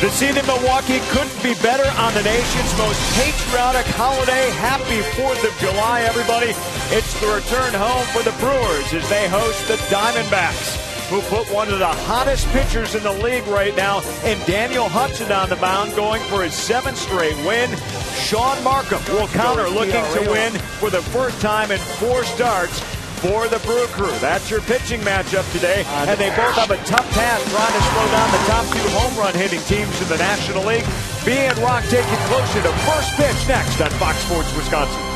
The scene in Milwaukee couldn't be better on the nation's most patriotic holiday. Happy 4th of July, everybody. It's the return home for the Brewers as they host the Diamondbacks, who put one of the hottest pitchers in the league right now in Daniel Hudson on the mound, going for his 7th straight win. Sean Markham will counter, looking to win for the first time in 4 starts for the Brew Crew. That's your pitching matchup today, and they both have a tough task trying to slow down the top 2 home run hitting teams in the National League. B and Rock take you closer to first pitch next on Fox Sports Wisconsin.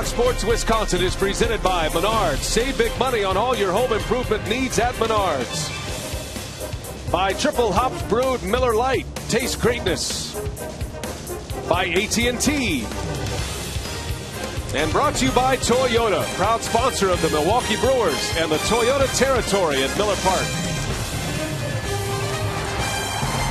Sports Wisconsin is presented by Menards. Save big money on all your home improvement needs at Menards. By Triple Hops Brewed Miller Lite. Taste greatness. By AT&T. And brought to you by Toyota, proud sponsor of the Milwaukee Brewers and the Toyota territory at Miller Park.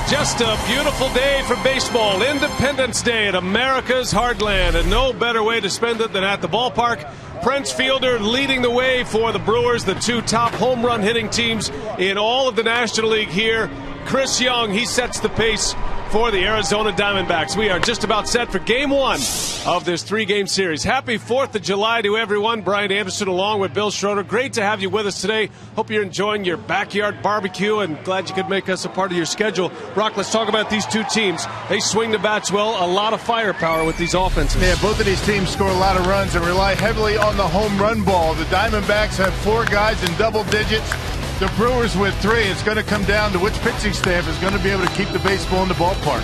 Just a beautiful day for baseball. Independence Day at America's heartland, and no better way to spend it than at the ballpark. Prince Fielder leading the way for the Brewers, the 2 top home run hitting teams in all of the National League here. Chris Young, he sets the pace for the Arizona Diamondbacks. We are just about set for Game 1 of this 3-game series. Happy 4th of July to everyone. Brian Anderson along with Bill Schroeder. Great to have you with us today. Hope you're enjoying your backyard barbecue, and glad you could make us a part of your schedule. Brock, let's talk about these 2 teams. They swing the bats well, a lot of firepower with these offenses. Yeah, both of these teams score a lot of runs and rely heavily on the home run ball. The Diamondbacks have 4 guys in double digits. The Brewers with 3. It's going to come down to which pitching staff is going to be able to keep the baseball in the ballpark.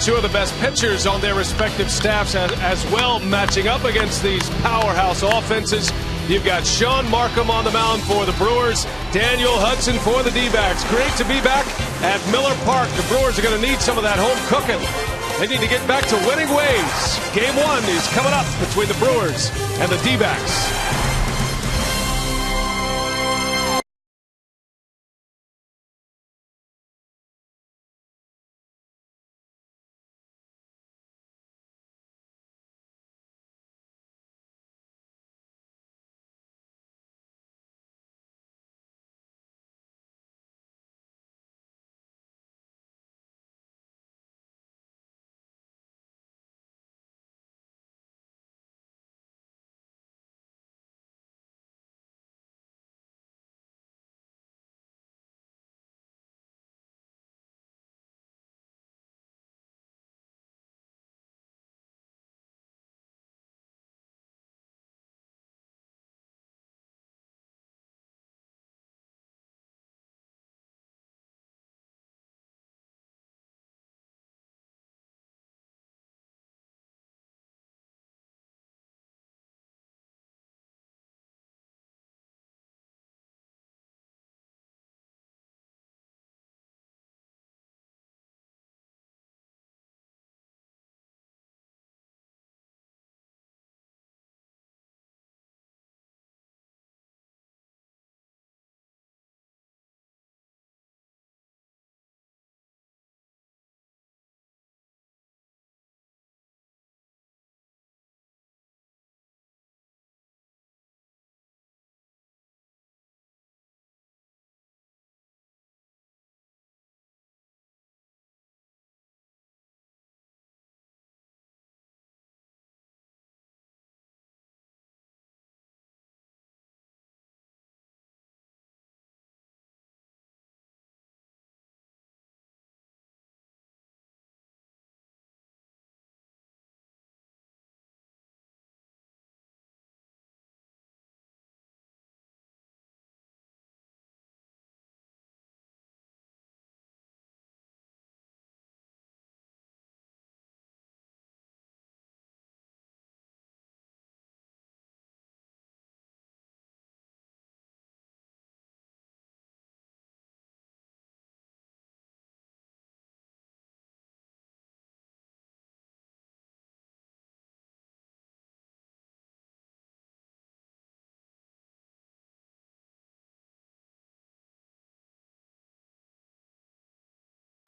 2 of the best pitchers on their respective staffs as well, matching up against these powerhouse offenses. You've got Sean Markham on the mound for the Brewers, Daniel Hudson for the D-backs. Great to be back at Miller Park. The Brewers are going to need some of that home cooking. They need to get back to winning ways. Game 1 is coming up between the Brewers and the D-backs.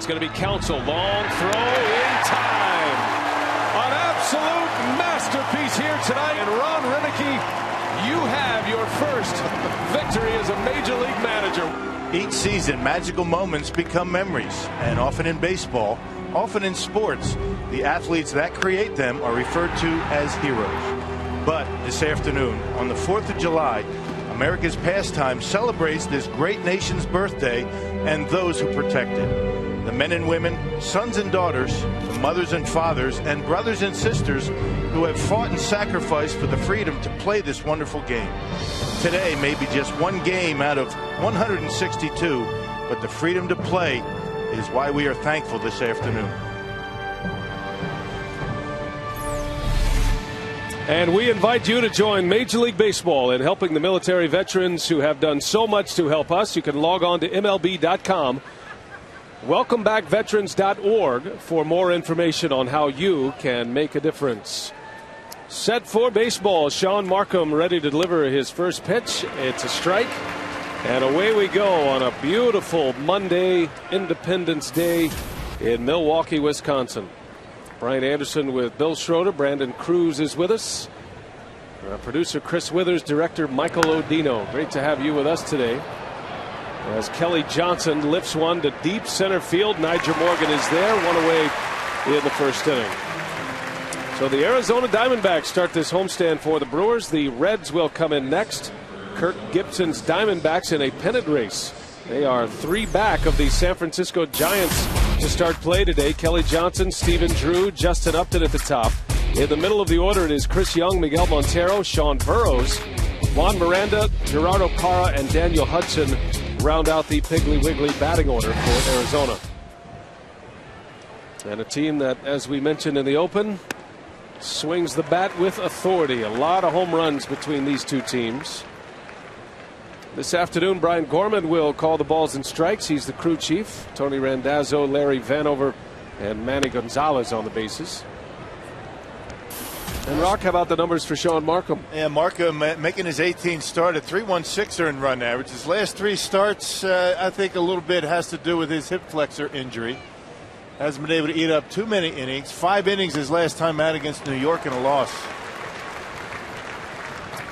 It's going to be Council. Long throw in time. An absolute masterpiece here tonight. And Ron Renicky, you have your first victory as a Major League manager. Each season, magical moments become memories, and often in baseball, often in sports, the athletes that create them are referred to as heroes. But this afternoon, on the 4th of July, America's pastime celebrates this great nation's birthday and those who protect it. The men and women, sons and daughters, the mothers and fathers, and brothers and sisters who have fought and sacrificed for the freedom to play this wonderful game. Today may be just one game out of 162, but the freedom to play is why we are thankful this afternoon. And we invite you to join Major League Baseball in helping the military veterans who have done so much to help us. You can log on to MLB.com. WelcomeBackVeterans.org for more information on how you can make a difference. Set for baseball. Sean Markham ready to deliver his first pitch. It's a strike. And away we go on a beautiful Monday, Independence Day in Milwaukee, Wisconsin. Brian Anderson with Bill Schroeder. Brandon Cruz is with us. Producer Chris Withers, director Michael Odino. Great to have you with us today. As Kelly Johnson lifts one to deep center field. Niger Morgan is there, one away in the first inning. So the Arizona Diamondbacks start this homestand for the Brewers. The Reds will come in next. Kirk Gibson's Diamondbacks in a pennant race. They are 3 back of the San Francisco Giants to start play today. Kelly Johnson, Stephen Drew, Justin Upton at the top. In the middle of the order, it is Chris Young, Miguel Montero, Sean Burrows, Juan Miranda, Gerardo Parra, and Daniel Hudson round out the Piggly Wiggly batting order for Arizona. And a team that, as we mentioned in the open, swings the bat with authority. A lot of home runs between these two teams. This afternoon, Brian Gorman will call the balls and strikes. He's the crew chief. Tony Randazzo, Larry Vanover, and Manny Gonzalez on the bases. And Rock, how about the numbers for Sean Markham? Yeah, Markham making his 18th start at 3.16 earned run average. His last 3 starts, I think a little bit has to do with his hip flexor injury. Hasn't been able to eat up too many innings. 5 innings his last time out against New York in a loss.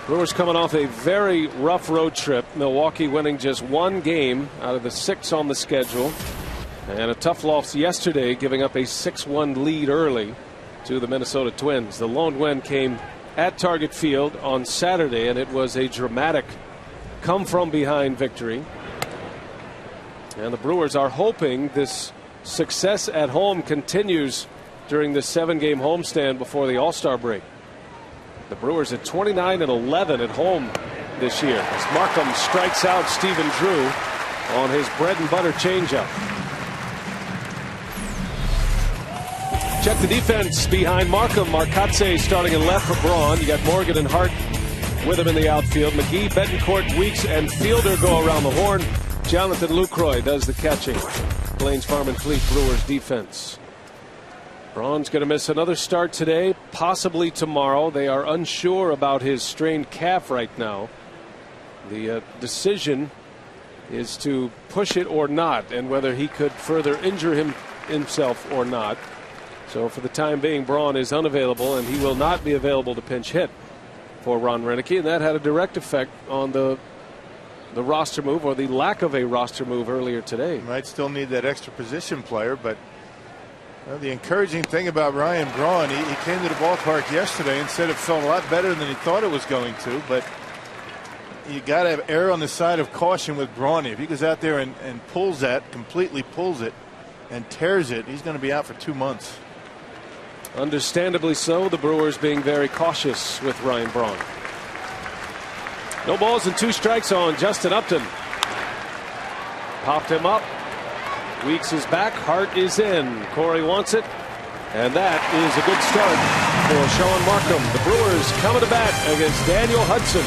Brewers coming off a very rough road trip. Milwaukee winning just 1 game out of the 6 on the schedule. And a tough loss yesterday, giving up a 6-1 lead early to the Minnesota Twins. The lone win came at Target Field on Saturday, and it was a dramatic come-from-behind victory. And the Brewers are hoping this success at home continues during the 7-game homestand before the All-Star break. The Brewers at 29-11 at home this year as Markham strikes out Stephen Drew on his bread and butter changeup. Check the defense behind Markham. Marcotte starting in left for Braun. You got Morgan and Hart with him in the outfield. McGee, Betancourt, Weeks, and Fielder go around the horn. Jonathan Lucroy does the catching. Plains Farm and Fleet Brewers defense. Braun's going to miss another start today, possibly tomorrow. They are unsure about his strained calf right now. The decision is to push it or not, and whether he could further injure himself or not. So for the time being, Braun is unavailable, and he will not be available to pinch hit for Ron Renicky, and that had a direct effect on the roster move, or the lack of a roster move earlier today. Might still need that extra position player, but the encouraging thing about Ryan Braun, he came to the ballpark yesterday and said it felt a lot better than he thought it was going to, but you got to err on the side of caution with Braun. If he goes out there and pulls that, completely pulls it and tears it, he's going to be out for 2 months. Understandably so, the Brewers being very cautious with Ryan Braun. No balls and 2 strikes on Justin Upton. Popped him up. Weeks is back. Hart is in. Corey wants it. And that is a good start for Sean Markham. The Brewers coming to bat against Daniel Hudson.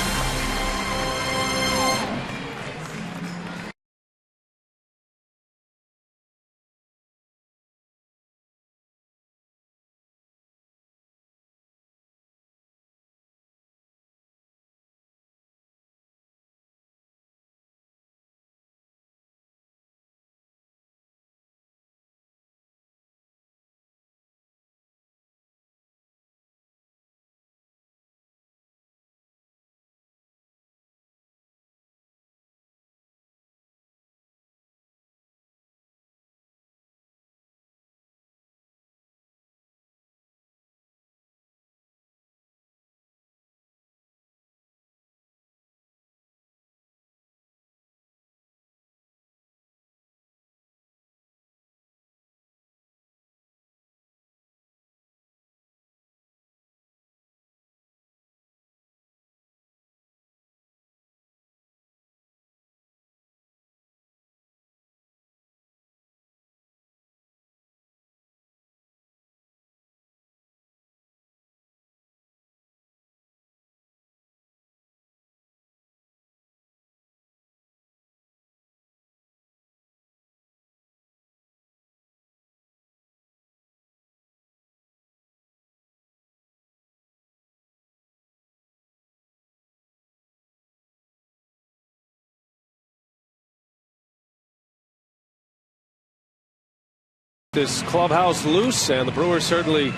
this clubhouse loose, and the Brewers certainly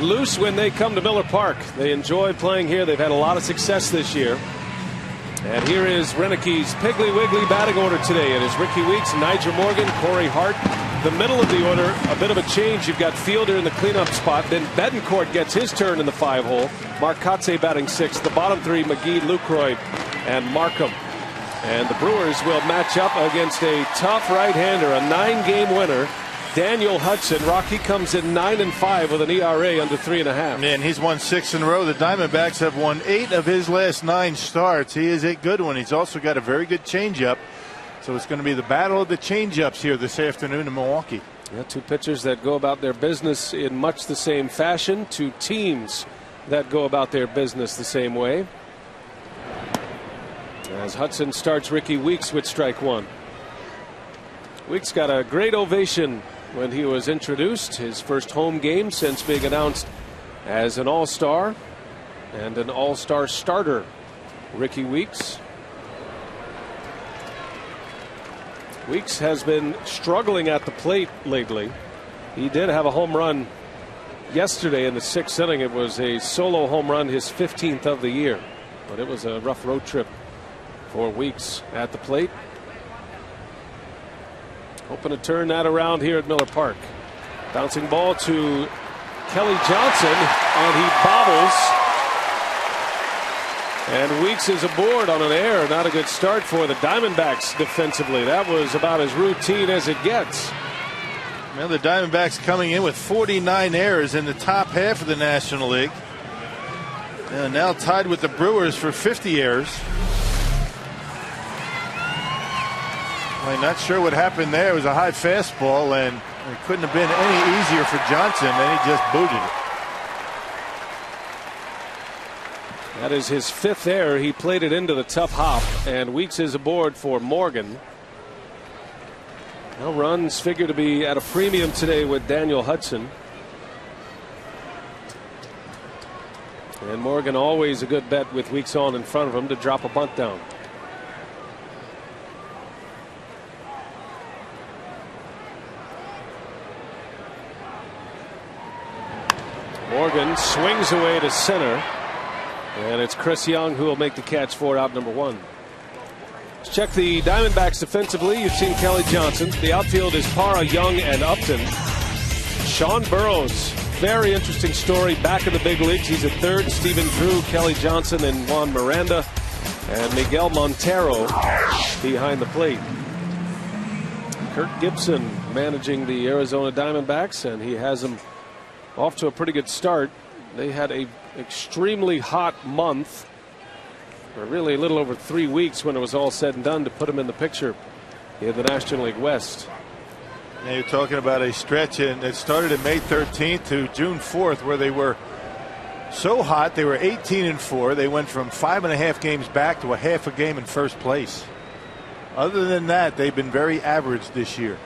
loose when they come to Miller Park. They enjoy playing here. They've had a lot of success this year. And here is Renick's Piggly Wiggly batting order today. It is Ricky Weeks, Nyjer Morgan, Corey Hart. The middle of the order, a bit of a change. You've got Fielder in the cleanup spot. Then Betancourt gets his turn in the 5-hole. Mark Kotsay batting 6th. The bottom 3, McGee, Lucroy, and Markham. And the Brewers will match up against a tough right-hander, a 9-game winner, Daniel Hudson. Rocky comes in 9-5 with an ERA under 3.5. And he's won 6 in a row. The Diamondbacks have won 8 of his last 9 starts. He is a good one. He's also got a very good changeup. So it's going to be the battle of the changeups here this afternoon in Milwaukee. Yeah, 2 pitchers that go about their business in much the same fashion. 2 teams that go about their business the same way. As Hudson starts Ricky Weeks with strike 1. Weeks got a great ovation when he was introduced. His first home game since being announced as an All-Star and an All-Star starter. Ricky Weeks. Weeks has been struggling at the plate lately. He did have a home run yesterday in the 6th inning. It was a solo home run, his 15th of the year. But it was a rough road trip for Weeks at the plate. Hoping to turn that around here at Miller Park. Bouncing ball to Kelly Johnson, and he bobbles. And Weeks is aboard on an error. Not a good start for the Diamondbacks defensively. That was about as routine as it gets. Well, the Diamondbacks coming in with 49 errors in the top half of the National League. And now tied with the Brewers for 50 errors. I'm not sure what happened there. It was a high fastball, and it couldn't have been any easier for Johnson, and he just booted it. That is his 5th error. He played it into the tough hop, and Weeks is aboard for Morgan. Now runs figure to be at a premium today with Daniel Hudson. And Morgan always a good bet with Weeks on in front of him to drop a bunt down. Morgan swings away to center. And it's Chris Young who will make the catch for out number 1. Let's check the Diamondbacks defensively. You've seen Kelly Johnson. The outfield is Parra, Young, and Upton. Sean Burroughs, very interesting story. Back in the big leagues. He's at 3rd. Stephen Drew, Kelly Johnson, and Juan Miranda. And Miguel Montero behind the plate. Kirk Gibson managing the Arizona Diamondbacks, and he has them off to a pretty good start. They had a extremely hot month, or really a little over 3 weeks when it was all said and done, to put them in the picture in the National League West. Yeah, you're talking about a stretch, and it started in May 13th to June 4th, where they were so hot. They were 18-4. They went from 5.5 games back to a half a game in first place. Other than that, they've been very average this year,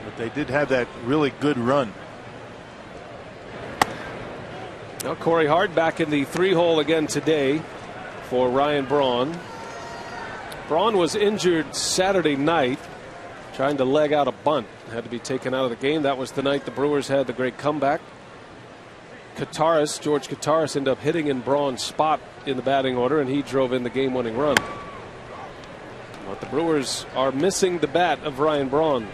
but they did have that really good run. Now Corey Hart back in the 3-hole again today for Ryan Braun. Braun was injured Saturday night trying to leg out a bunt. Had to be taken out of the game. That was the night the Brewers had the great comeback. George Kataris ended up hitting in Braun's spot in the batting order, and he drove in the game-winning run. But the Brewers are missing the bat of Ryan Braun.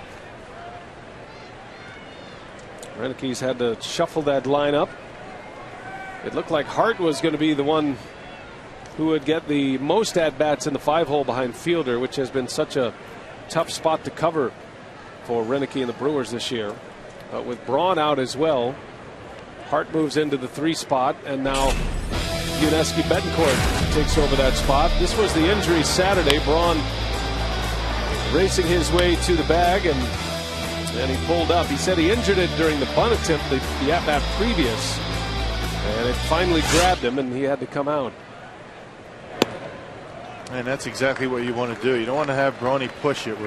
Renick's had to shuffle that lineup. It looked like Hart was going to be the one who would get the most at-bats in the 5-hole behind Fielder, which has been such a tough spot to cover for Renick and the Brewers this year. But with Braun out as well, Hart moves into the 3 spot, and now Yuniesky Betancourt takes over that spot. This was the injury Saturday. Braun racing his way to the bag, and he pulled up. He said he injured it during the bunt attempt, the at-bat previous. And it finally grabbed him, and he had to come out. And that's exactly what you want to do. You don't want to have Brawny push it.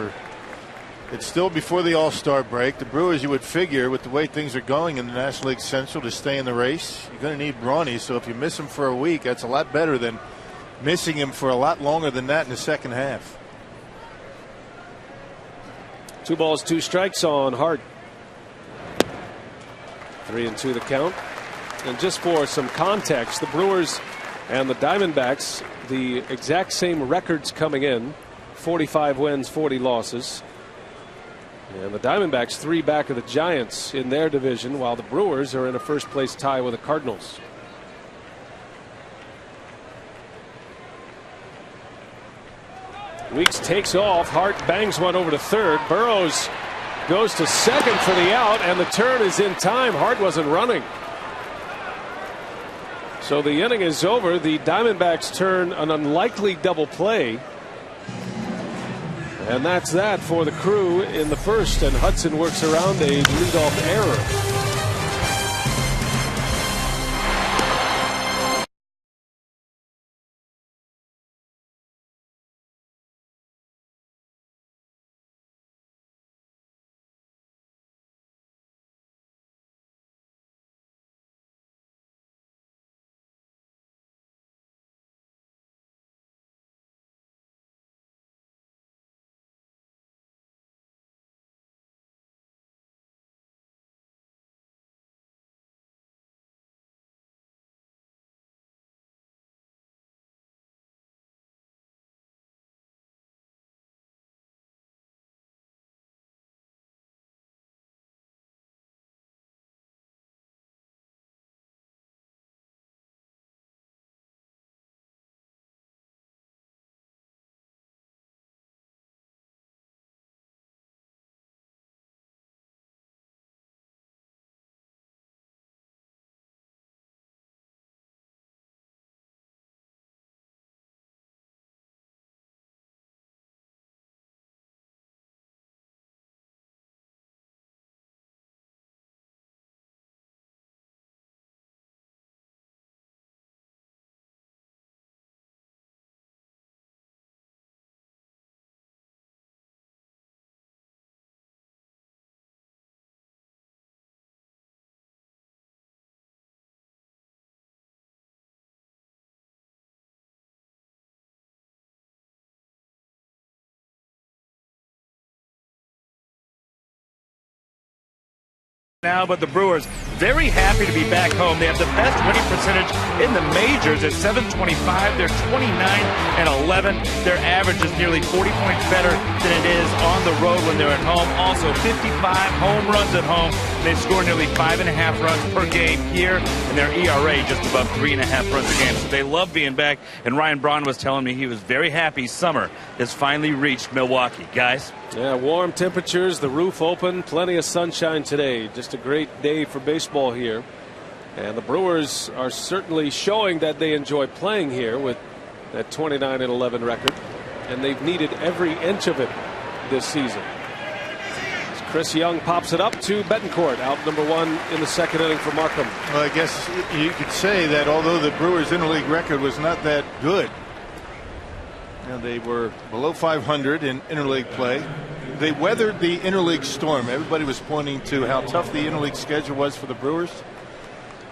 It's still before the All-Star break. The Brewers, you would figure, with the way things are going in the National League Central, to stay in the race, you're going to need Brawny. So if you miss him for a week, that's a lot better than missing him for a lot longer than that in the second half. 2 balls, 2 strikes on Hart. 3-2 the count. And just for some context, the Brewers and the Diamondbacks, the exact same records coming in, 45 wins, 40 losses. And the Diamondbacks 3 back of the Giants in their division, while the Brewers are in a first place tie with the Cardinals. Weeks takes off. Hart bangs one over to third. Burrows goes to second for the out, and the turn is in time. Hart wasn't running. So the inning is over. The Diamondbacks turn an unlikely double play. And that's that for the Crew in the first, and Hudson works around a leadoff error. Now, but the Brewers very happy to be back home. They have the best winning percentage in the majors at .725. They're 29-11. Their average is nearly 40 points better than it is on the road when they're at home. Also 55 home runs at home. They score nearly 5.5 runs per game here, and their ERA just above 3.5 runs a game. So they love being back. And Ryan Braun was telling me he was very happy summer has finally reached Milwaukee. Guys? Yeah, warm temperatures, the roof open, plenty of sunshine today. Just a great day for baseball here. And the Brewers are certainly showing that they enjoy playing here with that 29-11 record. And they've needed every inch of it this season. As Chris Young pops it up to Betancourt, out number 1 in the second inning for Markham. Well, I guess you could say that although the Brewers' interleague record was not that good, they were below 500 in interleague play. They weathered the interleague storm. Everybody was pointing to how tough the interleague schedule was for the Brewers.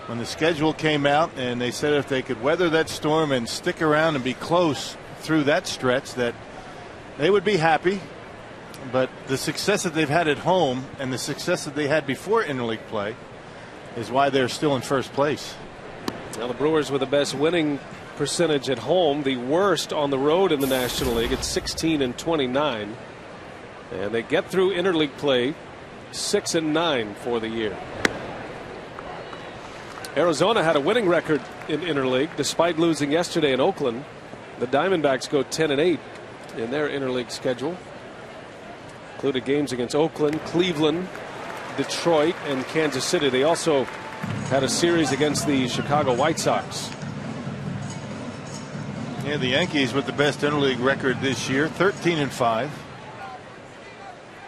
When the schedule came out, and they said if they could weather that storm and stick around and be close through that stretch, that they would be happy. But the success that they've had at home and the success that they had before interleague play is why they're still in first place. Now the Brewers with the best winning percentage at home, the worst on the road in the National League at 16-29, and they get through interleague play 6-9 for the year. Arizona had a winning record in interleague despite losing yesterday in Oakland. The Diamondbacks go 10-8 in their interleague schedule, included games against Oakland, Cleveland, Detroit, and Kansas City. They also had a series against the Chicago White Sox. Yeah, the Yankees with the best interleague record this year, 13-5.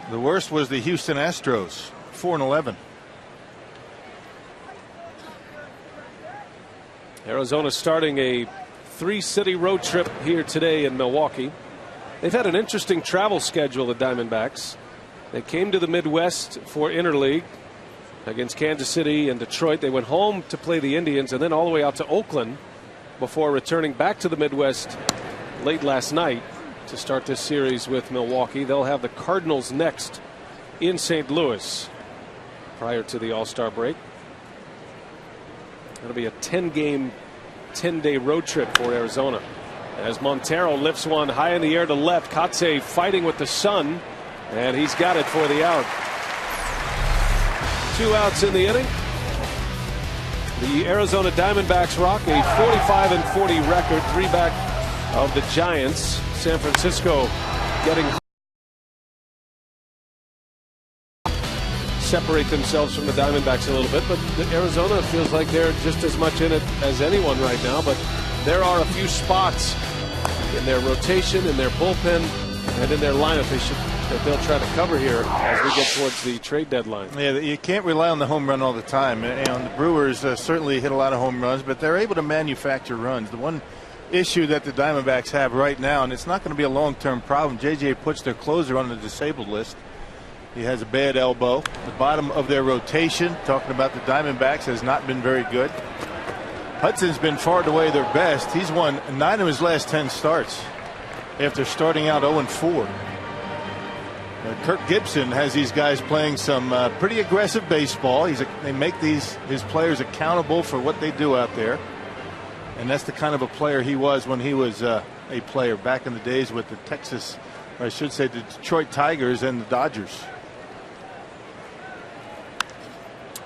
The worst was the Houston Astros, 4-11. Arizona starting a 3-city road trip here today in Milwaukee. They've had an interesting travel schedule, the Diamondbacks. They came to the Midwest for interleague against Kansas City and Detroit. They went home to play the Indians and then all the way out to Oakland before returning back to the Midwest late last night to start this series with Milwaukee. They'll have the Cardinals next in St. Louis prior to the All-Star break. That'll be a 10-game, 10-day road trip for Arizona. As Montero lifts one high in the air to left. Kotze fighting with the sun, and he's got it for the out. 2 outs in the inning. The Arizona Diamondbacks rock a 45-40 record, 3 back of the Giants. San Francisco getting separate themselves from the Diamondbacks a little bit, but Arizona feels like they're just as much in it as anyone right now. But there are a few spots in their rotation, in their bullpen, and in their lineup that they'll try to cover here as we get towards the trade deadline. Yeah, you can't rely on the home run all the time. And the Brewers certainly hit a lot of home runs, but they're able to manufacture runs. The one issue that the Diamondbacks have right now, and it's not going to be a long-term problem, J.J. puts their closer on the disabled list. He has a bad elbow. The bottom of their rotation, talking about the Diamondbacks, has not been very good. Hudson's been far and away their best. He's won 9 of his last 10 starts after starting out 0-4. Kirk Gibson has these guys playing some pretty aggressive baseball. They make his players accountable for what they do out there. And that's the kind of a player he was when he was a player back in the days with the the Detroit Tigers and the Dodgers.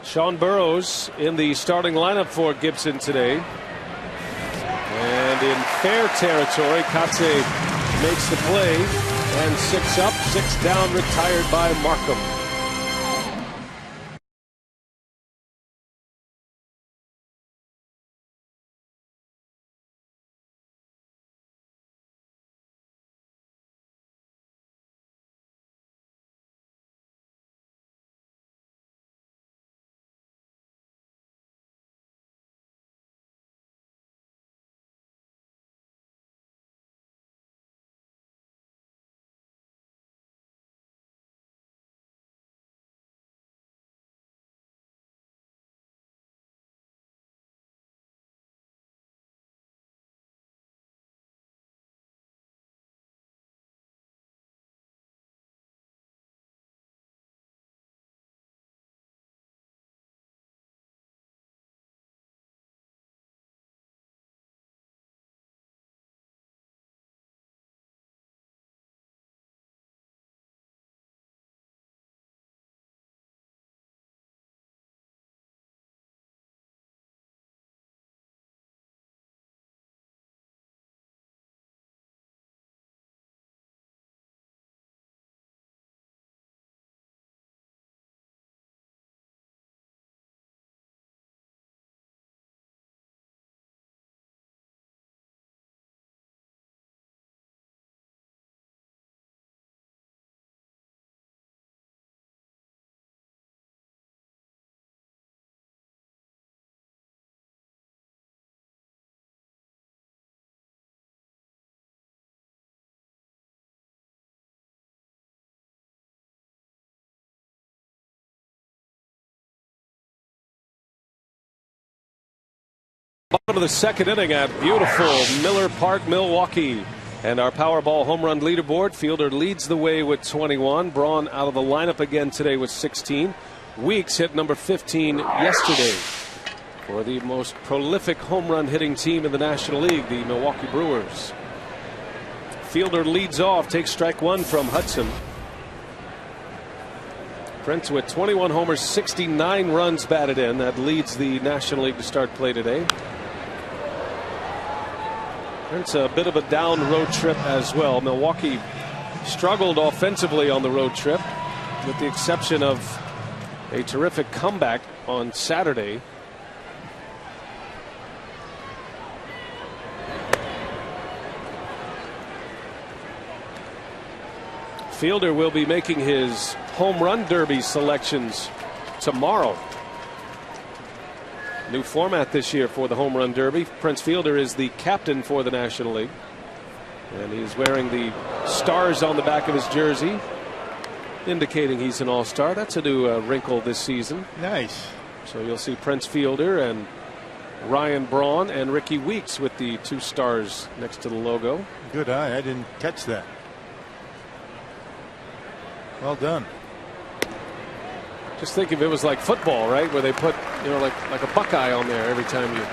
Sean Burroughs in the starting lineup for Gibson today. And in fair territory, Kotze makes the play. And 6 up, 6 down, retired by Markham. Bottom of the second inning at beautiful Miller Park, Milwaukee. And our Powerball home run leaderboard, Fielder leads the way with 21. Braun out of the lineup again today with 16. Weeks hit number 15 yesterday for the most prolific home run hitting team in the National League, the Milwaukee Brewers. Fielder leads off, takes strike 1 from Hudson. Prince with 21 homers, 69 runs batted in. That leads the National League to start play today. It's a bit of a down road trip as well. Milwaukee struggled offensively on the road trip, with the exception of a terrific comeback on Saturday. Fielder will be making his home run derby selections tomorrow. New format this year for the home run derby. Prince Fielder is the captain for the National League, and he's wearing the stars on the back of his jersey, indicating he's an all-star. That's a new wrinkle this season. Nice. So you'll see Prince Fielder and Ryan Braun and Ricky Weeks with the 2 stars next to the logo. Good eye. I didn't catch that. Well done. Just think if it was like football, right, where they put, you know, like a Buckeye on there every time you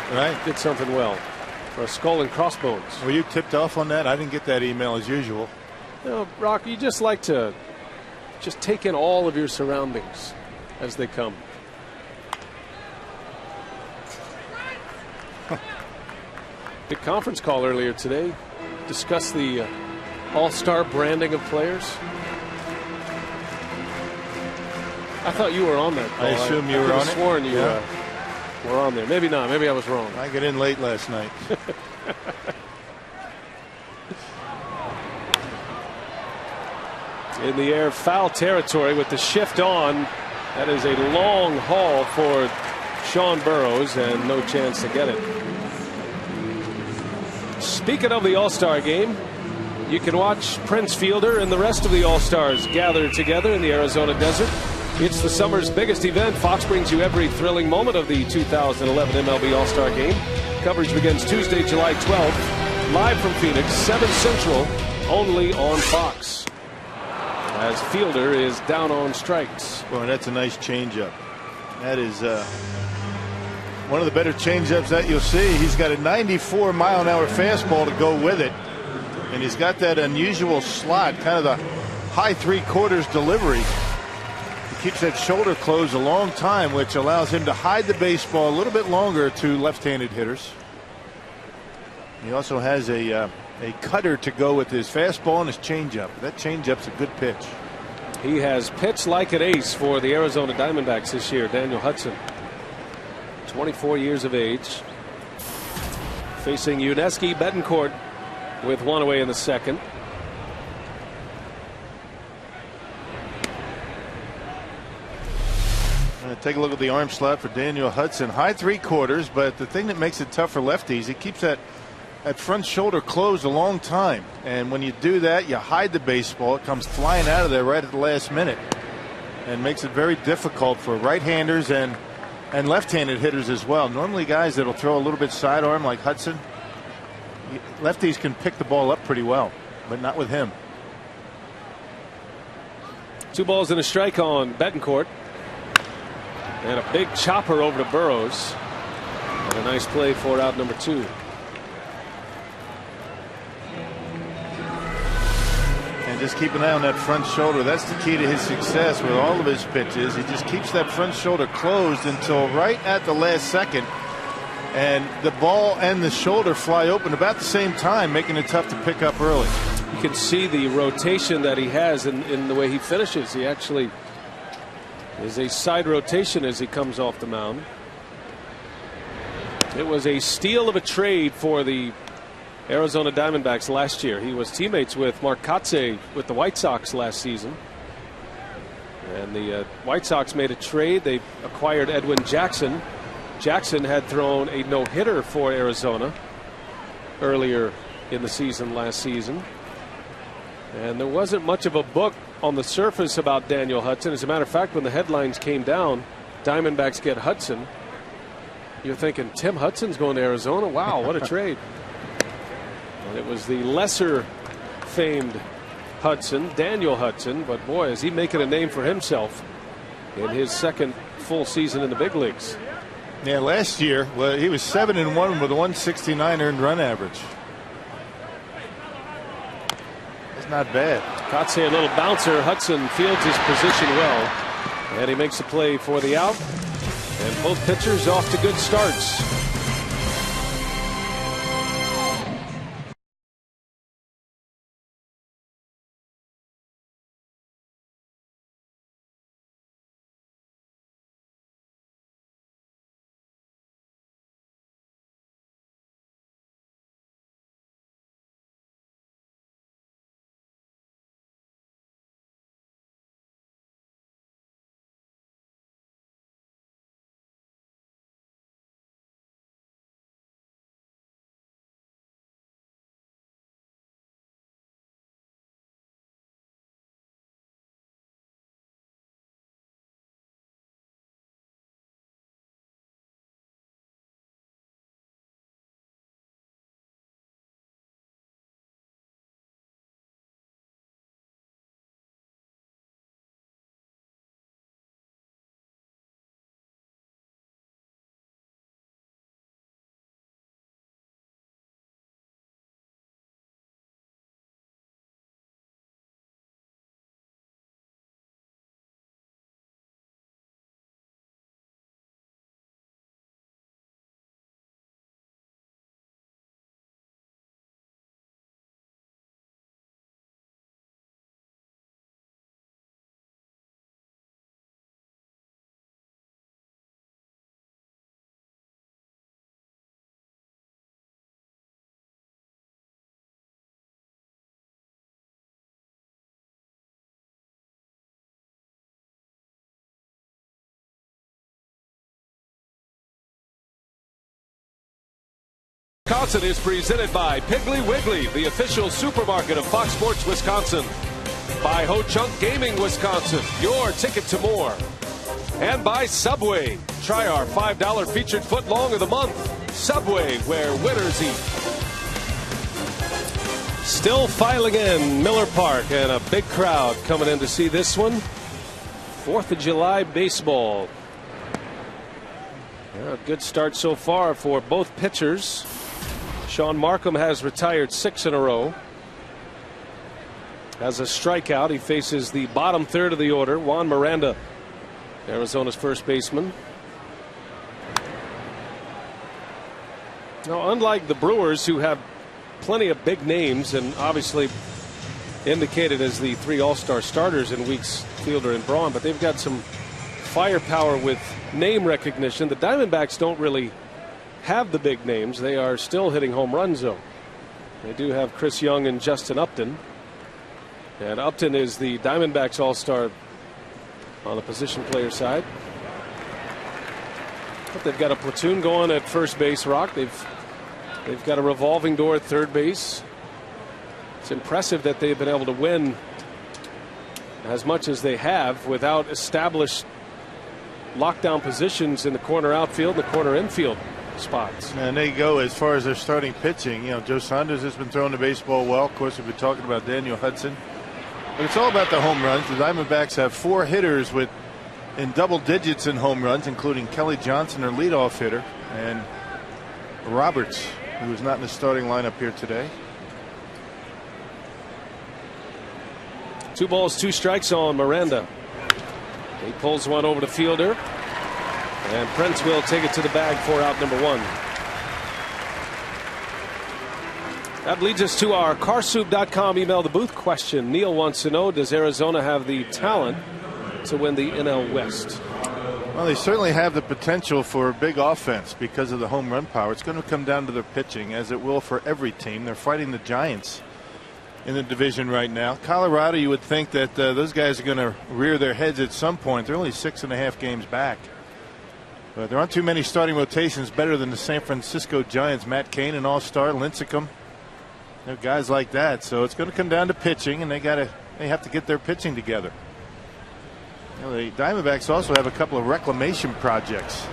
did something well, or a skull and crossbones. Were you tipped off on that? I didn't get that email as usual. You know, Rock, you just like to just take in all of your surroundings as they come. Big conference call earlier today. Discuss the all-star branding of players. I thought you were on that call. I assume you were on it. I sworn you were on there. Maybe not. Maybe I was wrong. I got in late last night. In the air, foul territory with the shift on. That is a long haul for Sean Burroughs and no chance to get it. Speaking of the All-Star game, you can watch Prince Fielder and the rest of the All-Stars gather together in the Arizona desert. It's the summer's biggest event. Fox brings you every thrilling moment of the 2011 MLB All-Star Game. Coverage begins Tuesday, July 12th, live from Phoenix, 7 Central, only on Fox. As Fielder is down on strikes. Boy, that's a nice changeup. That is one of the better changeups that you'll see. He's got a 94-mile-an-hour fastball to go with it, and he's got that unusual slot, kind of the high three-quarters delivery. He keeps that shoulder closed a long time, which allows him to hide the baseball a little bit longer to left-handed hitters. He also has a cutter to go with his fastball and his changeup. That changeup's a good pitch. He has pitched like an ace for the Arizona Diamondbacks this year. Daniel Hudson, 24 years of age, facing Yuniesky Betancourt with one away in the second. Take a look at the arm slot for Daniel Hudson. High three-quarters, but the thing that makes it tough for lefties, he keeps that front shoulder closed a long time. And when you do that, you hide the baseball. It comes flying out of there right at the last minute and makes it very difficult for right-handers and left-handed hitters as well. Normally guys that'll throw a little bit sidearm like Hudson, lefties can pick the ball up pretty well, but not with him. 2 balls and a strike on Betancourt. And a big chopper over to Burroughs. And a nice play for out number 2. And just keep an eye on that front shoulder. That's the key to his success with all of his pitches. He just keeps that front shoulder closed until right at the last second. And the ball and the shoulder fly open about the same time, making it tough to pick up early. You can see the rotation that he has in the way he finishes. He actually is a side rotation as he comes off the mound. It was a steal of a trade for the Arizona Diamondbacks last year. He was teammates with Mark Kotsay with the White Sox last season. And the White Sox made a trade. They acquired Edwin Jackson. Jackson had thrown a no-hitter for Arizona earlier in the season last season. And there wasn't much of a book on the surface about Daniel Hudson. As a matter of fact, when the headlines came down, Diamondbacks get Hudson, you're thinking Tim Hudson's going to Arizona. Wow, what a trade. And it was the lesser famed Hudson, Daniel Hudson, but boy, is he making a name for himself in his second full season in the big leagues. Yeah, last year, well, he was 7-1 with a 169 earned run average. That's not bad. Kotsay, a little bouncer. Hudson fields his position well, and he makes a play for the out. And both pitchers off to good starts. Wisconsin is presented by Piggly Wiggly, the official supermarket of Fox Sports Wisconsin. By Ho Chunk Gaming Wisconsin, your ticket to more. And by Subway. Try our $5 featured footlong of the month. Subway, where winners eat. Still filing in Miller Park, and a big crowd coming in to see this one. 4th of July baseball. Yeah, good start so far for both pitchers. Sean Markham has retired 6 in a row. Has a strikeout. He faces the bottom third of the order. Juan Miranda, Arizona's first baseman. Now, unlike the Brewers, who have plenty of big names and obviously indicated as the 3 all-star starters in Weeks, Fielder, and Braun, but they've got some firepower with name recognition. The Diamondbacks don't really have the big names. They are still hitting home runs, though. They do have Chris Young and Justin Upton. And Upton is the Diamondbacks all-star on the position player side. But they've got a platoon going at first base, Rock. They've got a revolving door at third base. It's impressive that they've been able to win as much as they have without established lockdown positions in the corner outfield, the corner infield spots. And they go as far as their starting pitching. You know, Joe Saunders has been throwing the baseball well. Of course, we've been talking about Daniel Hudson. But it's all about the home runs. The Diamondbacks have 4 hitters in double digits in home runs, including Kelly Johnson, their leadoff hitter, and Roberts, who is not in the starting lineup here today. 2 balls, 2 strikes on Miranda. He pulls one over to Fielder, and Prince will take it to the bag for out number 1. That leads us to our carsoup.com email the booth question. Neil wants to know, does Arizona have the talent to win the NL West? Well, they certainly have the potential for a big offense because of the home run power. It's going to come down to their pitching, as it will for every team. They're fighting the Giants in the division right now. Colorado, you would think that those guys are going to rear their heads at some point. They're only 6.5 games back. But there aren't too many starting rotations better than the San Francisco Giants. Matt Cain, an all-star, Lincecum. They're guys like that. So it's going to come down to pitching, and they have to get their pitching together. You know, the Diamondbacks also have a couple of reclamation projects.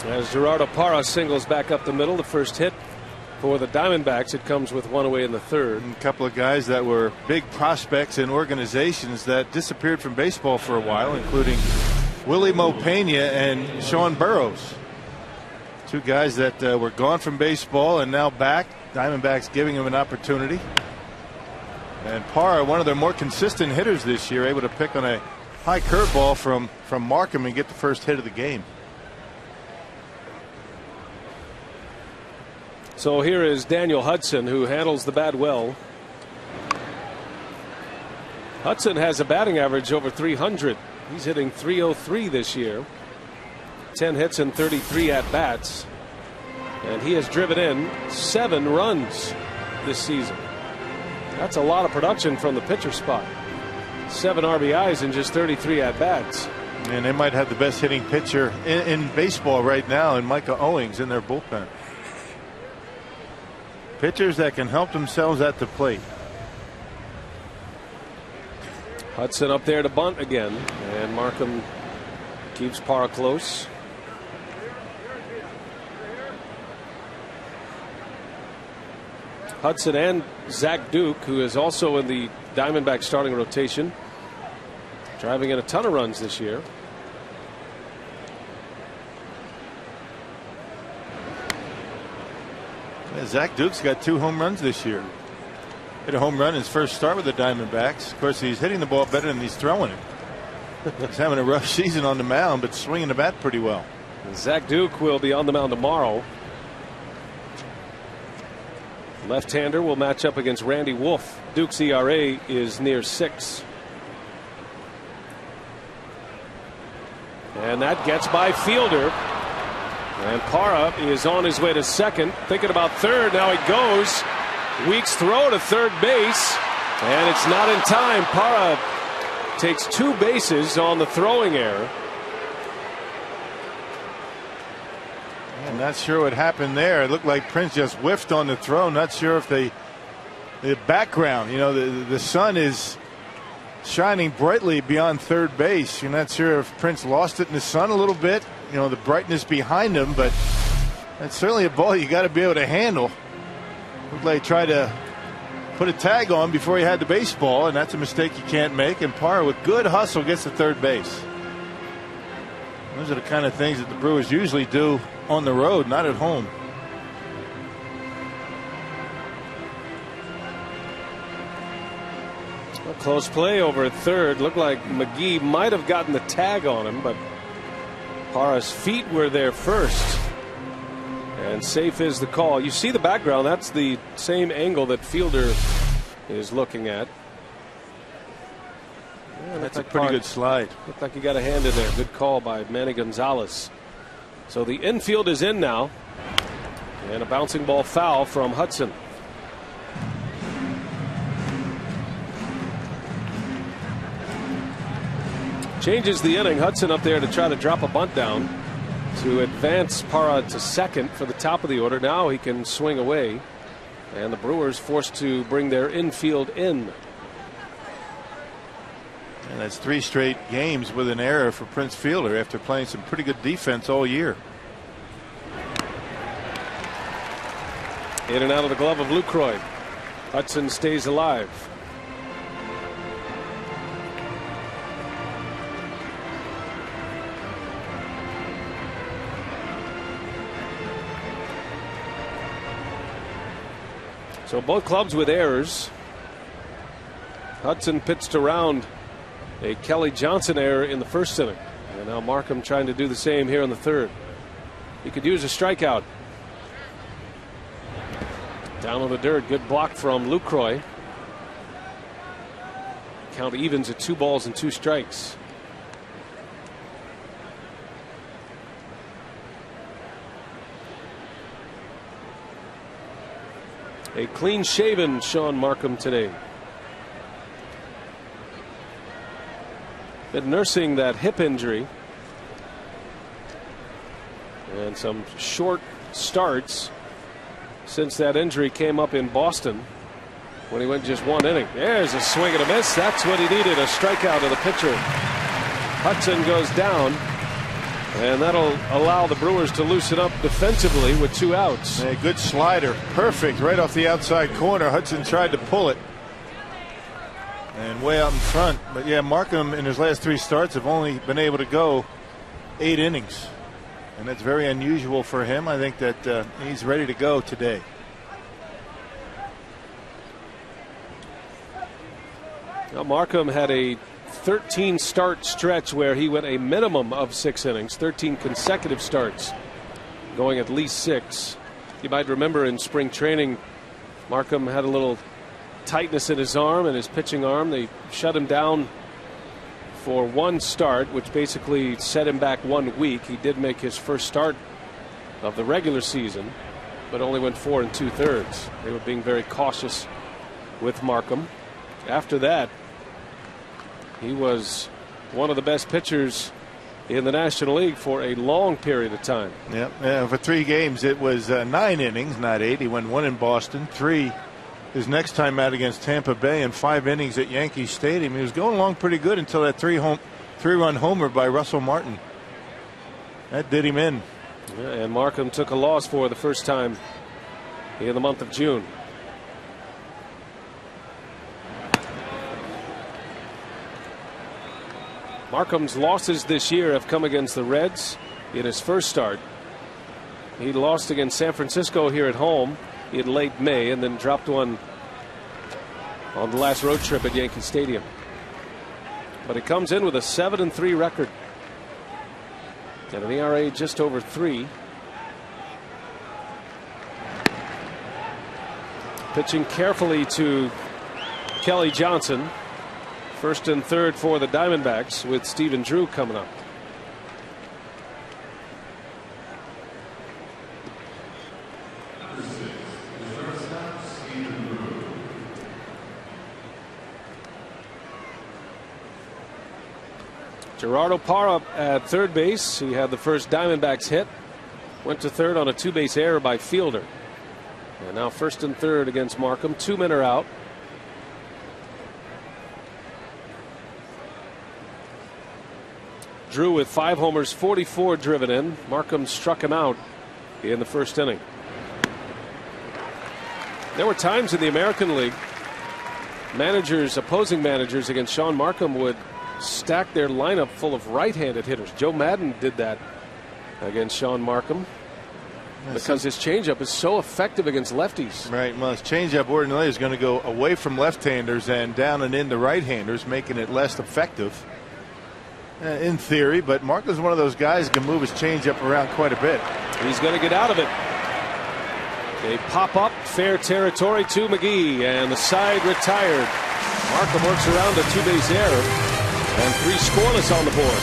As Gerardo Parra singles back up the middle, the first hit for the Diamondbacks. It comes with 1 away in the 3rd. And a couple of guys that were big prospects in organizations that disappeared from baseball for a while, including Willie Mo Pena and Sean Burroughs. 2 guys that were gone from baseball and now back. Diamondbacks giving him an opportunity. And Parra, one of their more consistent hitters this year, able to pick on a high curveball from Markham and get the first hit of the game. So here is Daniel Hudson, who handles the bat well. Hudson has a batting average over 300. He's hitting .303 this year. 10 hits and 33 at bats. And he has driven in 7 runs this season. That's a lot of production from the pitcher spot. 7 RBIs in just 33 at bats. And they might have the best hitting pitcher in baseball right now in Micah Owings in their bullpen. Pitchers that can help themselves at the plate. Hudson up there to bunt again, and Markham keeps Parra close. Hudson and Zach Duke, who is also in the Diamondback starting rotation, driving in a ton of runs this year. Yeah, Zach Duke's got 2 home runs this year. Hit a home run in his first start with the Diamondbacks. Of course, he's hitting the ball better than he's throwing it. He's having a rough season on the mound, but swinging the bat pretty well. Zach Duke will be on the mound tomorrow. Left-hander will match up against Randy Wolf. Duke's ERA is near 6. And that gets by Fielder. And Parra is on his way to second, thinking about third. Now he goes. Weeks throw to third base, and it's not in time. Parra takes 2 bases on the throwing error. I'm not sure what happened there. It looked like Prince just whiffed on the throw. Not sure if the background, the sun is shining brightly beyond third base. You're not sure if Prince lost it in the sun a little bit, the brightness behind him, but that's certainly a ball you got to be able to handle. Looked like he tried to put a tag on before he had the baseball, and that's a mistake you can't make. And Parra, with good hustle, gets to third base. Those are the kind of things that the Brewers usually do on the road, not at home. A close play over at third. Looked like McGee might have gotten the tag on him, but Parra's feet were there first. And safe is the call. You see the background. That's the same angle that Fielder is looking at. Yeah, that's a pretty good slide. Looked like he got a hand in there. Good call by Manny Gonzalez. So the infield is in now. And a bouncing ball foul from Hudson. Changes the inning. Hudson up there to try to drop a bunt down to advance Parra to second for the top of the order. Now he can swing away. And the Brewers forced to bring their infield in. And that's 3 straight games with an error for Prince Fielder after playing some pretty good defense all year. In and out of the glove of Lucroy. Hudson stays alive. So both clubs with errors. Hudson pitched around a Kelly Johnson error in the first inning. And now Markham trying to do the same here in the third. He could use a strikeout. Down on the dirt. Good block from Lucroy. Count evens at 2 balls and 2 strikes. A clean-shaven Sean Markham today. Been nursing that hip injury. And some short starts since that injury came up in Boston when he went just 1 inning. There's a swing and a miss. That's what he needed, a strikeout of the pitcher. Hudson goes down. And that'll allow the Brewers to loosen up defensively with 2 outs. A good slider. Perfect right off the outside corner. Hudson tried to pull it. And way out in front. But yeah, Markham in his last 3 starts have only been able to go 8 innings. And that's very unusual for him. I think that he's ready to go today. Now Markham had a 13 start stretch where he went a minimum of 6 innings, 13 consecutive starts, going at least 6. You might remember in spring training, Markham had a little tightness in his arm and his pitching arm. They shut him down for 1 start, which basically set him back 1 week. He did make his first start of the regular season, but only went 4 2/3. They were being very cautious with Markham. After that, he was one of the best pitchers in the National League for a long period of time. Yeah, for 3 games it was 9 innings, not 8. He went 1 in Boston, 3 his next time out against Tampa Bay, and 5 innings at Yankee Stadium. He was going along pretty good until that 3-run homer by Russell Martin. That did him in. Yeah, and Markham took a loss for the first time in the month of June. Markham's losses this year have come against the Reds in his first start. He lost against San Francisco here at home in late May and then dropped one on the last road trip at Yankee Stadium. But he comes in with a 7-3 record and an ERA just over 3. Pitching carefully to Kelly Johnson. First and third for the Diamondbacks with Stephen Drew coming up. Gerardo Parra at third base. He had the first Diamondbacks hit Went to third on a 2-base error by Fielder. And now first and third against Markham. 2 men are out. Drew with 5 homers, 44 driven in. Markham struck him out in the first inning. There were times in the American League, opposing managers against Sean Markham would stack their lineup full of right-handed hitters. Joe Madden did that against Sean Markham because his changeup is so effective against lefties. Right. Well, his changeup ordinarily is going to go away from left-handers and down and into right-handers, making it less effective in theory. But Markham's one of those guys who can move his changeup around quite a bit. He's going to get out of it. They pop up fair territory to McGee, and the side retired. Markham works around a 2-base error, and 3 scoreless on the board.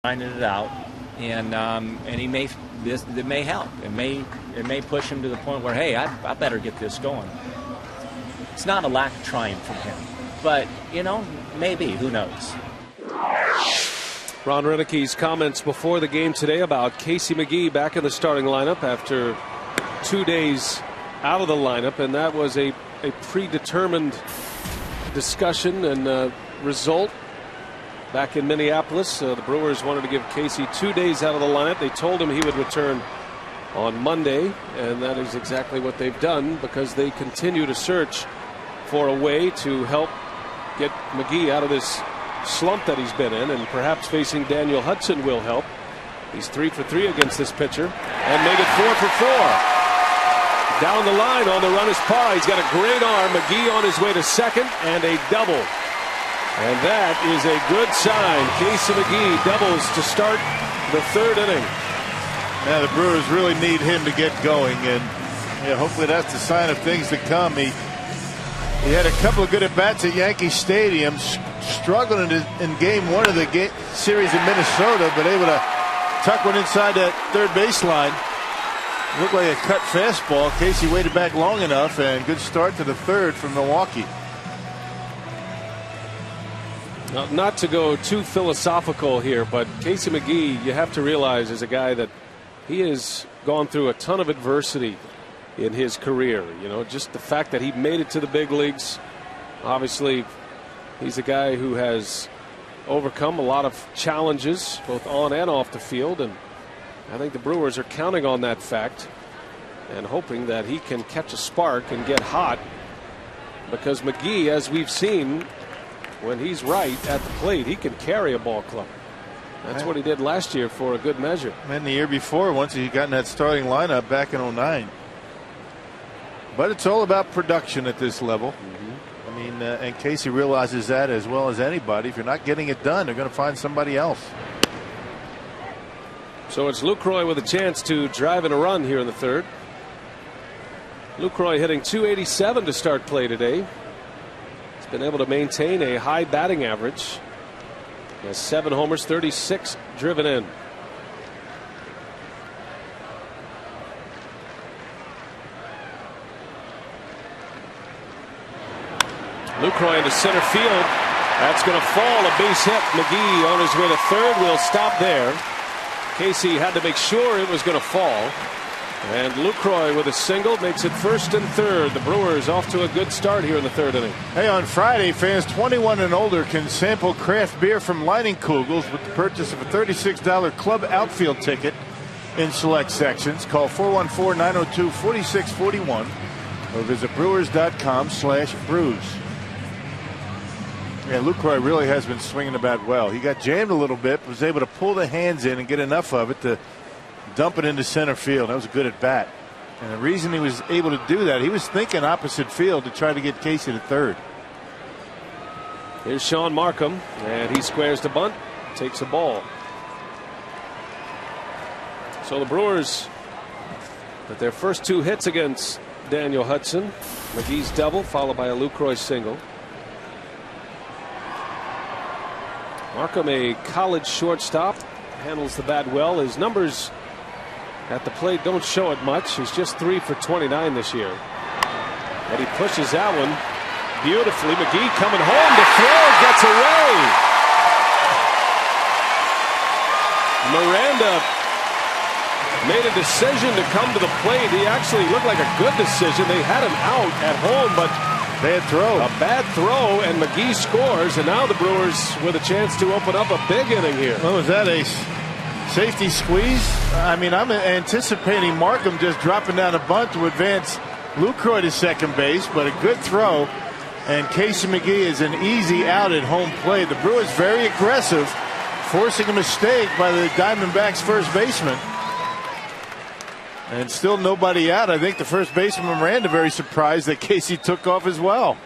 Finding it out, and he may it may help. It may push him to the point where, hey, I better get this going. It's not a lack of trying from him, but maybe, who knows. Ron Renicke's comments before the game today about Casey McGee back in the starting lineup after 2 days out of the lineup, and that was a predetermined discussion and result. Back in Minneapolis, the Brewers wanted to give Casey 2 days out of the lineup. They told him he would return on Monday, and that is exactly what they've done, because they continue to search for a way to help get McGee out of this slump that he's been in, and perhaps facing Daniel Hudson will help. He's 3 for 3 against this pitcher and made it 4 for 4. Down the line on the run is Parr. He's got a great arm. McGee on his way to second, and a double. And that is a good sign. Casey McGee doubles to start the third inning. Yeah, the Brewers really need him to get going, and hopefully that's the sign of things to come. He had a couple of good at-bats at Yankee Stadium, struggling in game 1 of the series in Minnesota, but able to tuck one inside that third baseline. Looked like a cut fastball. Casey waited back long enough, and good start to the third from Milwaukee. Now, not to go too philosophical here, but Casey McGee, you have to realize, is a guy that he has gone through a ton of adversity in his career. Just the fact that he made it to the big leagues. Obviously, he's a guy who has overcome a lot of challenges, both on and off the field, and I think the Brewers are counting on that fact and hoping that he can catch a spark and get hot, because McGee, as we've seen, when he's right at the plate, he can carry a ball club. That's what he did last year for a good measure. And the year before, once he got in that starting lineup back in '09. But it's all about production at this level. I mean, and Casey realizes that as well as anybody. If you're not getting it done, they're going to find somebody else. So it's Lucroy with a chance to drive in a run here in the third. Lucroy hitting .287 to start play today. He's been able to maintain a high batting average. He has 7 homers, 36 driven in. Lucroy into center field. That's going to fall. A base hit. McGee on his way to third. Will stop there. Casey had to make sure it was going to fall. And Lucroy with a single makes it first and third. The Brewers off to a good start here in the third inning. Hey, on Friday, fans 21 and older can sample craft beer from Leinenkugels with the purchase of a $36 club outfield ticket in select sections. Call 414-902-4641 or visit brewers.com/brews. Yeah, Lucroy really has been swinging the bat well. He got jammed a little bit, was able to pull the hands in and get enough of it to dump it into center field. That was a good at bat. And the reason he was able to do that, he was thinking opposite field to try to get Casey to third. Here's Sean Markham, and he squares the bunt, takes a ball. So the Brewers with their first 2 hits against Daniel Hudson. McGee's double followed by a Lucroy single. Markham, a college shortstop, handles the bat well. His numbers at the plate don't show it much. He's just 3 for 29 this year. But he pushes that one beautifully. McGee coming home to throw, gets away. Miranda made a decision to come to the plate. He actually looked like a good decision. They had him out at home, but bad throw. A bad throw, and McGee scores, and now the Brewers with a chance to open up a big inning here. What was that, a safety squeeze? I mean, I'm anticipating Markham just dropping down a bunt to advance Lucroy to second base, but a good throw, and Casey McGee is an easy out at home plate. The Brewers very aggressive, forcing a mistake by the Diamondbacks first baseman. And still nobody out. I think the first baseman Miranda very surprised that Casey took off as well.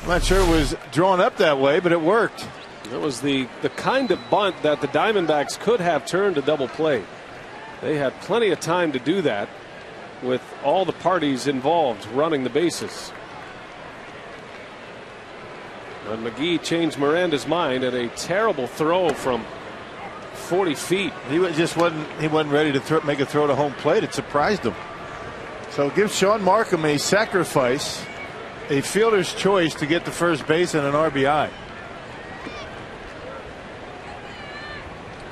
I'm not sure it was drawn up that way, but it worked. It was the kind of bunt that the Diamondbacks could have turned to double play. They had plenty of time to do that with all the parties involved running the bases. But McGee changed Miranda's mind at a terrible throw from 40 feet. He wasn't ready to make a throw to home plate. It surprised him. So it gives Sean Markham a sacrifice, a fielder's choice to get to first base and an RBI.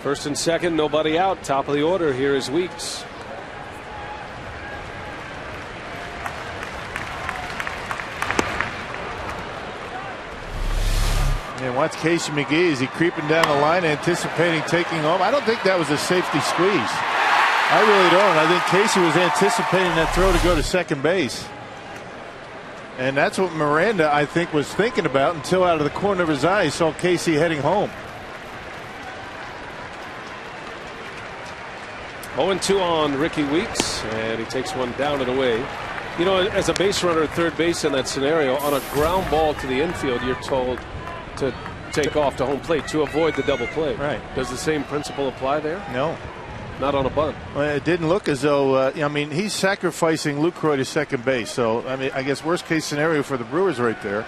First and second, nobody out. Top of the order. Here is Weeks. And watch Casey McGee. Is he creeping down the line, anticipating taking home? I don't think that was a safety squeeze. I really don't. I think Casey was anticipating that throw to go to second base. And that's what Miranda, I think, was thinking about until out of the corner of his eye he saw Casey heading home. 0-2 on Ricky Weeks, and he takes one down and away. You know, as a base runner at third base in that scenario, on a ground ball to the infield, you're told to take off to home plate to avoid the double play. Right. Does the same principle apply there? No. Not on a bunt. Well, it didn't look as though, I mean, he's sacrificing Lucroy to second base. So, I mean, I guess worst case scenario for the Brewers right there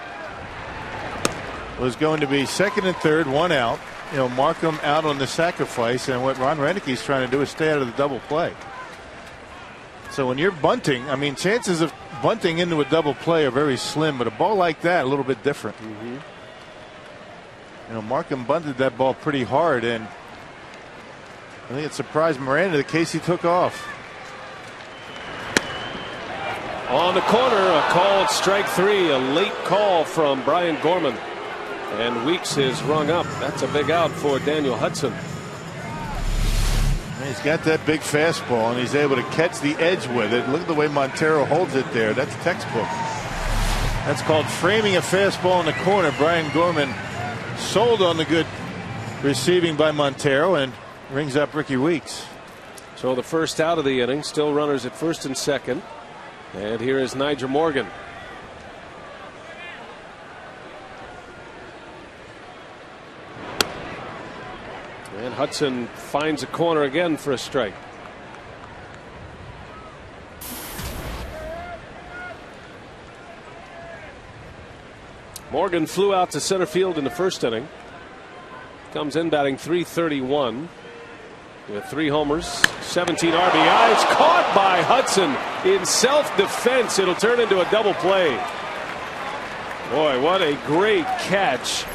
was going to be second and third, one out. You know, Markham out on the sacrifice, and what Ron Renicke's trying to do is stay out of the double play. So when you're bunting, I mean, chances of bunting into a double play are very slim, but a ball like that, a little bit different. Mm-hmm. You know, Markham bunted that ball pretty hard, and I think it surprised Miranda that Casey took off. On the corner, a called strike three, a late call from Brian Gorman. And Weeks is rung up. That's a big out for Daniel Hudson. He's got that big fastball, and he's able to catch the edge with it. Look at the way Montero holds it there. That's textbook. That's called framing a fastball in the corner. Brian Gorman sold on the good receiving by Montero and rings up Ricky Weeks. So the first out of the inning, still runners at first and second. And here is Nyjer Morgan. And Hudson finds a corner again for a strike. Morgan flew out to center field in the first inning. Comes in batting .331 with 3 homers, 17 RBIs. Caught by Hudson in self-defense. It'll turn into a double play. Boy, what a great catch.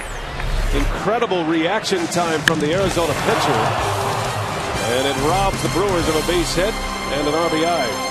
Incredible reaction time from the Arizona pitcher. And it robs the Brewers of a base hit and an RBI.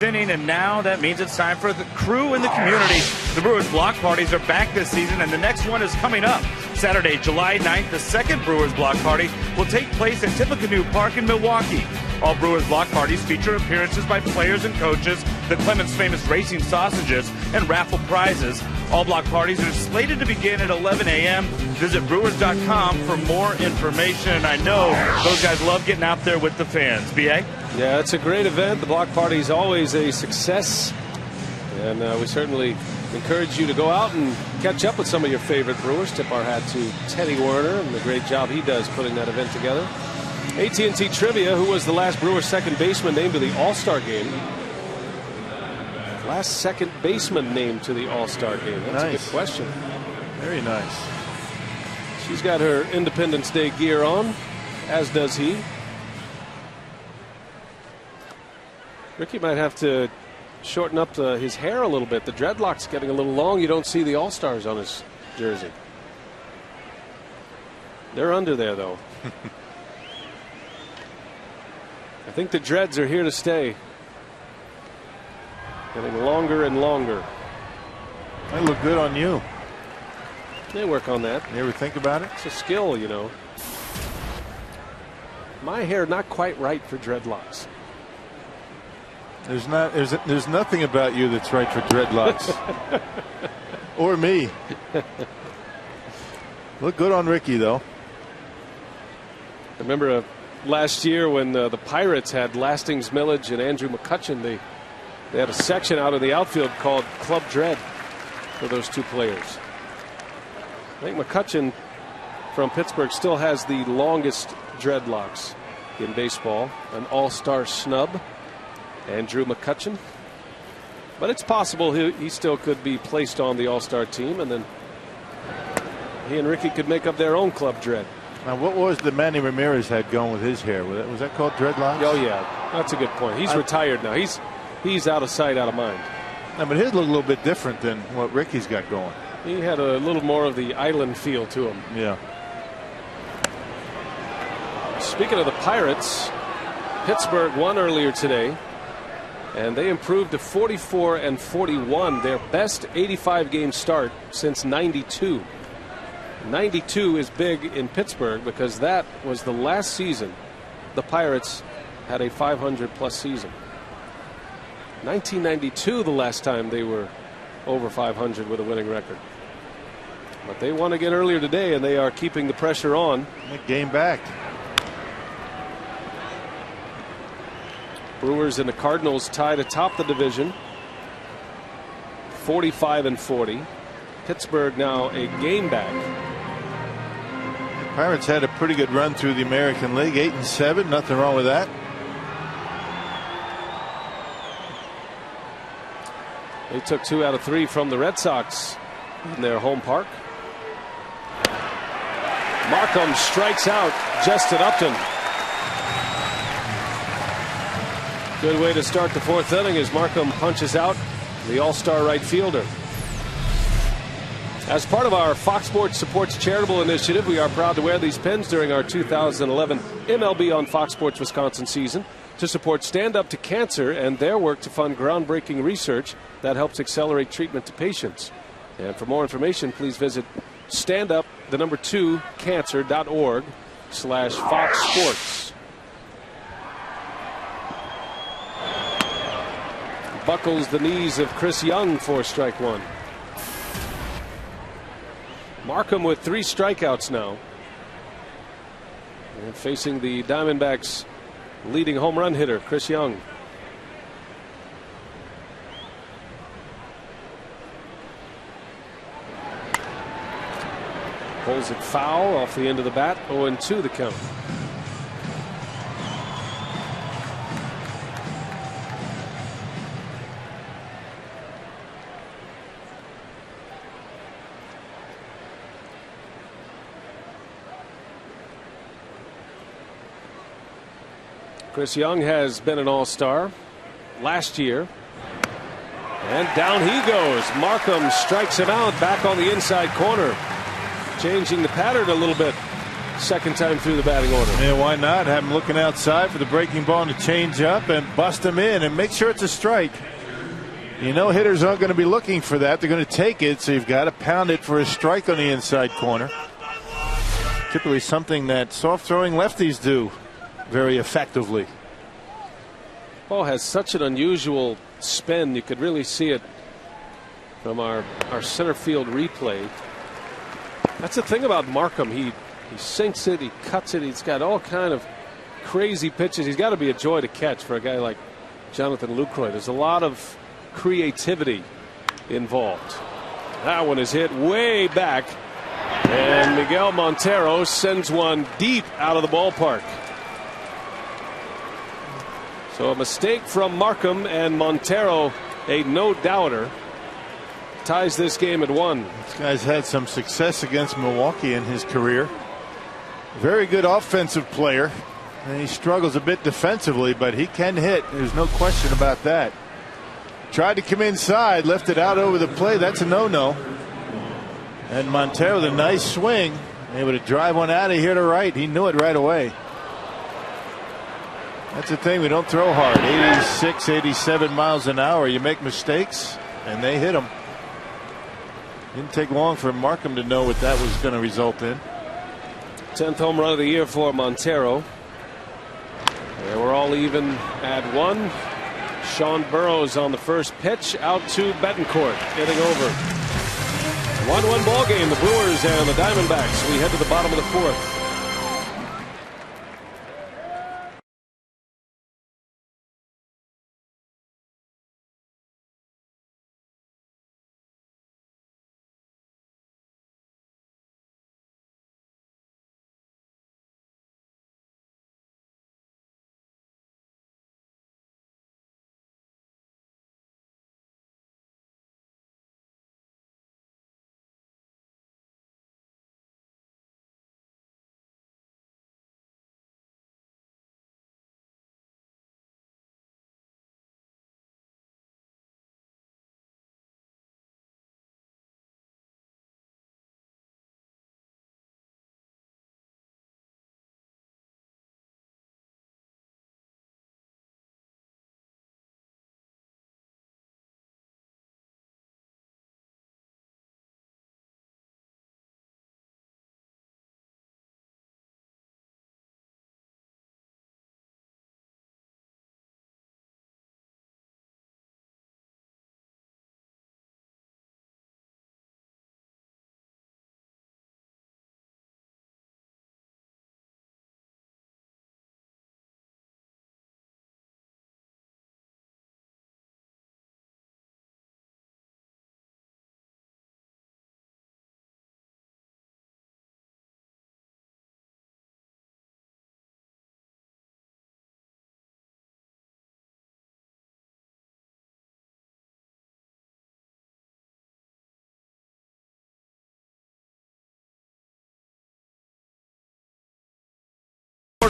Inning, and now that means it's time for the crew in the community. The Brewers block parties are back this season, and the next one is coming up Saturday, July 9th. The second Brewers block party will take place at Tippecanoe Park in Milwaukee. All Brewers block parties feature appearances by players and coaches, the Clements Famous Racing Sausages, and raffle prizes. All block parties are slated to begin at 11 a.m. Visit Brewers.com for more information. I know those guys love getting out there with the fans. B.A.? Yeah, it's a great event. The block party is always a success. And we certainly encourage you to go out and catch up with some of your favorite Brewers. Tip our hat to Teddy Werner and the great job he does putting that event together. AT&T Trivia, who was the last Brewers second baseman named to the All-Star game? Last second baseman named to the All-Star game. That's nice. A good question. Very nice. She's got her Independence Day gear on, as does he. Ricky might have to shorten up his hair a little bit. The dreadlock's getting a little long. You don't see the All-Stars on his jersey. They're under there, though. I think the dreads are here to stay. Getting longer and longer. They look good on you. They work on that. You ever think about it? It's a skill, you know. My hair not quite right for dreadlocks. There's nothing about you that's right for dreadlocks. Or me. Look good on Ricky, though. I remember last year when the Pirates had Lastings Millage and Andrew McCutchen. They had a section out in the outfield called Club Dread for those two players. I think McCutchen from Pittsburgh still has the longest dreadlocks in baseball. An all-star snub, Andrew McCutchen. But it's possible he still could be placed on the all-star team, and then he and Ricky could make up their own Club Dread. Now, what was the Manny Ramirez had going with his hair? Was that called dreadlocks? Oh, yeah. That's a good point. He's retired now. He's out of sight, out of mind. No, but his looked a little bit different than what Ricky's got going. He had a little more of the island feel to him. Yeah. Speaking of the Pirates, Pittsburgh won earlier today, and they improved to 44-41, their best 85-game start since '92. 92 is big in Pittsburgh because that was the last season the Pirates had a 500-plus season. 1992, the last time they were over 500 with a winning record. But they won again earlier today, and they are keeping the pressure on. Game back. Brewers and the Cardinals tied atop the division, 45-40. Pittsburgh now a game back. Pirates had a pretty good run through the American League, 8-7. Nothing wrong with that. They took 2 out of 3 from the Red Sox in their home park. Markham strikes out Justin Upton. Good way to start the 4th inning as Markham punches out the all-star right fielder. As part of our Fox Sports Supports Charitable Initiative, we are proud to wear these pins during our 2011 MLB on Fox Sports Wisconsin season to support Stand Up to Cancer and their work to fund groundbreaking research that helps accelerate treatment to patients. And for more information, please visit standup2cancer.org/Fox Sports. Buckles the knees of Chris Young for strike 1. Markham with 3 strikeouts now. And facing the Diamondbacks' leading home run hitter, Chris Young. Pulls it foul off the end of the bat. 0-2 the count. Chris Young has been an all-star last year. And down he goes. Markham strikes him out back on the inside corner. Changing the pattern a little bit. Second time through the batting order. Yeah, why not? Have him looking outside for the breaking ball to change up and bust him in and make sure it's a strike. You know hitters aren't going to be looking for that. They're going to take it, so you've got to pound it for a strike on the inside corner. Typically something that soft-throwing lefties do very effectively. Ball has such an unusual spin. You could really see it from our center field replay. That's the thing about Markham. He sinks it, he cuts it, he's got all kind of crazy pitches. He's got to be a joy to catch for a guy like Jonathan Lucroy. There's a lot of creativity involved. That one is hit way back, and Miguel Montero sends one deep out of the ballpark. So a mistake from Markham, and Montero, a no-doubter, ties this game at 1. This guy's had some success against Milwaukee in his career. Very good offensive player. And he struggles a bit defensively, but he can hit. There's no question about that. Tried to come inside, left it out over the plate. That's a no-no. And Montero, the nice swing, able to drive one out of here to right. He knew it right away. That's the thing, we don't throw hard. 86, 87 miles an hour. You make mistakes, and they hit them. Didn't take long for Markham to know what that was going to result in. 10th home run of the year for Montero. And we're all even at 1. Sean Burrows on the first pitch, out to Betancourt, getting over. 1-1 ball game, the Brewers and the Diamondbacks. We head to the bottom of the 4th.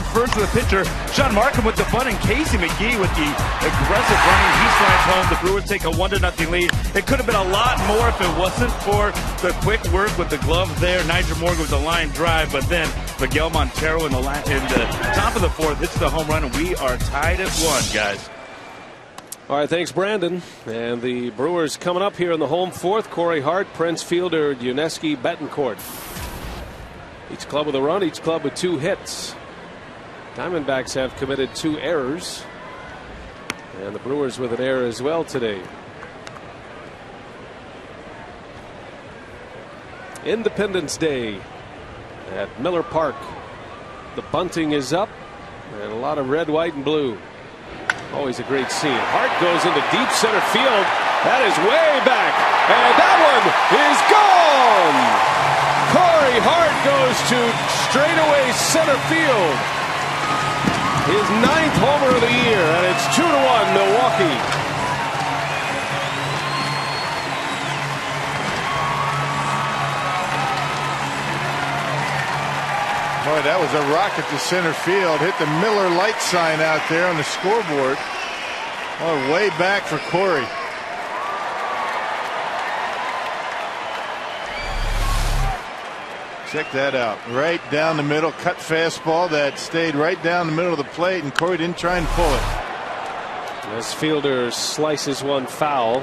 First with the pitcher, Sean Markham with the bunt, and Casey McGee with the aggressive running. He slides home. The Brewers take a 1-0 lead. It could have been a lot more if it wasn't for the quick work with the glove there. Nigel Morgan with the line drive, but then Miguel Montero in the top of the fourth hits the home run, and we are tied at 1, guys. All right, thanks, Brandon. And the Brewers coming up here in the home fourth. Corey Hart, Prince Fielder, Yuniesky, Betancourt. Each club with a run, each club with 2 hits. Diamondbacks have committed 2 errors. And the Brewers with an error as well today. Independence Day at Miller Park. The bunting is up, and a lot of red, white, and blue. Always a great scene. Hart goes into deep center field. That is way back, and that one is gone. Corey Hart goes to straightaway center field. His 9th homer of the year, and it's 2-1 Milwaukee. Boy, that was a rocket to center field. Hit the Miller light sign out there on the scoreboard. Oh, way back for Corey. Check that out. Right down the middle. Cut fastball that stayed right down the middle of the plate, and Corey didn't try and pull it. As Fielder slices one foul.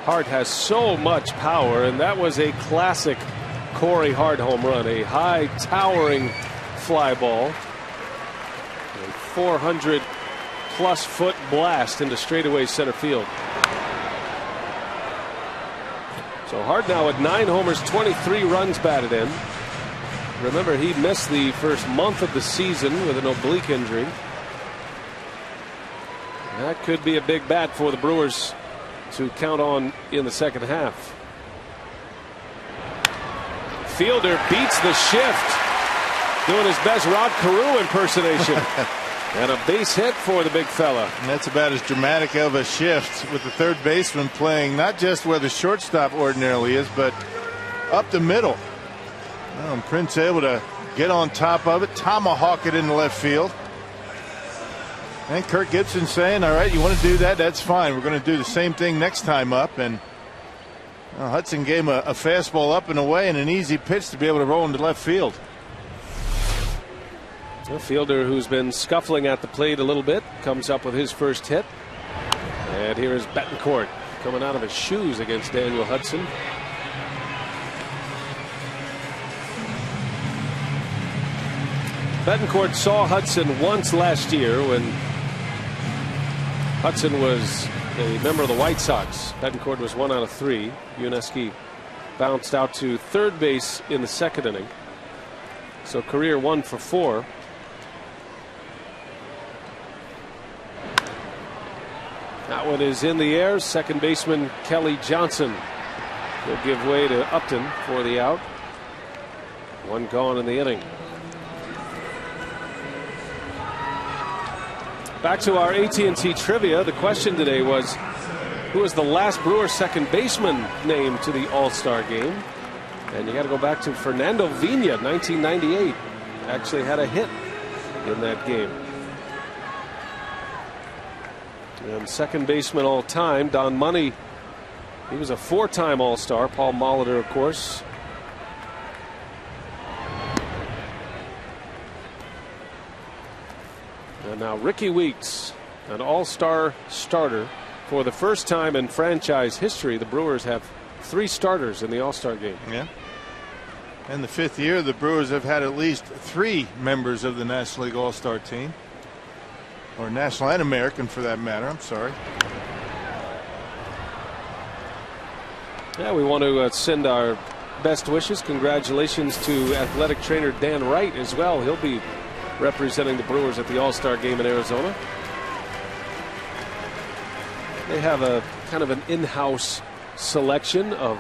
Hart has so much power, and that was a classic Corey Hart home run. A high towering fly ball. A 400+ foot blast into straightaway center field. So Hart now at 9 homers, 23 runs batted in. Remember, he missed the first month of the season with an oblique injury. That could be a big bat for the Brewers to count on in the second half. Fielder beats the shift, doing his best Rod Carew impersonation. And a base hit for the big fella. And that's about as dramatic of a shift, with the third baseman playing not just where the shortstop ordinarily is, but up the middle. Well, Prince able to get on top of it, tomahawk it into left field. And Kirk Gibson saying, all right, you want to do that? That's fine. We're going to do the same thing next time up. And Hudson gave him a fastball up and away, and an easy pitch to be able to roll into left field. A fielder who's been scuffling at the plate a little bit comes up with his first hit. And here is Betancourt coming out of his shoes against Daniel Hudson. Betancourt saw Hudson once last year when Hudson was a member of the White Sox. Betancourt was 1 out of 3. Yuniesky bounced out to third base in the second inning. So career 1 for 4. That one is in the air. Second baseman Kelly Johnson will give way to Upton for the out. 1 gone in the inning. Back to our AT&T trivia. The question today was, who was the last Brewer second baseman named to the All-Star game? And you got to go back to Fernando Vina, 1998. Actually had a hit in that game. And second baseman all time, Don Money. He was a 4-time All-Star. Paul Molitor, of course. And now Ricky Weeks, an All-Star starter. For the first time in franchise history, the Brewers have 3 starters in the All-Star game. Yeah. And the 5th year, the Brewers have had at least 3 members of the National League All-Star team. Or National and American, for that matter. I'm sorry. Yeah, we want to send our best wishes. Congratulations to athletic trainer Dan Wright as well. He'll be representing the Brewers at the All-Star game in Arizona. They have a kind of an in-house selection of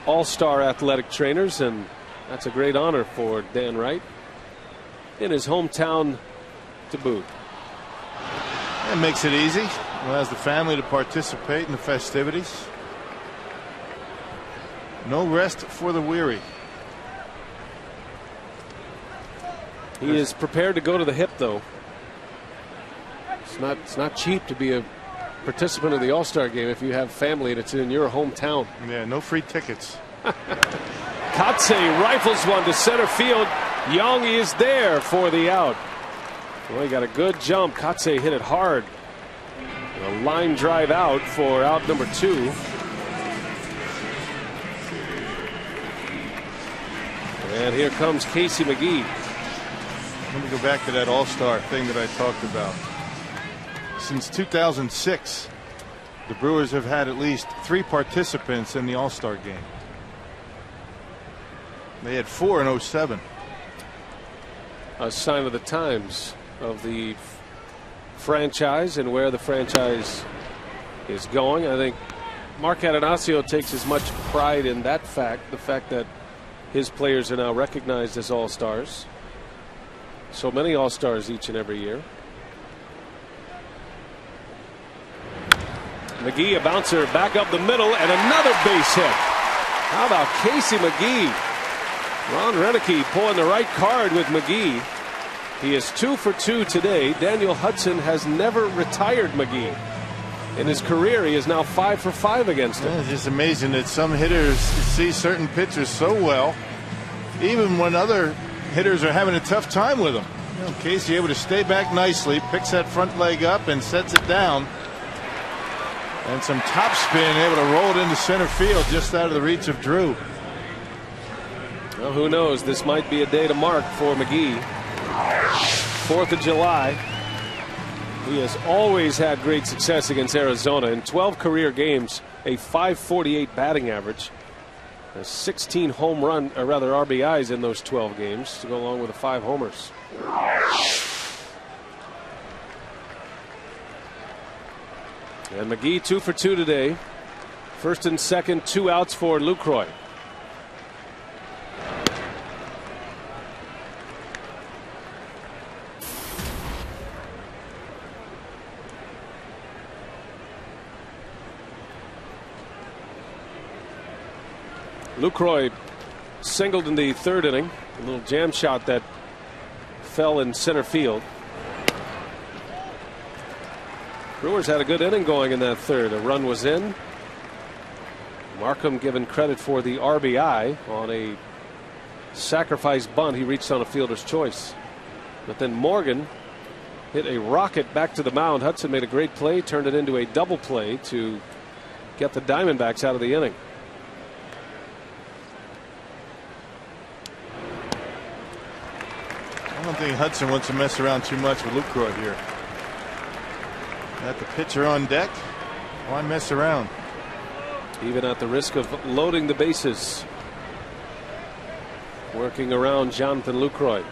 all-star athletic trainers, and that's a great honor for Dan Wright in his hometown to boot. It makes it easy. Allows the family to participate in the festivities. No rest for the weary. He is prepared to go to the hip, though. It's not cheap to be a participant of the All-Star game if you have family and it's in your hometown. Yeah, no free tickets. Kotsay rifles one to center field. Young is there for the out. Well, he got a good jump. Kotsay hit it hard. A line drive out for out number 2. And here comes Casey McGee. Let me go back to that All-Star thing that I talked about. Since 2006, the Brewers have had at least 3 participants in the All-Star game. They had 4 in 07. A sign of the times of the franchise and where the franchise is going. I think Mark Atanasio takes as much pride in that fact, the fact that his players are now recognized as All-Stars. So many All-Stars each and every year. McGee, a bouncer back up the middle, and another base hit. How about Casey McGee? Ron Renicky pulling the right card with McGee. He is 2 for 2 today. Daniel Hudson has never retired McGee. In his career, he is now 5 for 5 against him. It's just amazing that some hitters see certain pitchers so well, even when other hitters are having a tough time with them. You know, Casey able to stay back nicely, picks that front leg up and sets it down. And some top spin, able to roll it into center field just out of the reach of Drew. Well, who knows? This might be a day to mark for McGee. 4th of July. He has always had great success against Arizona. In 12 career games, a .548 batting average. 16 home run, or rather RBIs in those 12 games to go along with the 5 homers. And McGee 2 for 2 today. First and second, 2 outs for Lucroy. Lucroy singled in the 3rd inning. A little jam shot that fell in center field. Brewers had a good inning going in that 3rd. A run was in. Markham given credit for the RBI on a sacrifice bunt. He reached on a fielder's choice. But then Morgan hit a rocket back to the mound. Hudson made a great play, turned it into a double play to get the Diamondbacks out of the inning. I don't think Hudson wants to mess around too much with Lucroy here. Got the pitcher on deck. Why mess around? Even at the risk of loading the bases. Working around Jonathan Lucroy.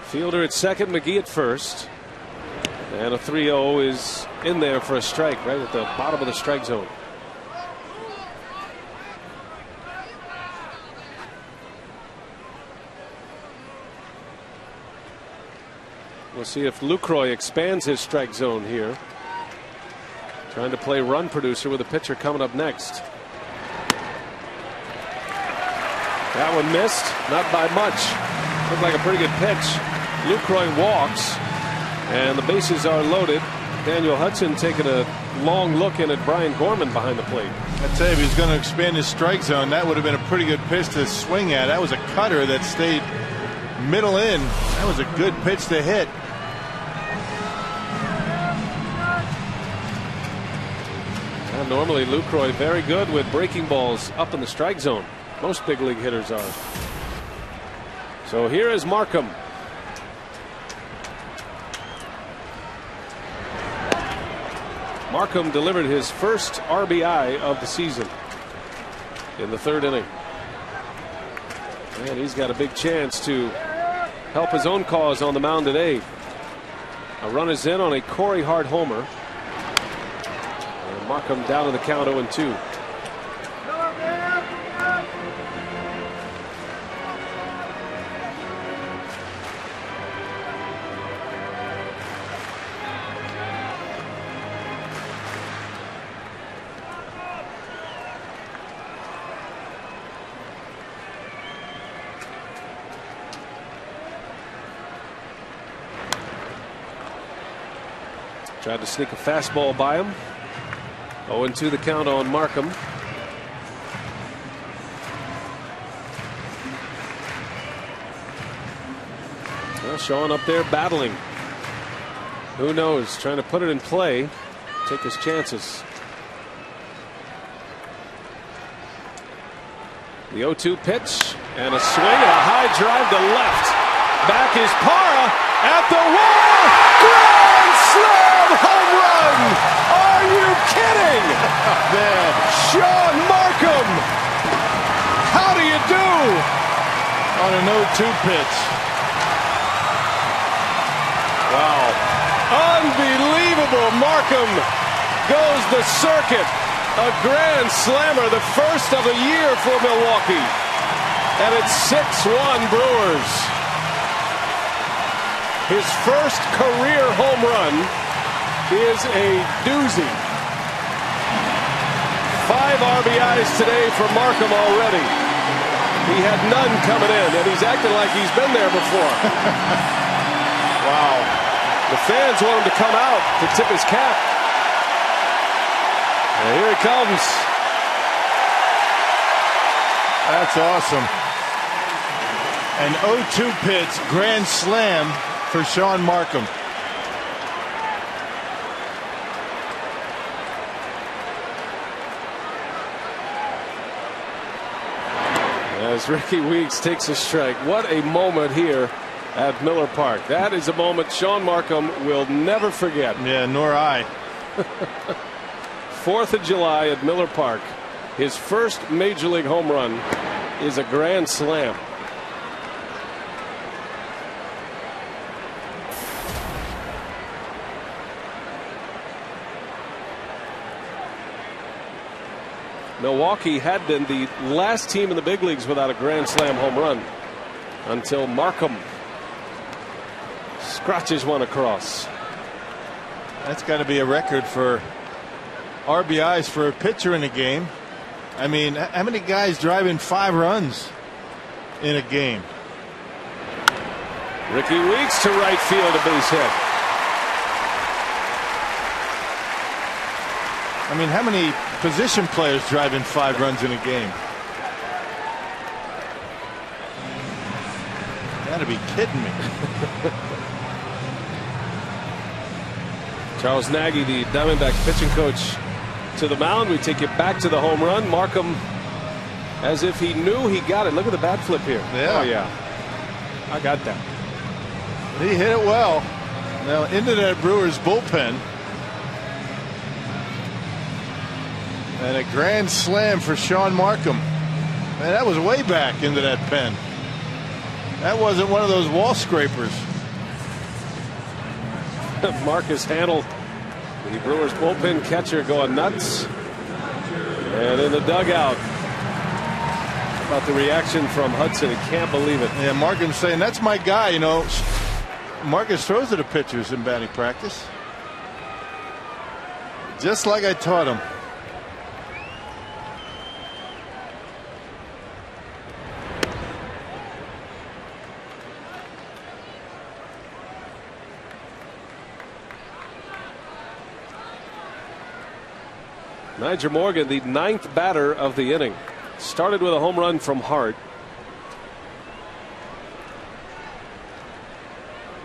Fielder at second, McGee at first. And a 3-0 is in there for a strike right at the bottom of the strike zone. We'll see if Lucroy expands his strike zone here. Trying to play run producer with a pitcher coming up next. That one missed, not by much. Looked like a pretty good pitch. Lucroy walks, and the bases are loaded. Daniel Hudson taking a long look in at Brian Gorman behind the plate. I tell you, if he's going to expand his strike zone, that would have been a pretty good pitch to swing at. That was a cutter that stayed middle in. That was a good pitch to hit. Normally Lucroy very good with breaking balls up in the strike zone. Most big league hitters are. So here is Markham. Markham delivered his first RBI of the season in the 3rd inning. And he's got a big chance to help his own cause on the mound today. A run is in on a Corey Hart homer. Markham down to the count 0-2. Tried to sneak a fastball by him. 0-2 the count on Markham. Well, Sean up there battling. Who knows? Trying to put it in play. Take his chances. The 0-2 pitch and a swing and a high drive to left. Back is Parra at the wall. Grand slam home run. Are you kidding? Man. Sean Markham. How do you do? On an 0-2 pitch. Wow. Unbelievable. Markham goes the circuit. A grand slammer, the first of the year for Milwaukee. And it's 6-1 Brewers. His first career home run is a doozy. 5 RBIs today for Markham already. He had none coming in, and he's acting like he's been there before. Wow. The fans want him to come out to tip his cap. And here he comes. That's awesome. An 0-2 pitch, grand slam for Sean Markham. As Ricky Weeks takes a strike. What a moment here at Miller Park. That is a moment Sean Markham will never forget. Yeah, nor I. 4th of July at Miller Park. His first major league home run is a grand slam. Milwaukee had been the last team in the big leagues without a grand slam home run until Markham scratches one across. That's got to be a record for RBIs for a pitcher in a game. I mean, how many guys drive in 5 runs in a game? Ricky Weeks to right field, a base hit. I mean, how many position players drive in 5 runs in a game? Gotta be kidding me. Charles Nagy, the Diamondbacks pitching coach, to the mound. We take it back to the home run. Markham, as if he knew he got it. Look at the bat flip here. Yeah. Oh, yeah. I got that. He hit it well. Now into that Brewers bullpen. And a grand slam for Sean Markham. Man, that was way back into that pen. That wasn't one of those wall scrapers. Marcus Hanel, the Brewers bullpen catcher, going nuts. And in the dugout, about the reaction from Hudson, he can't believe it. Yeah, Markham's saying, that's my guy, you know. Marcus throws to the pitchers in batting practice. Just like I taught him. Nyjer Morgan, the 9th batter of the inning, started with a home run from Hart.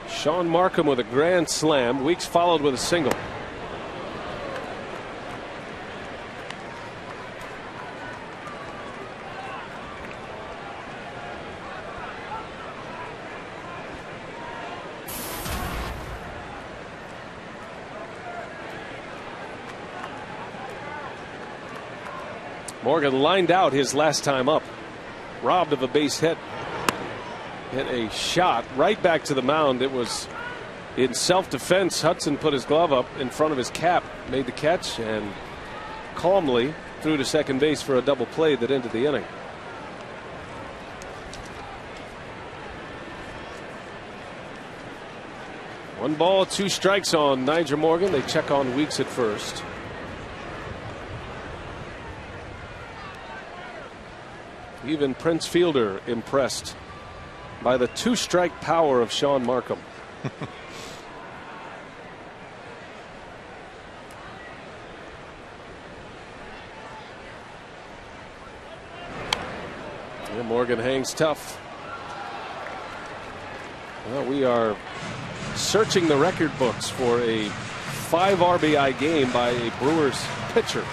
Sean Markham with a grand slam. Weeks followed with a single. Morgan lined out his last time up, robbed of a base hit. Hit a shot right back to the mound. It was in self-defense. Hudson put his glove up in front of his cap, made the catch, and calmly threw to second base for a double play that ended the inning. One ball, 2 strikes on Nyjer Morgan. They check on Weeks at first. Even Prince Fielder impressed by the 2-strike power of Sean Markham. Morgan hangs tough. Well, we are searching the record books for a 5 RBI game by a Brewers pitcher.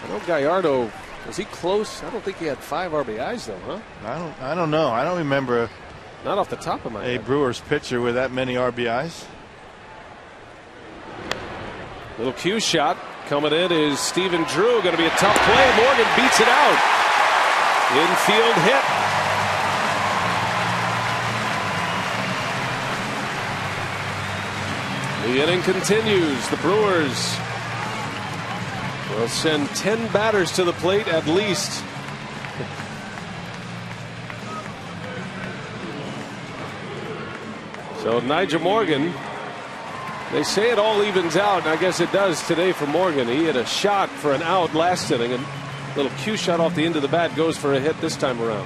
I know Gallardo, was he close? I don't think he had 5 RBIs though, huh? I don't know. I don't remember not off the top of my head. A Brewers pitcher with that many RBIs. Little cue shot coming in is Stephen Drew. Going to be a tough play. Morgan beats it out. Infield hit. The inning continues. The Brewers will send 10 batters to the plate at least. So Nigel Morgan, they say it all evens out, and I guess it does today for Morgan. He had a shot for an out last inning, and a little cue shot off the end of the bat goes for a hit this time around.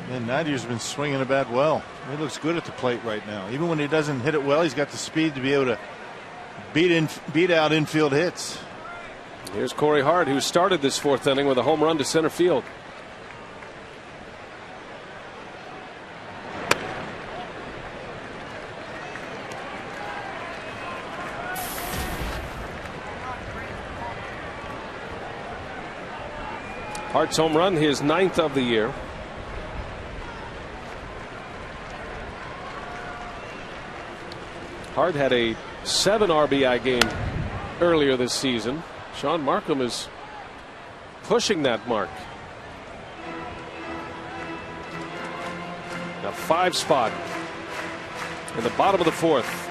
And Nightier's been swinging the bat well. He looks good at the plate right now. Even when he doesn't hit it well, he's got the speed to be able to beat out infield hits. Here's Corey Hart, who started this 4th inning with a home run to center field. Hart's home run, his 9th of the year. Hart had a 7 RBI game earlier this season. Sean Markham is pushing that mark. A 5 spot in the bottom of the 4th.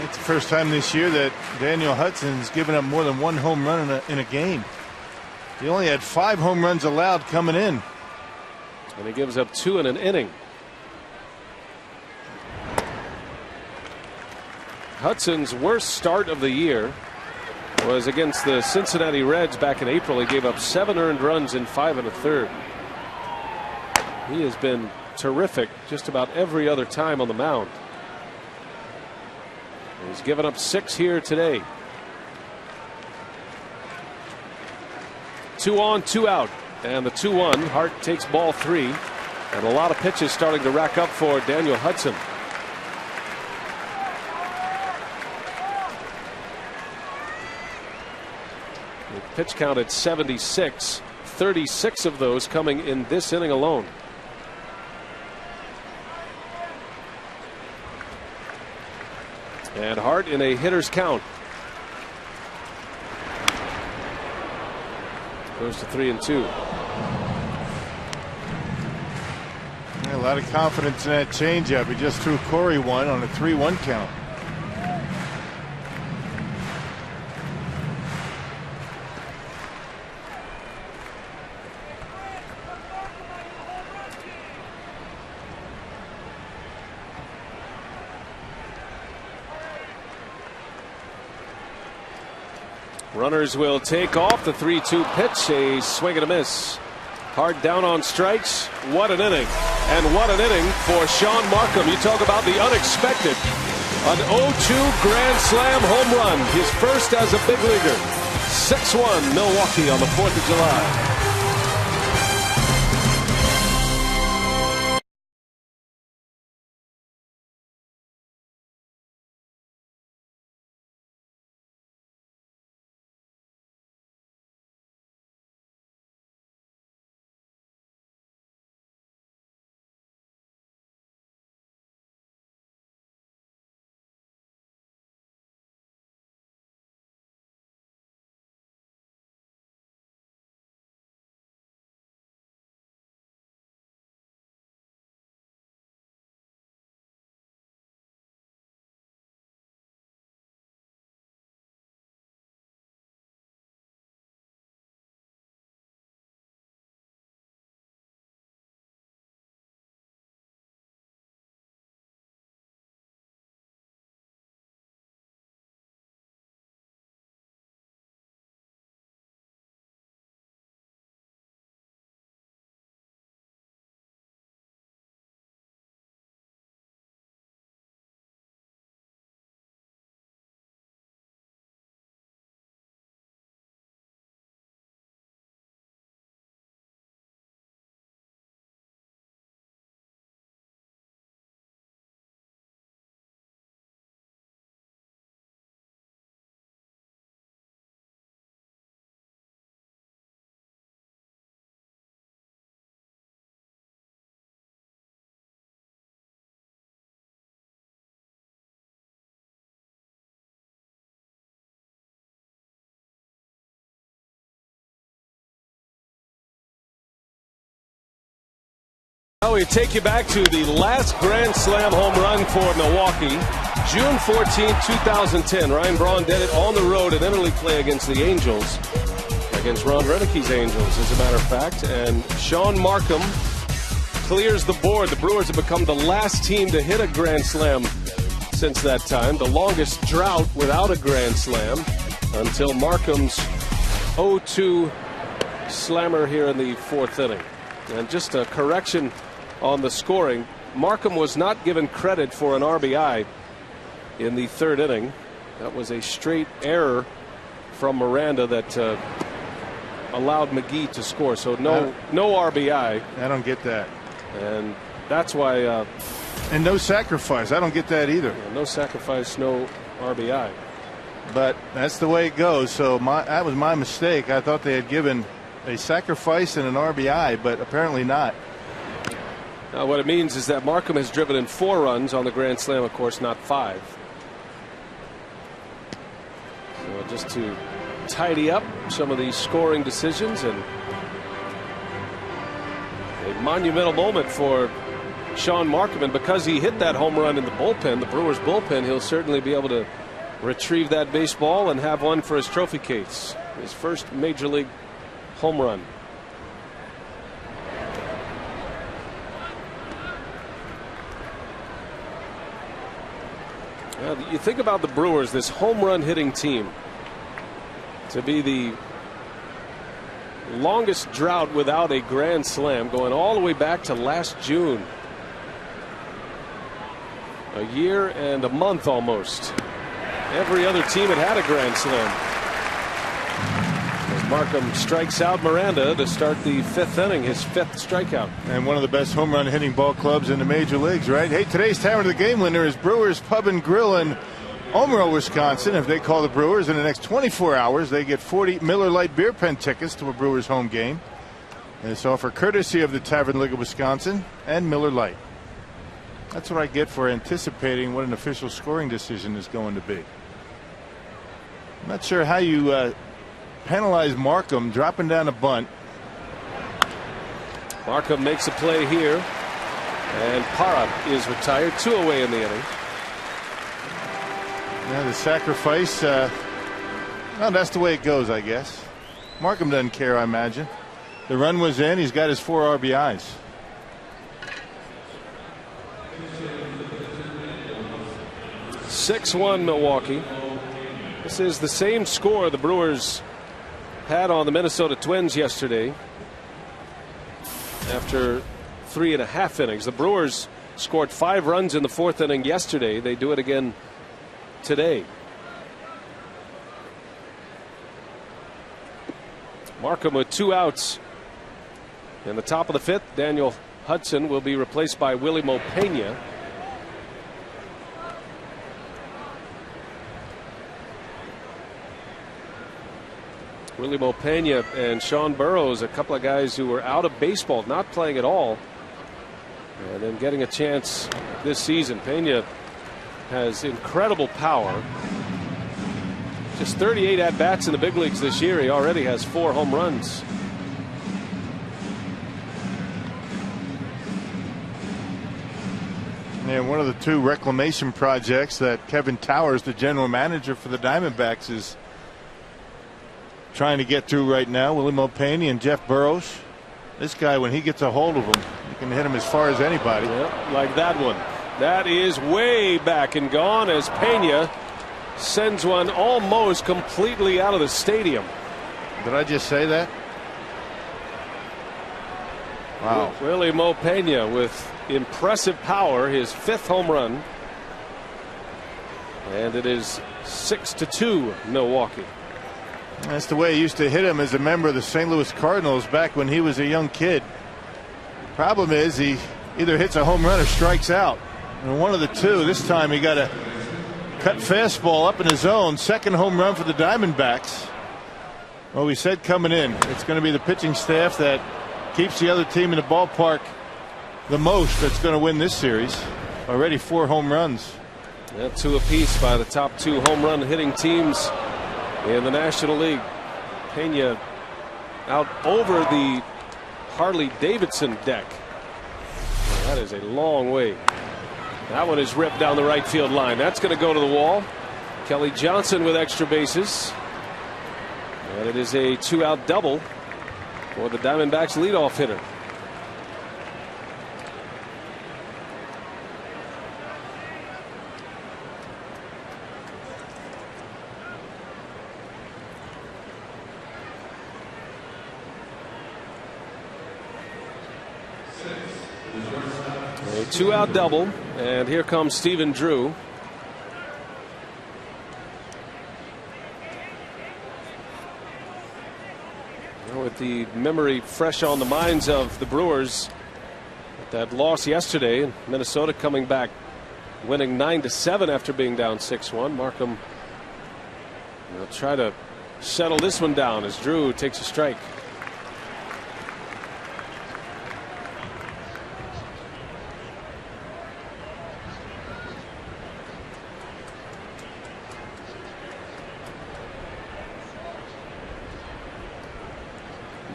It's the first time this year that Daniel Hudson's given up more than 1 home run in a game. He only had 5 home runs allowed coming in. And he gives up 2 in an inning. Hudson's worst start of the year was against the Cincinnati Reds back in April. He gave up 7 earned runs in 5 1/3. He has been terrific just about every other time on the mound. He's given up 6 here today. 2 on, 2 out, and the 2-1. Hart takes ball 3, and a lot of pitches starting to rack up for Daniel Hudson. The pitch count at 76, 36 of those coming in this inning alone. And Hart in a hitter's count. Goes to 3-2. A lot of confidence in that changeup. He just threw Corey one on a 3-1 count. Runners will take off. The 3-2 pitch, a swing and a miss. Hard down on strikes. What an inning. And what an inning for Sean Markham. You talk about the unexpected. An 0-2 grand slam home run. His first as a big leaguer. 6-1 Milwaukee on the 4th of July. we take you back to the last Grand Slam home run for Milwaukee. June 14, 2010. Ryan Braun did it on the road in interleague play against the Angels. Against Ron Renick's Angels, as a matter of fact. And Sean Markham clears the board. The Brewers have become the last team to hit a Grand Slam since that time. The longest drought without a Grand Slam until Markham's 0-2 slammer here in the fourth inning. And just a correction on the scoring. Markham was not given credit for an RBI in the third inning. That was a straight error from Miranda that allowed McGee to score. So no RBI. I don't get that. And that's why. And no sacrifice. I don't get that either. Yeah, no sacrifice, no RBI. But that's the way it goes. So that was my mistake. I thought they had given a sacrifice and an RBI, but apparently not. What it means is that Markham has driven in 4 runs on the Grand Slam, of course, not 5. So just to tidy up some of these scoring decisions, and a monumental moment for Sean Markham. And because he hit that home run in the bullpen, the Brewers bullpen, he'll certainly be able to retrieve that baseball and have one for his trophy case. His first major league home run. You think about the Brewers, this home run hitting team, to be the longest drought without a Grand Slam, going all the way back to last June. A year and a month almost. Every other team had a Grand Slam. As Markham strikes out Miranda to start the 5th inning, his 5th strikeout. And one of the best home run hitting ball clubs in the major leagues, right? Hey, today's Tavern of the Game winner is Brewers Pub and Grill in Omero, Wisconsin. If they call the Brewers in the next 24 hours, they get 40 Miller Lite beer pen tickets to a Brewers home game. And it's offered courtesy of the Tavern League of Wisconsin and Miller Lite. That's what I get for anticipating what an official scoring decision is going to be. I'm not sure how you penalize Markham dropping down a bunt. Markham makes a play here, and Parra is retired. 2 away in the inning. Yeah, the sacrifice. Well, that's the way it goes, I guess. Markham doesn't care, I imagine. The run was in. He's got his 4 RBIs. (6-1) Milwaukee. This is the same score the Brewers had on the Minnesota Twins yesterday after 3.5 innings. The Brewers scored 5 runs in the 4th inning yesterday. They do it again today. Markham with 2 outs in the top of the 5th. Daniel Hudson will be replaced by Willie Mopena. Willie Mopena and Sean Burroughs, a couple of guys who were out of baseball, not playing at all, and then getting a chance this season. Pena has incredible power. Just 38 at-bats in the big leagues this year. He already has 4 home runs. And one of the 2 reclamation projects that Kevin Towers, the general manager for the Diamondbacks, is trying to get through right now. Willie Mopena and Jeff Burroughs. This guy, when he gets a hold of him, he can hit him as far as anybody. Yeah, like that one. That is way back and gone as Pena sends one almost completely out of the stadium. Did I just say that? Wow. Willie Mopena with impressive power, his 5th home run. And it is 6-2 Milwaukee. That's the way he used to hit him as a member of the St. Louis Cardinals back when he was a young kid. Problem is, he either hits a home run or strikes out. And one of the 2. This time he got a cut fastball up in his zone. 2nd home run for the Diamondbacks. Well, we said coming in, it's going to be the pitching staff that keeps the other team in the ballpark the most that's going to win this series. Already 4 home runs. Yeah, 2 apiece by the top 2 home run hitting teams in the National League. Pena out over the Harley Davidson deck. That is a long way. That one is ripped down the right field line. That's going to go to the wall. Kelly Johnson with extra bases. And it is a 2-out double for the Diamondbacks leadoff hitter. A 2-out double, and here comes Stephen Drew. With the memory fresh on the minds of the Brewers, that loss yesterday, and Minnesota coming back winning 9-7 after being down 6-1. Markham will try to settle this one down as Drew takes a strike.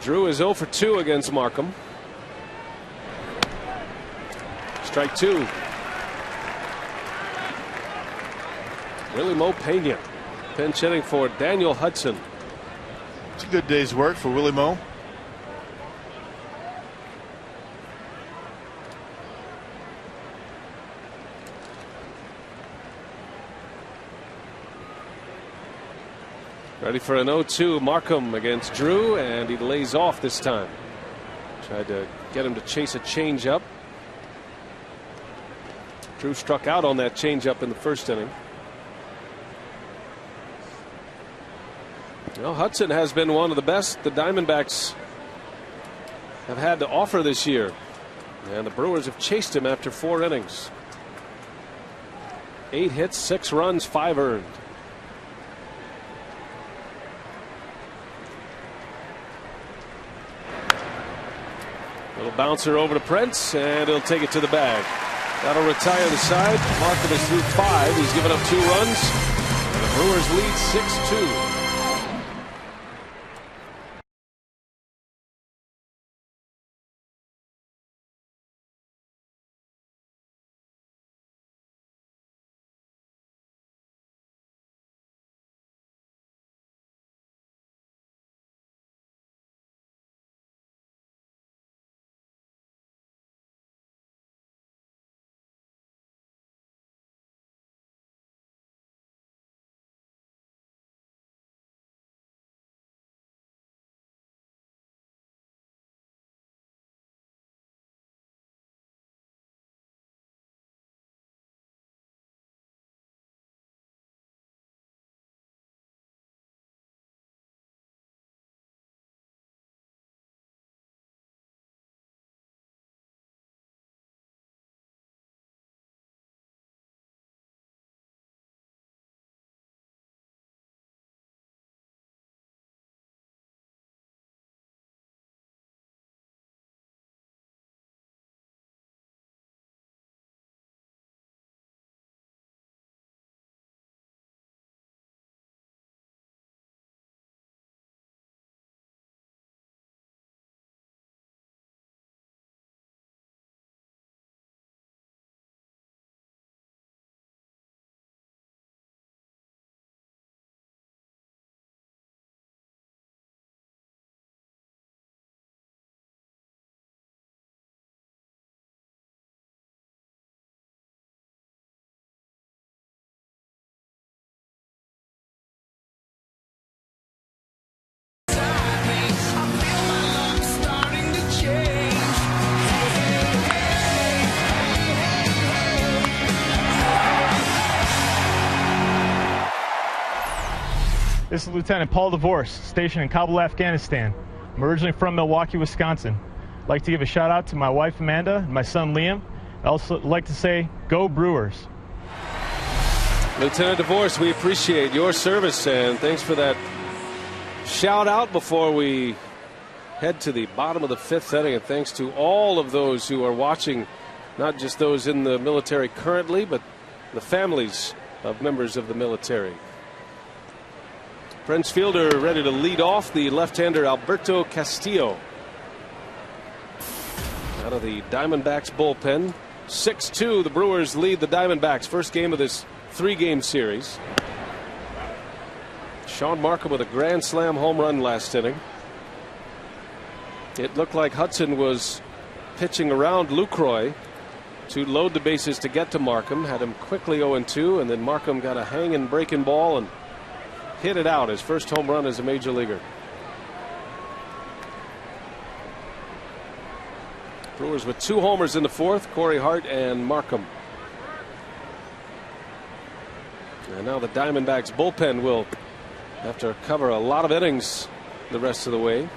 Drew is 0 for 2 against Markham. Strike 2. Willie Mo Pena pinch hitting for Daniel Hudson. It's a good day's work for Willie Mo. Ready for an 0-2 Markham against Drew, and he lays off this time. Tried to get him to chase a changeup. Drew struck out on that changeup in the first inning. Well, Hudson has been one of the best the Diamondbacks have had to offer this year, and the Brewers have chased him after 4 innings. 8 hits, 6 runs, 5 earned. Little bouncer over to Prince, and he'll take it to the bag. That'll retire the side. Markham is through 5. He's given up 2 runs. And the Brewers lead 6-2. This is Lieutenant Paul DeVorce, stationed in Kabul, Afghanistan. I'm originally from Milwaukee, Wisconsin. I'd like to give a shout out to my wife Amanda and my son Liam. I'd also like to say, go Brewers. Lieutenant DeVorce, we appreciate your service, and thanks for that shout out before we head to the bottom of the 5th inning. And thanks to all of those who are watching, not just those in the military currently, but the families of members of the military. Prince fielder ready to lead off, the left-hander Alberto Castillo. That'll out of the Diamondbacks bullpen. 6-2, the Brewers lead the Diamondbacks. First game of this 3-game series. Sean Markham with a grand slam home run last inning. It looked like Hudson was pitching around Lucroy to load the bases to get to Markham. Had him quickly 0-2, and then Markham got a hanging breaking ball and hit it out. His first home run as a major leaguer. Brewers with 2 homers in the fourth, Corey Hart and Markham. And now the Diamondbacks bullpen will have to cover a lot of innings the rest of the way.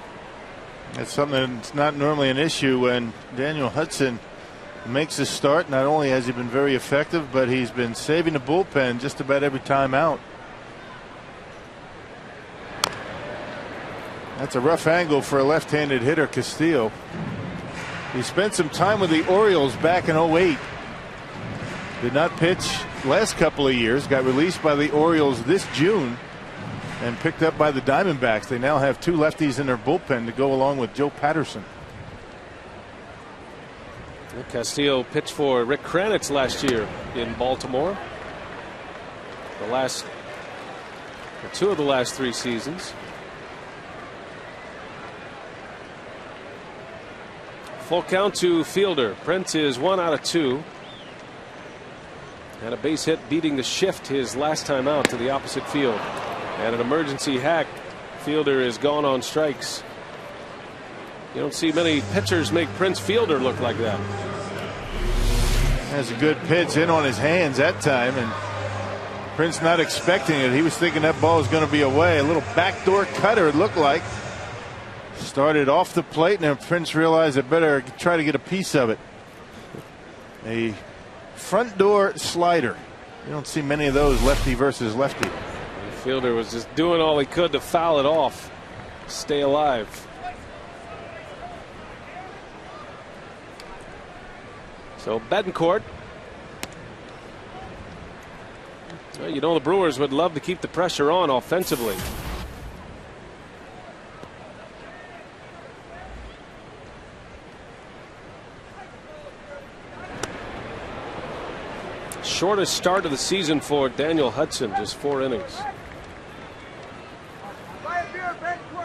That's something that's not normally an issue when Daniel Hudson makes a start. Not only has he been very effective, but he's been saving the bullpen just about every time out. That's a rough angle for a left-handed hitter, Castillo. He spent some time with the Orioles back in 08. Did not pitch last couple of years. Got released by the Orioles this June and picked up by the Diamondbacks. They now have 2 lefties in their bullpen to go along with Joe Patterson. Castillo pitched for Rick Kranitz last year in Baltimore. The last 2 of the last 3 seasons. Full count to Fielder. Prince is 1 out of 2. Had a base hit beating the shift his last time out to the opposite field. And an emergency hack. Fielder is gone on strikes. You don't see many pitchers make Prince Fielder look like that. Has a good pitch in on his hands that time, and Prince not expecting it. He was thinking that ball was going to be away. A little backdoor cutter, it looked like. Started off the plate, and then Prince realized it better try to get a piece of it. A front door slider. You don't see many of those, lefty versus lefty. Fielder was just doing all he could to foul it off, stay alive. So Betancourt. Well, you know the Brewers would love to keep the pressure on offensively. Shortest start of the season for Daniel Hudson, just 4 innings.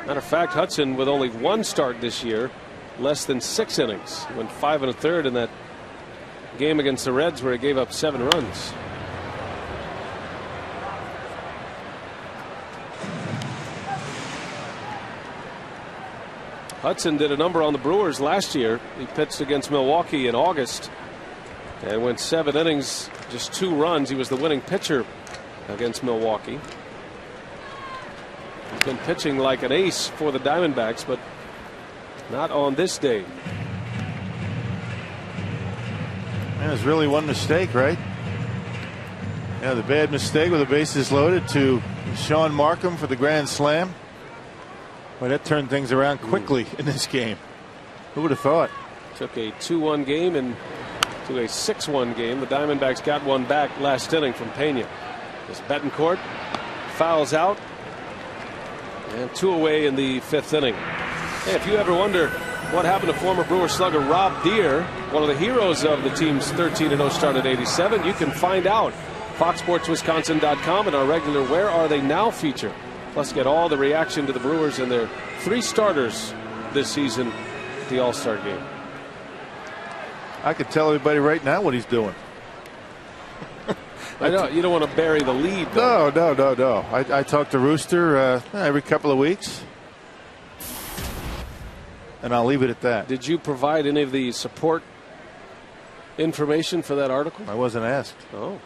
Matter of fact, Hudson with only 1 start this year, less than 6 innings. He went 5 1/3 in that game against the Reds where he gave up 7 runs. Hudson did a number on the Brewers last year. He pitched against Milwaukee in August and went 7 innings, just 2 runs. He was the winning pitcher against Milwaukee. He's been pitching like an ace for the Diamondbacks, but not on this day. It was really one mistake, right? Yeah, the bad mistake with the bases loaded to Sean Markham for the grand slam. Well, that turned things around quickly in this game. Who would have thought? Took a 2-1 game and to a 6-1 game. The Diamondbacks got one back last inning from Pena. As Betancourt fouls out, and 2 away in the 5th inning. Hey, if you ever wonder what happened to former Brewer slugger Rob Deere, one of the heroes of the team's 13-0 start at 87, you can find out. FoxSportsWisconsin.com and our regular Where Are They Now feature. Plus, get all the reaction to the Brewers and their 3 starters this season at the All-Star game. I could tell everybody right now what he's doing. I know you don't want to bury the lead, though. No. I talk to Rooster every couple of weeks, and I'll leave it at that. Did you provide any of the support information for that article? I wasn't asked. Oh.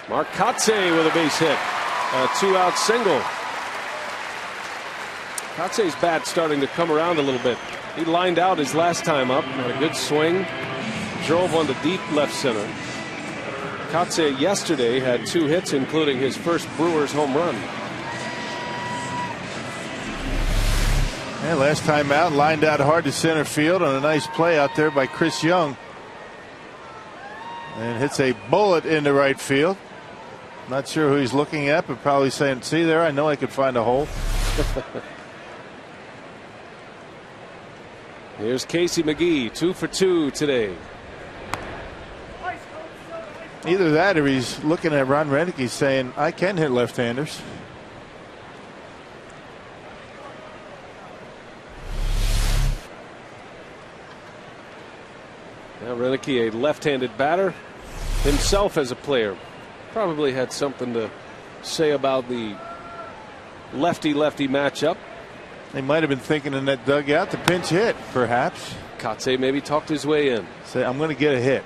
Mark Kotze with a base hit. A 2-out single. Kotze's bat starting to come around a little bit. He lined out his last time up. Had a good swing. Drove one to deep left center. Kotze yesterday had 2 hits, including his first Brewers home run. Yeah, last time out, lined out hard to center field on a nice play out there by Chris Young. And hits a bullet into right field. Not sure who he's looking at, but probably saying, see there, I know I could find a hole. Here's Casey McGee, 2 for 2 today. Either that or he's looking at Ron Renicky saying, I can hit left-handers. Now Renicky, a left-handed batter himself as a player, probably had something to say about the lefty-lefty matchup. They might have been thinking in that dugout to pinch hit, perhaps. Katse maybe talked his way in. Say, I'm going to get a hit.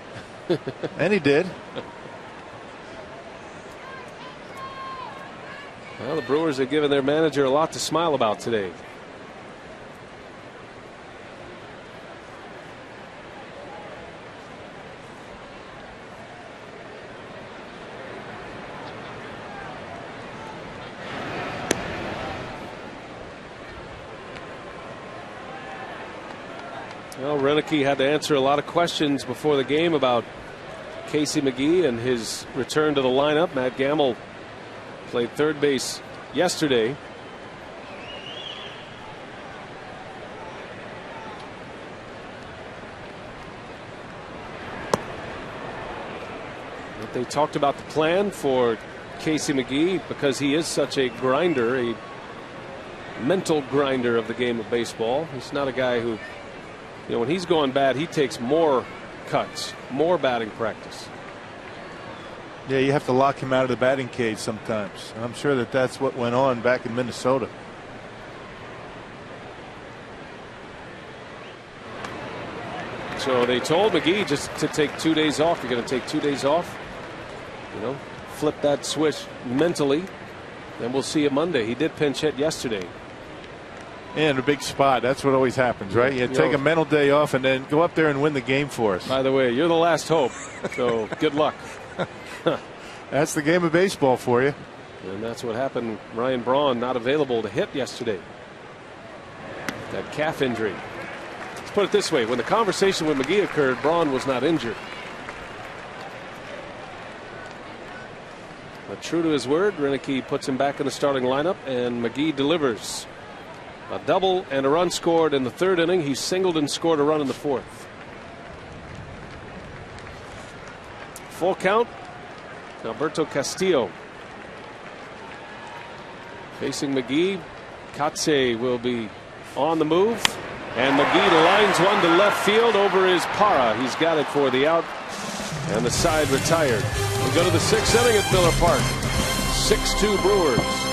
And he did. Well, the Brewers have given their manager a lot to smile about today. Well, Renicky had to answer a lot of questions before the game about Casey McGee and his return to the lineup. Matt Gamble played third base yesterday. But they talked about the plan for Casey McGee because he is such a grinder, a mental grinder of the game of baseball. He's not a guy who, you know, when he's going bad, he takes more cuts, more batting practice. Yeah, you have to lock him out of the batting cage sometimes. And I'm sure that that's what went on back in Minnesota. So they told McGee just to take 2 days off. You're going to take 2 days off. You know, flip that switch mentally. Then we'll see you Monday. He did pinch hit yesterday. And a big spot. That's what always happens, right? You take a mental day off and then go up there and win the game for us. By the way, you're the last hope. So good luck. That's the game of baseball for you. And that's what happened. Ryan Braun not available to hit yesterday. That calf injury. Let's put it this way. When the conversation with McGee occurred, Braun was not injured. But true to his word, Renicky puts him back in the starting lineup, and McGee delivers. A double and a run scored in the third inning. He singled and scored a run in the fourth. Full count. Alberto Castillo facing McGee. Katse will be on the move. And McGee lines one to left field over his Parra. He's got it for the out. And the side retired. We go to the sixth inning at Miller Park. 6-2 Brewers.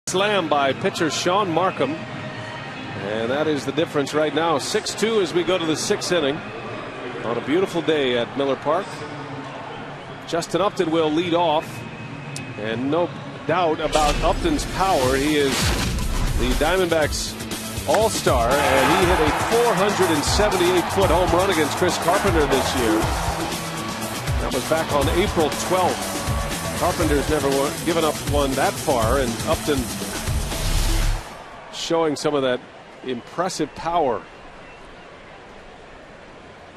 Slam by pitcher Sean Markham. And that is the difference right now. 6-2 as we go to the sixth inning on a beautiful day at Miller Park. Justin Upton will lead off. And no doubt about Upton's power. He is the Diamondbacks' All-Star, and he hit a 478-foot home run against Chris Carpenter this year. That was back on April 12th. Carpenter's never given up one that far, and Upton showing some of that impressive power.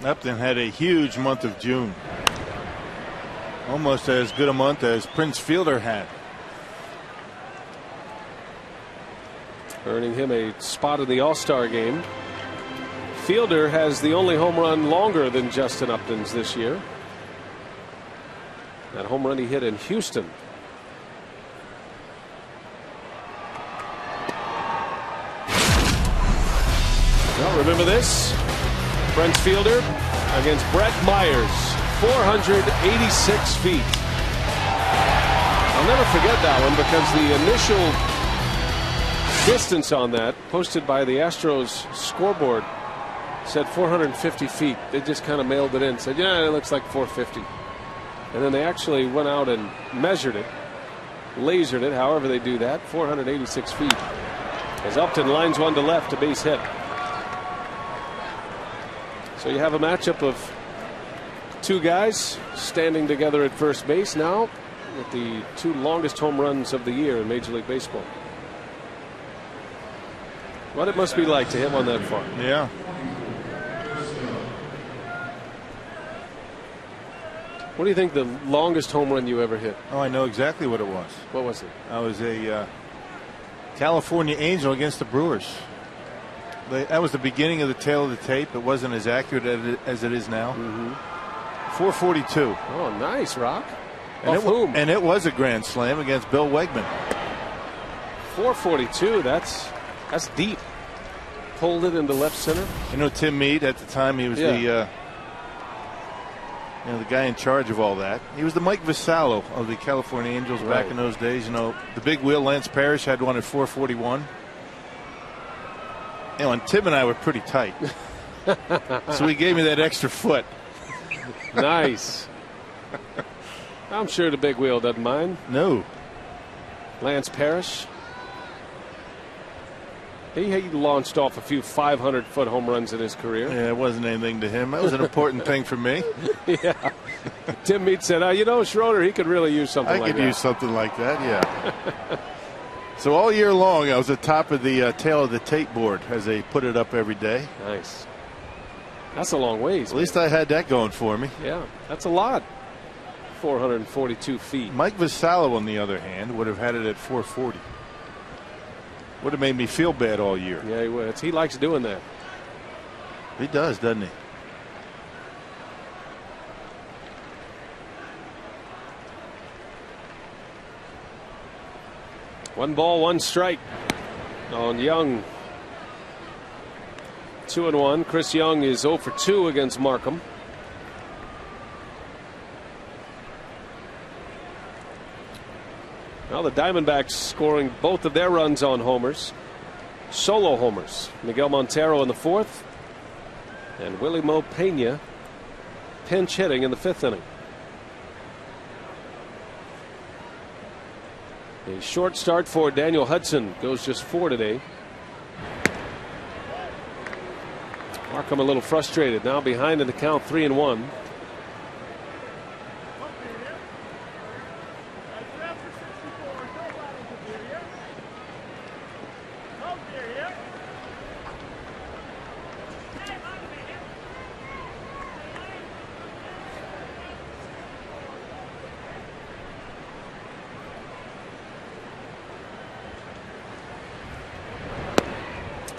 Upton had a huge month of June. Almost as good a month as Prince Fielder had. Earning him a spot in the All-Star game. Fielder has the only home run longer than Justin Upton's this year. That home run he hit in Houston. Well, remember this? Prince Fielder against Brett Myers, 486 feet. I'll never forget that one because the initial distance on that, posted by the Astros scoreboard, said 450 feet. They just kind of mailed it in, said, yeah, it looks like 450. And then they actually went out and measured it, lasered it, however they do that, 486 feet. As Upton lines one to left, a base hit. So you have a matchup of two guys standing together at first base now with the two longest home runs of the year in Major League Baseball. What it must be like to hit one that far. Yeah. What do you think the longest home run you ever hit? Oh, I know exactly what it was. What was it? I was a California Angel against the Brewers. That was the beginning of the tail of the tape. It wasn't as accurate as it is now. 442. Oh, nice, Rock. And whom? And it was a grand slam against Bill Wegman. 442. That's deep. Pulled it into left center. You know, Tim Meade at the time, he was the guy in charge of all that. He was the Mike Vassallo of the California Angels back in those days. You know, the big wheel, Lance Parrish, had one at 441. You know, and Tim and I were pretty tight. So he gave me that extra foot. Nice. I'm sure the big wheel doesn't mind. No. Lance Parrish. He launched off a few 500-foot home runs in his career. Yeah, it wasn't anything to him. That was an important thing for me. Yeah. Tim Meade said, you know, Schroeder, he could really use something like that. I could use something like that, yeah. So all year long, I was at the top of the tail of the tape board as they put it up every day. Nice. That's a long ways. At least I had that going for me. Yeah, that's a lot. 442 feet. Mike Vassallo, on the other hand, would have had it at 440. Would have made me feel bad all year. Yeah, he would. He likes doing that. He does, doesn't he? One ball, one strike on Young. 2-1. Chris Young is 0 for 2 against Markham. Now the Diamondbacks scoring both of their runs on homers. Solo homers. Miguel Montero in the 4th. And Willie Mo Pena pinch hitting in the 5th inning. A short start for Daniel Hudson. Goes just 4 today. Markham a little frustrated. Now behind in the count, 3-1.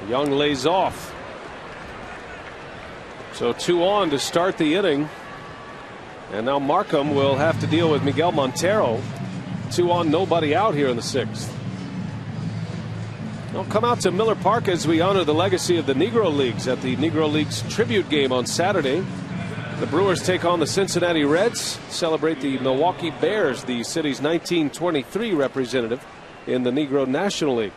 Young lays off. So 2 on to start the inning. And now Markham will have to deal with Miguel Montero. 2 on, nobody out here in the 6th. Now come out to Miller Park as we honor the legacy of the Negro Leagues at the Negro Leagues tribute game on Saturday. The Brewers take on the Cincinnati Reds, celebrate the Milwaukee Bears, the city's 1923 representative in the Negro National League.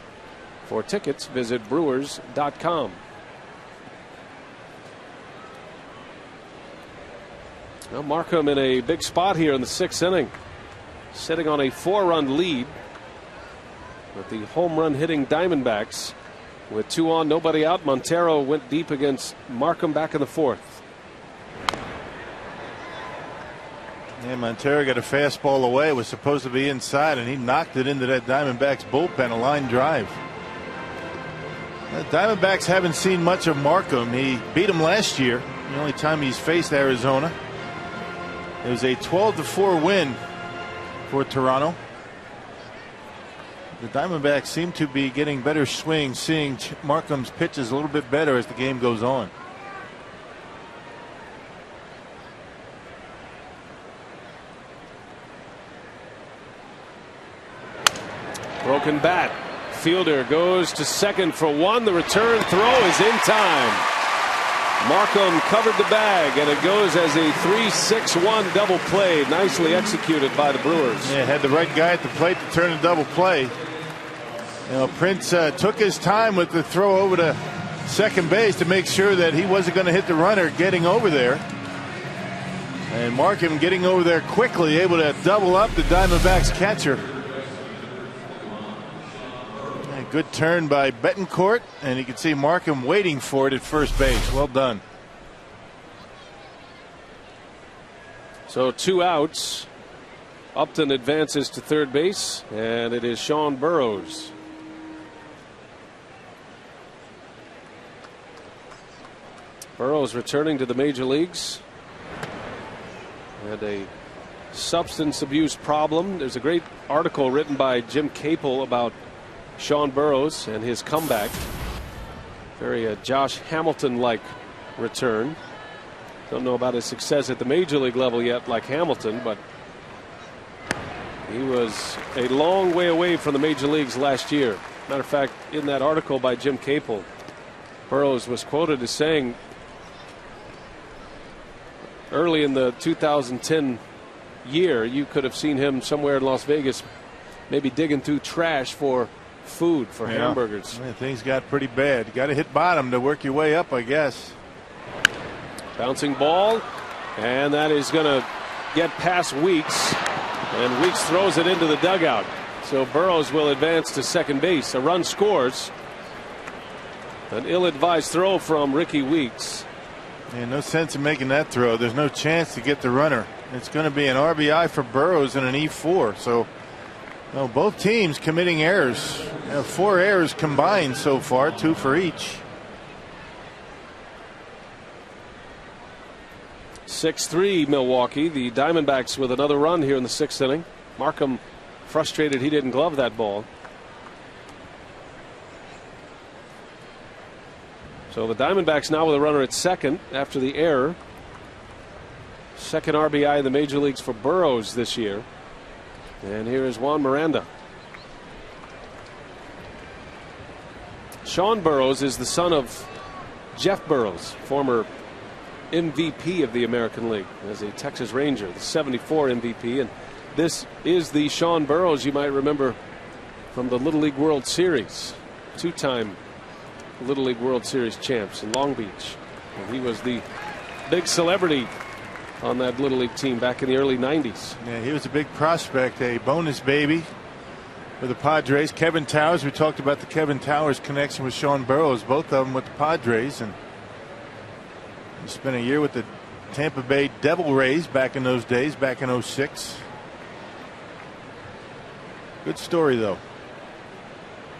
For tickets, visit brewers.com. Now Markham in a big spot here in the 6th inning, sitting on a 4-run lead with the home run hitting Diamondbacks. With 2 on, nobody out, Montero went deep against Markham back in the 4th. Yeah, Montero got a fastball away. It was supposed to be inside, and he knocked it into that Diamondbacks bullpen, a line drive. The Diamondbacks haven't seen much of Markham. He beat him last year, the only time he's faced Arizona. It was a 12-4 win for Toronto. The Diamondbacks seem to be getting better swings, seeing Markham's pitches a little bit better as the game goes on. Broken bat. Fielder goes to second for 1. The return throw is in time. Markham covered the bag, and it goes as a 3-6-1 double play. Nicely executed by the Brewers. Yeah, had the right guy at the plate to turn a double play. You know, Prince took his time with the throw over to second base to make sure that he wasn't going to hit the runner getting over there. And Markham getting over there quickly, able to double up the Diamondbacks catcher. Good turn by Betancourt, and you can see Markham waiting for it at first base. Well done. So 2 outs. Upton advances to third base, and it is Sean Burroughs. Burroughs returning to the major leagues. Had a substance abuse problem. There's a great article written by Jim Capel about Sean Burroughs and his comeback. Very Josh Hamilton-like return. Don't know about his success at the major league level yet like Hamilton, but he was a long way away from the major leagues last year. Matter of fact, in that article by Jim Capel, Burroughs was quoted as saying early in the 2010 year you could have seen him somewhere in Las Vegas maybe digging through trash for food, for hamburgers. Yeah, things got pretty bad. You got to hit bottom to work your way up, I guess. Bouncing ball, and that is going to get past Weeks, and Weeks throws it into the dugout. So Burroughs will advance to second base. A run scores. An ill-advised throw from Ricky Weeks. Yeah, no sense in making that throw. There's no chance to get the runner. It's going to be an RBI for Burroughs and an E4. So both teams committing errors. 4 errors combined so far, 2 for each. 6-3 Milwaukee. The Diamondbacks with another run here in the 6th inning. Markham frustrated he didn't glove that ball. So the Diamondbacks now with a runner at second after the error. Second RBI in the major leagues for Burroughs this year. And here is Juan Miranda. Sean Burroughs is the son of Jeff Burroughs, former MVP of the American League as a Texas Ranger, the '74 MVP. And this is the Sean Burroughs you might remember from the Little League World Series. 2-time Little League World Series champs in Long Beach. And he was the big celebrity on that Little League team back in the early 90s. Yeah, he was a big prospect, a bonus baby for the Padres. Kevin Towers, we talked about the Kevin Towers connection with Sean Burroughs, both of them with the Padres, and he spent a year with the Tampa Bay Devil Rays back in those days, back in '06. Good story, though.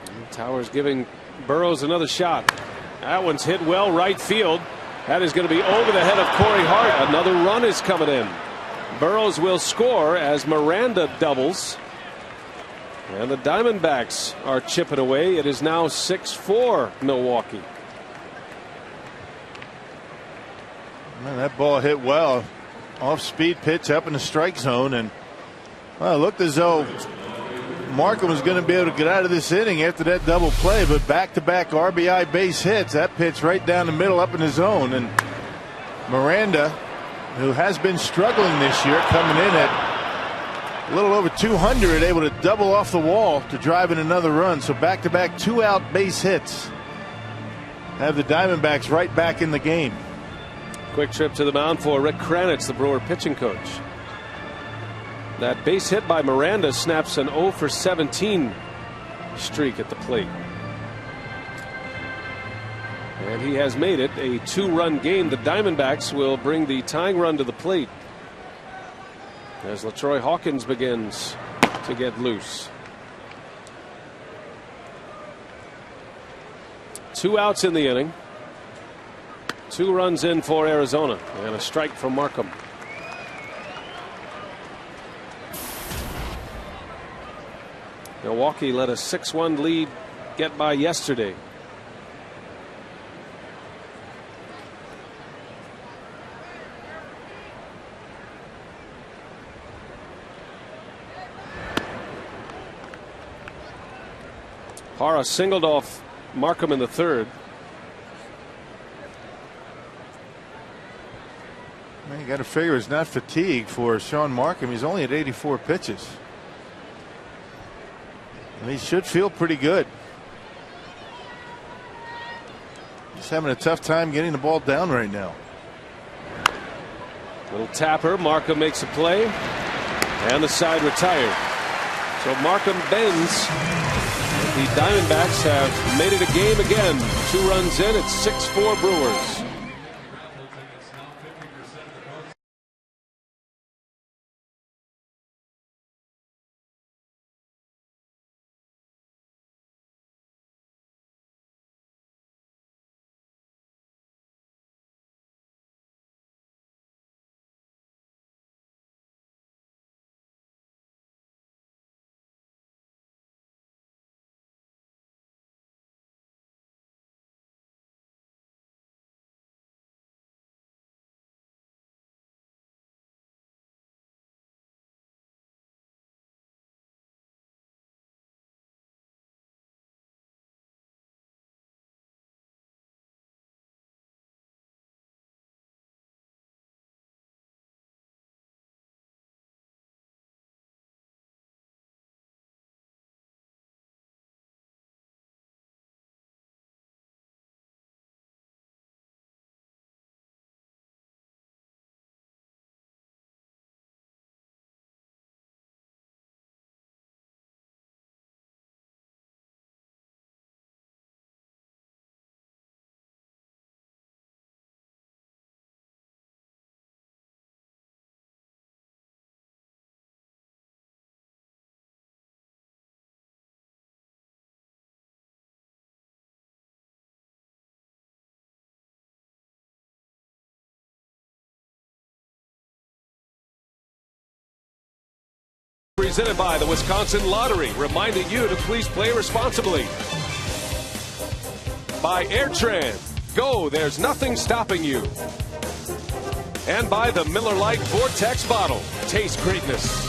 And Towers giving Burroughs another shot. That one's hit well right field. That is going to be over the head of Corey Hart. Another run is coming in. Burroughs will score as Miranda doubles. And the Diamondbacks are chipping away. It is now 6-4 Milwaukee. Man, that ball hit well. Off-speed pitch up in the strike zone. And well, it looked as though Markham was going to be able to get out of this inning after that double play, but back-to-back RBI base hits. That pitch right down the middle up in the zone. And Miranda, who has been struggling this year, coming in at a little over 200, able to double off the wall to drive in another run. So back-to-back 2-out base hits have the Diamondbacks right back in the game. Quick trip to the mound for Rick Kranitz, the Brewer pitching coach. That base hit by Miranda snaps an 0 for 17 streak at the plate. And he has made it a 2-run game. The Diamondbacks will bring the tying run to the plate as LaTroy Hawkins begins to get loose. 2 outs in the inning. 2 runs in for Arizona and a strike from Markham. Milwaukee let a 6-1 lead get by yesterday. Hara singled off Markham in the 3rd. Man, you got to figure it's not fatigue for Sean Markham. He's only at 84 pitches. And he should feel pretty good. He's having a tough time getting the ball down right now. Little tapper. Markham makes a play. And the side retired. So Markham bends. The Diamondbacks have made it a game again. 2 runs in. It's 6-4 Brewers. Presented by the Wisconsin Lottery, reminding you to please play responsibly. By Airtran, go, there's nothing stopping you. And by the Miller Lite Vortex bottle, taste greatness.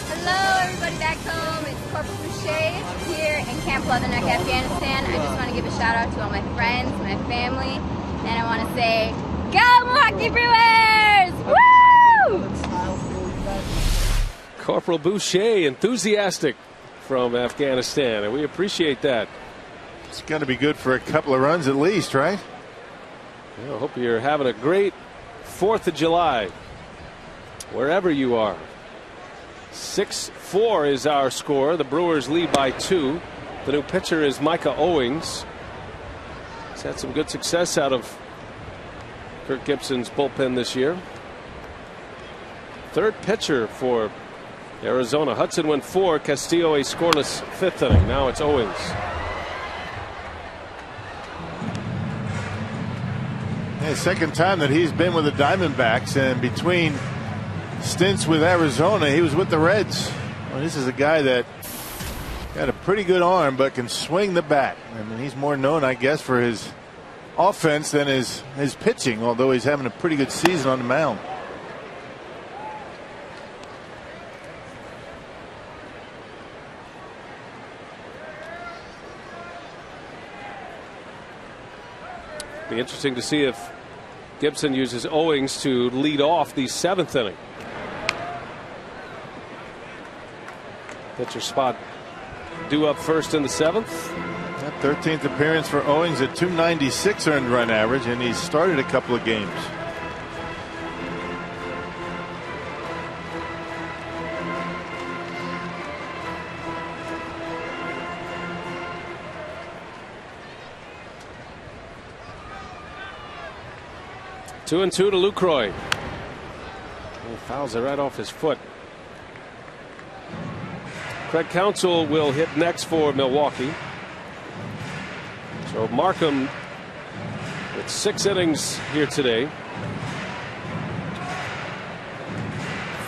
Hello, everybody back home. It's Corporal Boucher here in Camp Leatherneck, Afghanistan. I just want to give a shout out to all my friends, my family, and I want to say, go Milwaukee Brewers! Woo! Corporal Boucher, enthusiastic from Afghanistan, and we appreciate that. It's going to be good for a couple of runs at least, right? I hope you're having a great 4th of July, wherever you are. 6-4 is our score. The Brewers lead by 2. The new pitcher is Micah Owings. He's had some good success out of Kirk Gibson's bullpen this year. 3rd pitcher for Arizona. Hudson went 4. Castillo a scoreless 5th inning. Now it's Owings. Yeah, second time that he's been with the Diamondbacks, and between stints with Arizona, he was with the Reds. Well, this is a guy that got a pretty good arm but can swing the bat. I mean, he's more known, I guess, for his offense than his pitching, although he's having a pretty good season on the mound. Be interesting to see if Gibson uses Owings to lead off the 7th inning. Pitcher spot due up first in the 7th. That 13th appearance for Owings at 296 earned run average, and he's started a couple of games. 2-2 to Lucroy. He fouls it right off his foot. Craig Counsell will hit next for Milwaukee. So Markham with 6 innings here today.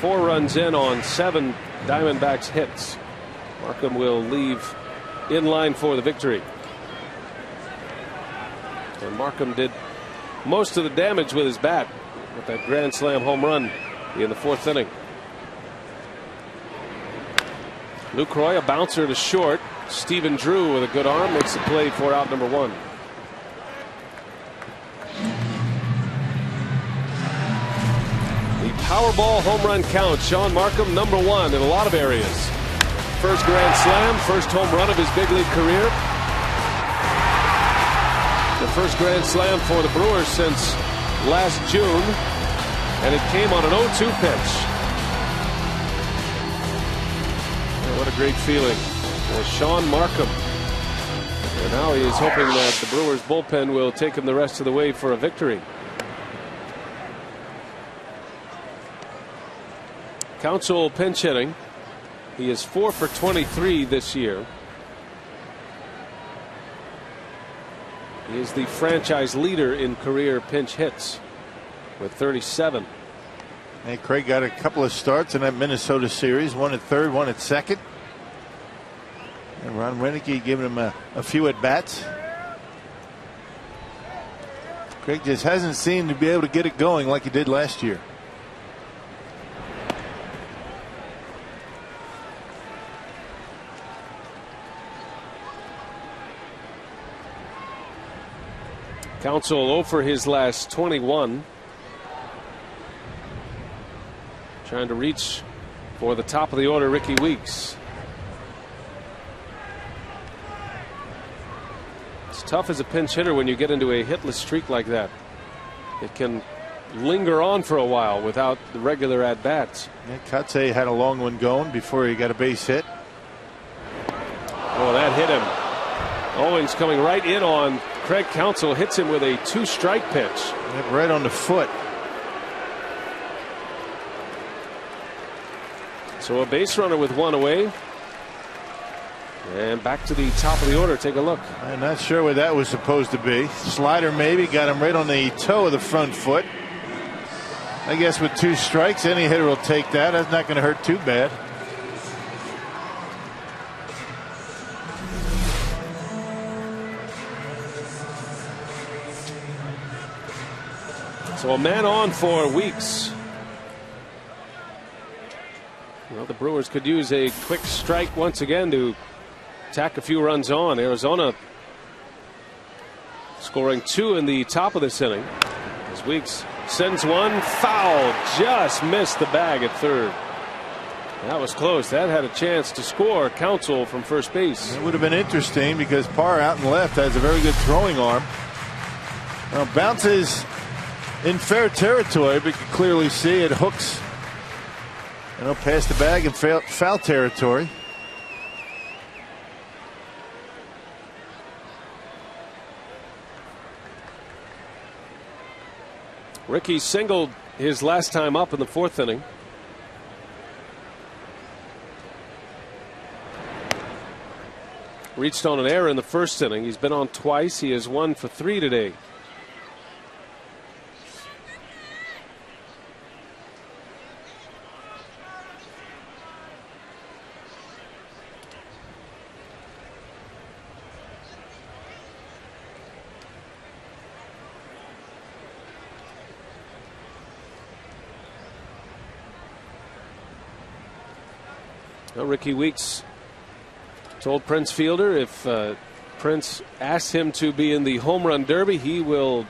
4 runs in on 7 Diamondbacks hits. Markham will leave in line for the victory. And Markham did most of the damage with his bat with that grand slam home run in the 4th inning. Lucroy, a bouncer to short. Stephen Drew with a good arm makes the play for out number 1. The Powerball home run count. Sean Markham #1 in a lot of areas. First grand slam, first home run of his big league career. The first grand slam for the Brewers since last June, and it came on an 0-2 pitch. What a great feeling for Sean Markham. And now he is hoping that the Brewers bullpen will take him the rest of the way for a victory. Counsell pinch hitting. He is 4 for 23 this year. He is the franchise leader in career pinch hits with 37. Hey, Craig got a couple of starts in that Minnesota series, one at third, one at second. And Ron Renicky giving him a few at bats. Craig just hasn't seemed to be able to get it going like he did last year. Counsell 0 for his last 21. Trying to reach for the top of the order, Ricky Weeks. It's tough as a pinch hitter when you get into a hitless streak like that. It can linger on for a while without the regular at bats. Yeah, Katse had a long one going before he got a base hit. Oh, that hit him. Owings coming right in on Craig Counsell, hits him with a 2-strike pitch. Yeah, right on the foot. So a base runner with 1 away. And back to the top of the order. Take a look. I'm not sure what that was supposed to be. Slider maybe, got him right on the toe of the front foot. I guess with 2 strikes, any hitter will take that. That's not going to hurt too bad. So a man on for Weeks. Well, the Brewers could use a quick strike once again to tack a few runs on. Arizona scoring 2 in the top of this inning as Weeks sends one foul, just missed the bag at third. That was close. That had a chance to score. Counsell from first base. It would have been interesting because Parr out and left has a very good throwing arm. Now bounces in fair territory, but you can clearly see it hooks past the bag in foul territory. Ricky singled his last time up in the 4th inning. Reached on an error in the 1st inning. He's been on twice. He is 1 for 3 today. Ricky Weeks told Prince Fielder if Prince asks him to be in the home run derby, he will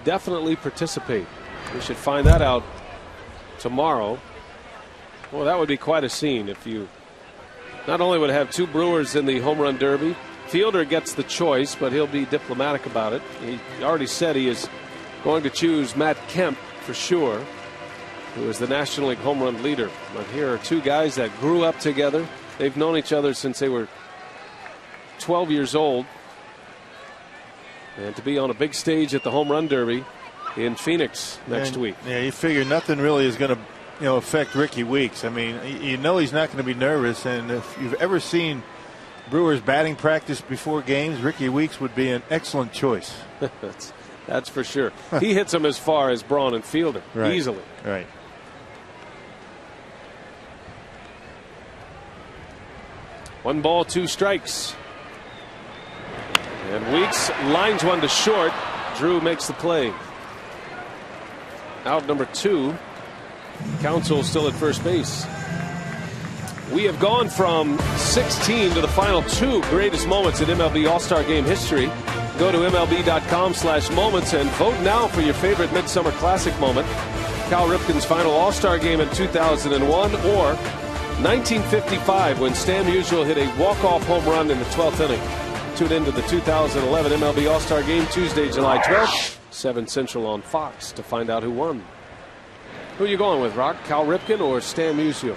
definitely participate. We should find that out tomorrow. Well, that would be quite a scene if you not only would have 2 Brewers in the home run derby. Fielder gets the choice, but he'll be diplomatic about it. He already said he is going to choose Matt Kemp for sure, who is the National League home run leader. But here are 2 guys that grew up together. They've known each other since they were 12 years old. And to be on a big stage at the home run derby in Phoenix next week. Yeah, you figure nothing really is going to affect Ricky Weeks. I mean, he's not going to be nervous, and if you've ever seen Brewers batting practice before games, Ricky Weeks would be an excellent choice. That's for sure. He hits them as far as Braun and Fielder easily. Right. One ball, 2 strikes. And Weeks lines one to short. Drew makes the play. Out number 2. Counsell still at first base. We have gone from 16 to the final 2 greatest moments in MLB All-Star Game history. Go to MLB.com/moments and vote now for your favorite Midsummer Classic moment. Cal Ripken's final All-Star Game in 2001 or 1955 when Stan Musial hit a walk-off home run in the 12th inning. Tune into the 2011 MLB All-Star Game Tuesday, July 12th, 7 Central on Fox to find out who won. Who are you going with, Rock? Cal Ripken or Stan Musial?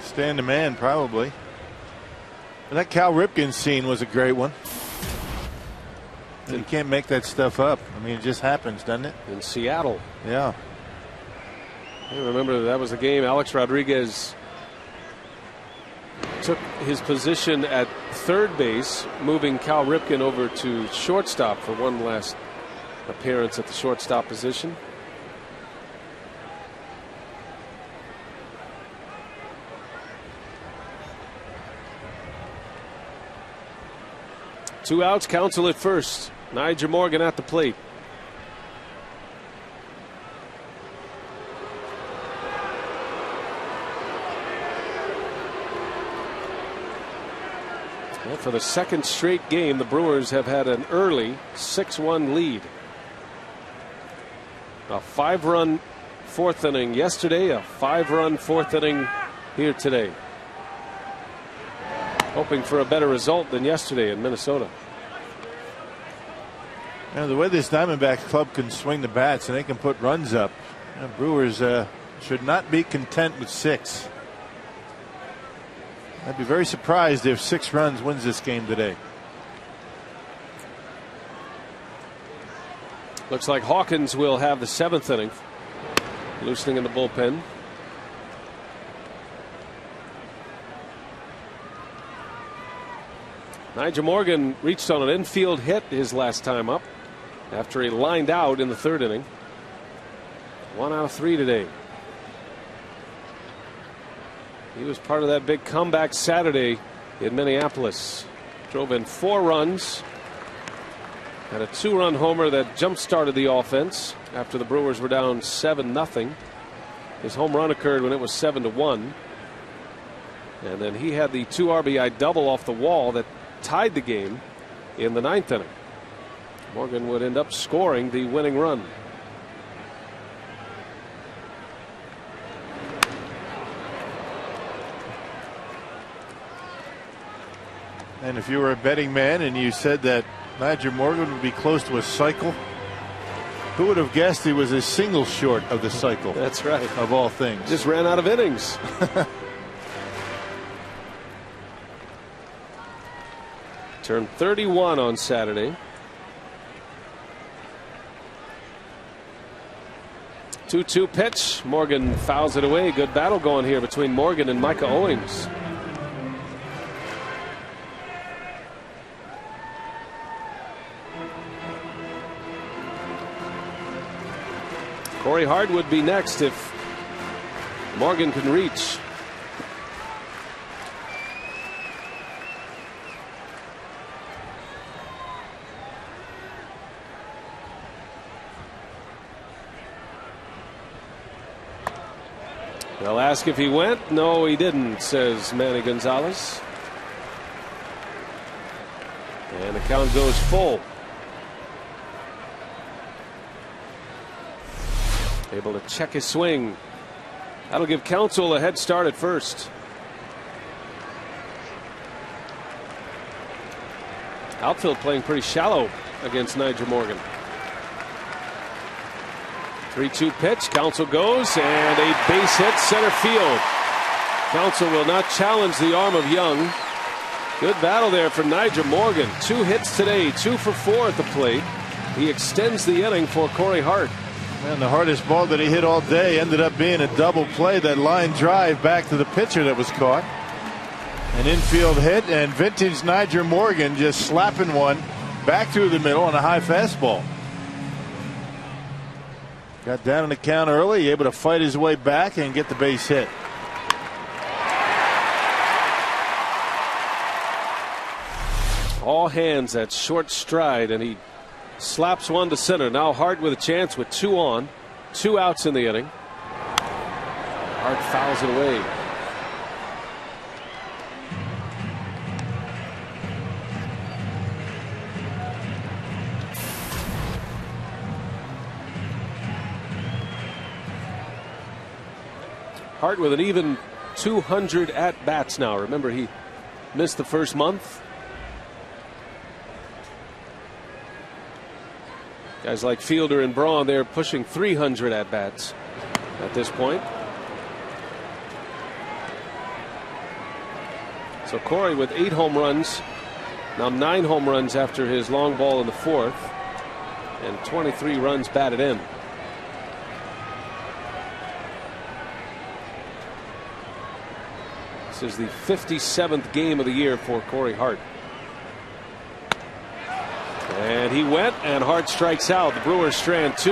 Stan the man, probably. But that Cal Ripken scene was a great one. You can't make that stuff up. I mean, it just happens, doesn't it? In Seattle. Yeah. I remember that was a game Alex Rodriguez took his position at third base, moving Cal Ripken over to shortstop for one last appearance at the shortstop position. Two outs, Counsell at first. Nigel Morgan at the plate. Well, for the second straight game, the Brewers have had an early 6-1 lead. A 5-run 4th inning yesterday, a 5-run 4th inning here today. Hoping for a better result than yesterday in Minnesota. The way this Diamondbacks club can swing the bats and they can put runs up, Brewers should not be content with 6. I'd be very surprised if 6 runs wins this game today. Looks like Hawkins will have the 7th inning, loosening in the bullpen. Nigel Morgan reached on an infield hit his last time up after he lined out in the 3rd inning. 1 out of 3 today. He was part of that big comeback Saturday in Minneapolis. Drove in 4 runs. Had a 2-run homer that jump-started the offense after the Brewers were down 7-0. His home run occurred when it was 7-1. And then he had the 2 RBI double off the wall that tied the game in the 9th inning. Morgan would end up scoring the winning run. And if you were a betting man and you said that Nigel Morgan would be close to a cycle, who would have guessed he was a single short of the cycle? That's right. Of all things. Just ran out of innings. Turned 31 on Saturday. 2-2 pitch. Morgan fouls it away. Good battle going here between Morgan and Micah Owings. Corey Hart would be next if Morgan can reach. They'll ask if he went. No, he didn't, says Manny Gonzalez. And the count goes full. Able to check his swing. That'll give Counsell a head start at first. Outfield playing pretty shallow against Nigel Morgan. 3-2 pitch. Counsell goes and a base hit center field. Counsell will not challenge the arm of Young. Good battle there for Nigel Morgan. 2 hits today, 2 for 4 at the plate. he extends the inning for Corey Hart. And the hardest ball that he hit all day ended up being a double play. That line drive back to the pitcher that was caught. An infield hit, and vintage Niger Morgan just slapping one back through the middle on a high fastball. Got down on the count early, able to fight his way back and get the base hit. All hands at short stride, and he slaps one to center. Now Hart with a chance with 2 on, 2 outs in the inning. Hart fouls it away. Hart with an even 200 at bats now. Remember, he missed the first month. Guys like Fielder and Braun, they're pushing 300 at bats at this point. So Corey with 8 home runs, now 9 home runs after his long ball in the 4th, and 23 runs batted in. This is the 57th game of the year for Corey Hart. And he went, and Hart strikes out. The Brewers strand 2.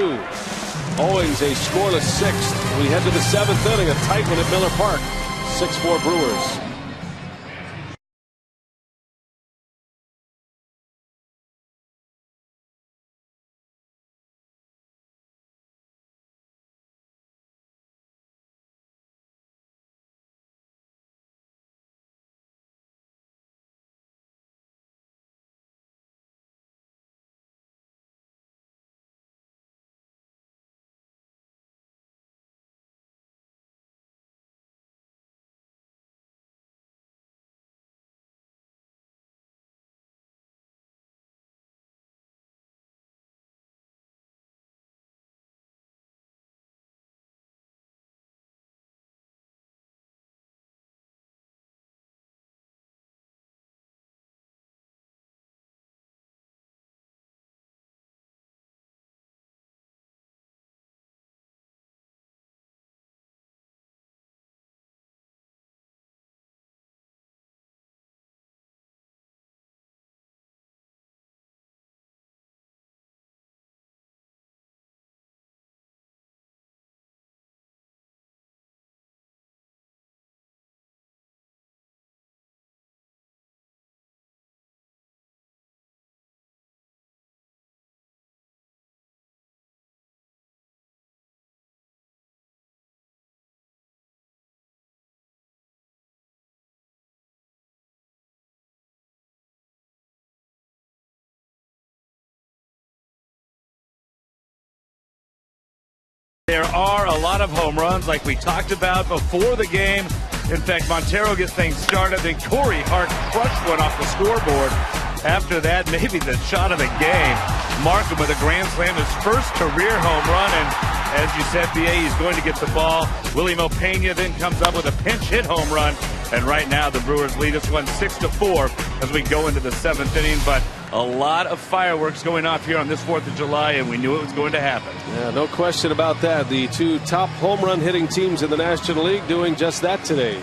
Owings a scoreless 6th. We head to the 7th inning, a tight one at Miller Park. 6-4 Brewers. There are a lot of home runs like we talked about before the game. In fact, Montero gets things started. Then Corey Hart crushed one off the scoreboard. After that, maybe the shot of the game. Markham with a grand slam, his first career home run. And as you said, B.A., he's going to get the ball. William Opeña then comes up with a pinch hit home run. And right now, the Brewers lead us 6-4 as we go into the 7th inning. But a lot of fireworks going off here on this 4th of July, and we knew it was going to happen. Yeah, no question about that. The 2 top home run hitting teams in the National League doing just that today.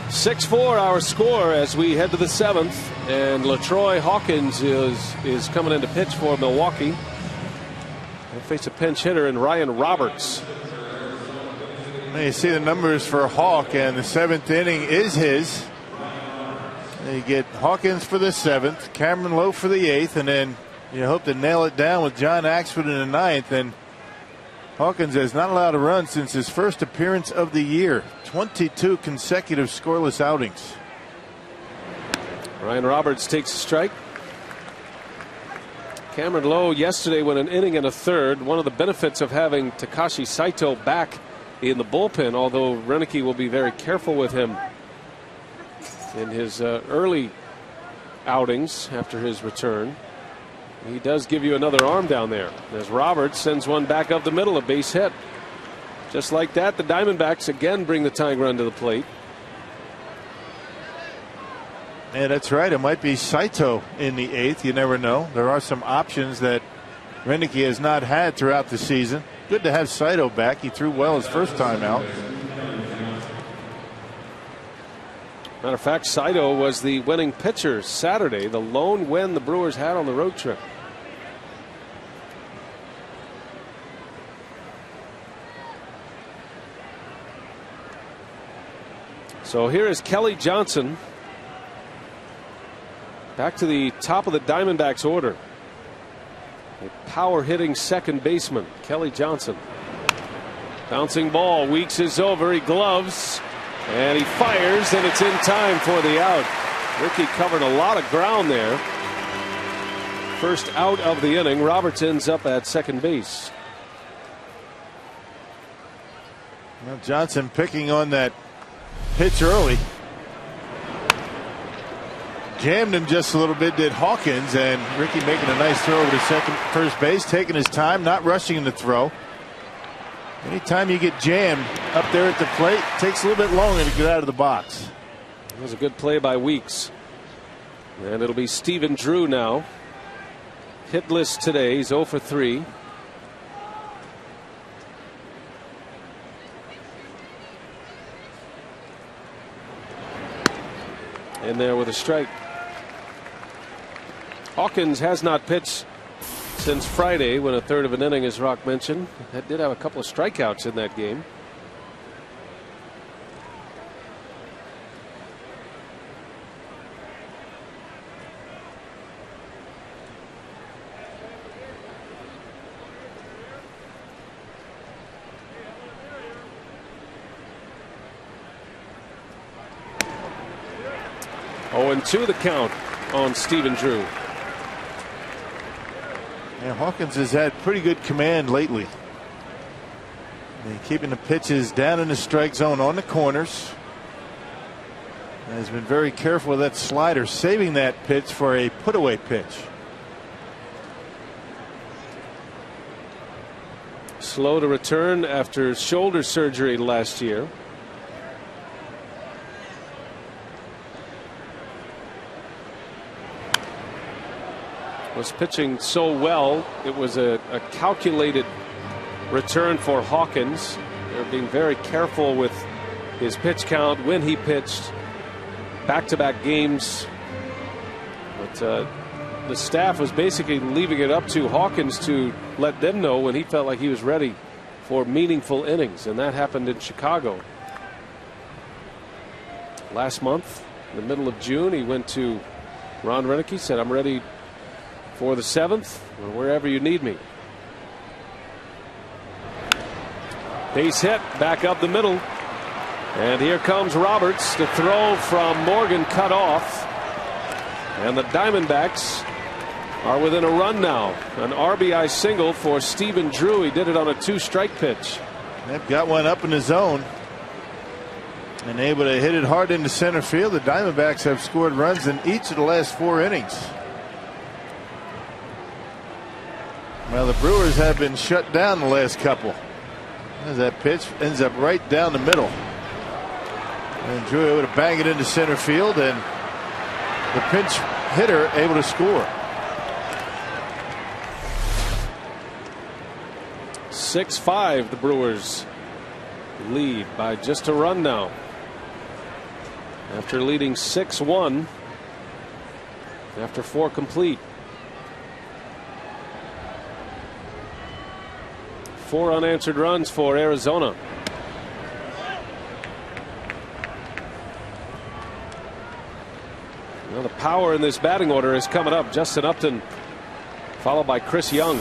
6-4 our score as we head to the 7th, and LaTroy Hawkins is coming in to pitch for Milwaukee. They face a pinch hitter in Ryan Roberts. You see the numbers for Hawk, and the 7th inning is his. You get Hawkins for the 7th, Cameron Lowe for the 8th, and then you hope to nail it down with John Axford in the 9th. And Hawkins has not allowed a run since his first appearance of the year. 22 consecutive scoreless outings. Ryan Roberts takes a strike. Cameron Lowe yesterday went an inning and a third. One of the benefits of having Takashi Saito back in the bullpen, although Renicky will be very careful with him in his early outings after his return. He does give you another arm down there as Roberts sends one back up the middle, a base hit. Just like that, the Diamondbacks again bring the tying run to the plate. Yeah, that's right. It might be Saito in the 8th. You never know. There are some options that Renicky has not had throughout the season. Good to have Saito back. He threw well his first time out. Matter of fact, Saito was the winning pitcher Saturday, the lone win the Brewers had on the road trip. So here is Kelly Johnson back to the top of the Diamondbacks order. A power hitting second baseman, Kelly Johnson. Bouncing ball. Weeks is over. He gloves and he fires, and it's in time for the out. Ricky covered a lot of ground there. First out of the inning. Roberts ends up at second base. Well, Johnson picking on that pitch early. Jammed him just a little bit, did Hawkins, and Ricky making a nice throw over to first base, taking his time, not rushing in the throw. Anytime you get jammed up there at the plate, it takes a little bit longer to get out of the box. It was a good play by Weeks. And it'll be Stephen Drew now. Hitless today. He's 0 for 3. In there with a strike. Hawkins has not pitched since Friday, when a third of an inning, as Rock mentioned. That did have a couple of strikeouts in that game. Oh, and 2 the count on Stephen Drew. Yeah, Hawkins has had pretty good command lately. Keeping the pitches down in the strike zone on the corners. And has been very careful with that slider, saving that pitch for a put-away pitch. Slow to return after shoulder surgery last year. Was pitching so well, it was a calculated return for Hawkins. They're being very careful with his pitch count when he pitched, back-to-back games. But the staff was basically leaving it up to Hawkins to let them know when he felt like he was ready for meaningful innings, and that happened in Chicago. Last month, in the middle of June, he went to Ron Renicky, said, "I'm ready for the 7th, or wherever you need me." Base hit back up the middle, and here comes Roberts. The throw from Morgan cut off, and the Diamondbacks are within a run now. An RBI single for Stephen Drew. He did it on a 2-strike pitch. They've got one up in the zone and able to hit it hard into center field. The Diamondbacks have scored runs in each of the last 4 innings. Well, the Brewers have been shut down the last couple. As that pitch ends up right down the middle. And Drew able to bang it into center field, and the pinch hitter able to score. 6-5, the Brewers lead by just a run now. After leading 6-1 after 4 complete. 4 unanswered runs for Arizona. Well, the power in this batting order is coming up. Justin Upton, followed by Chris Young.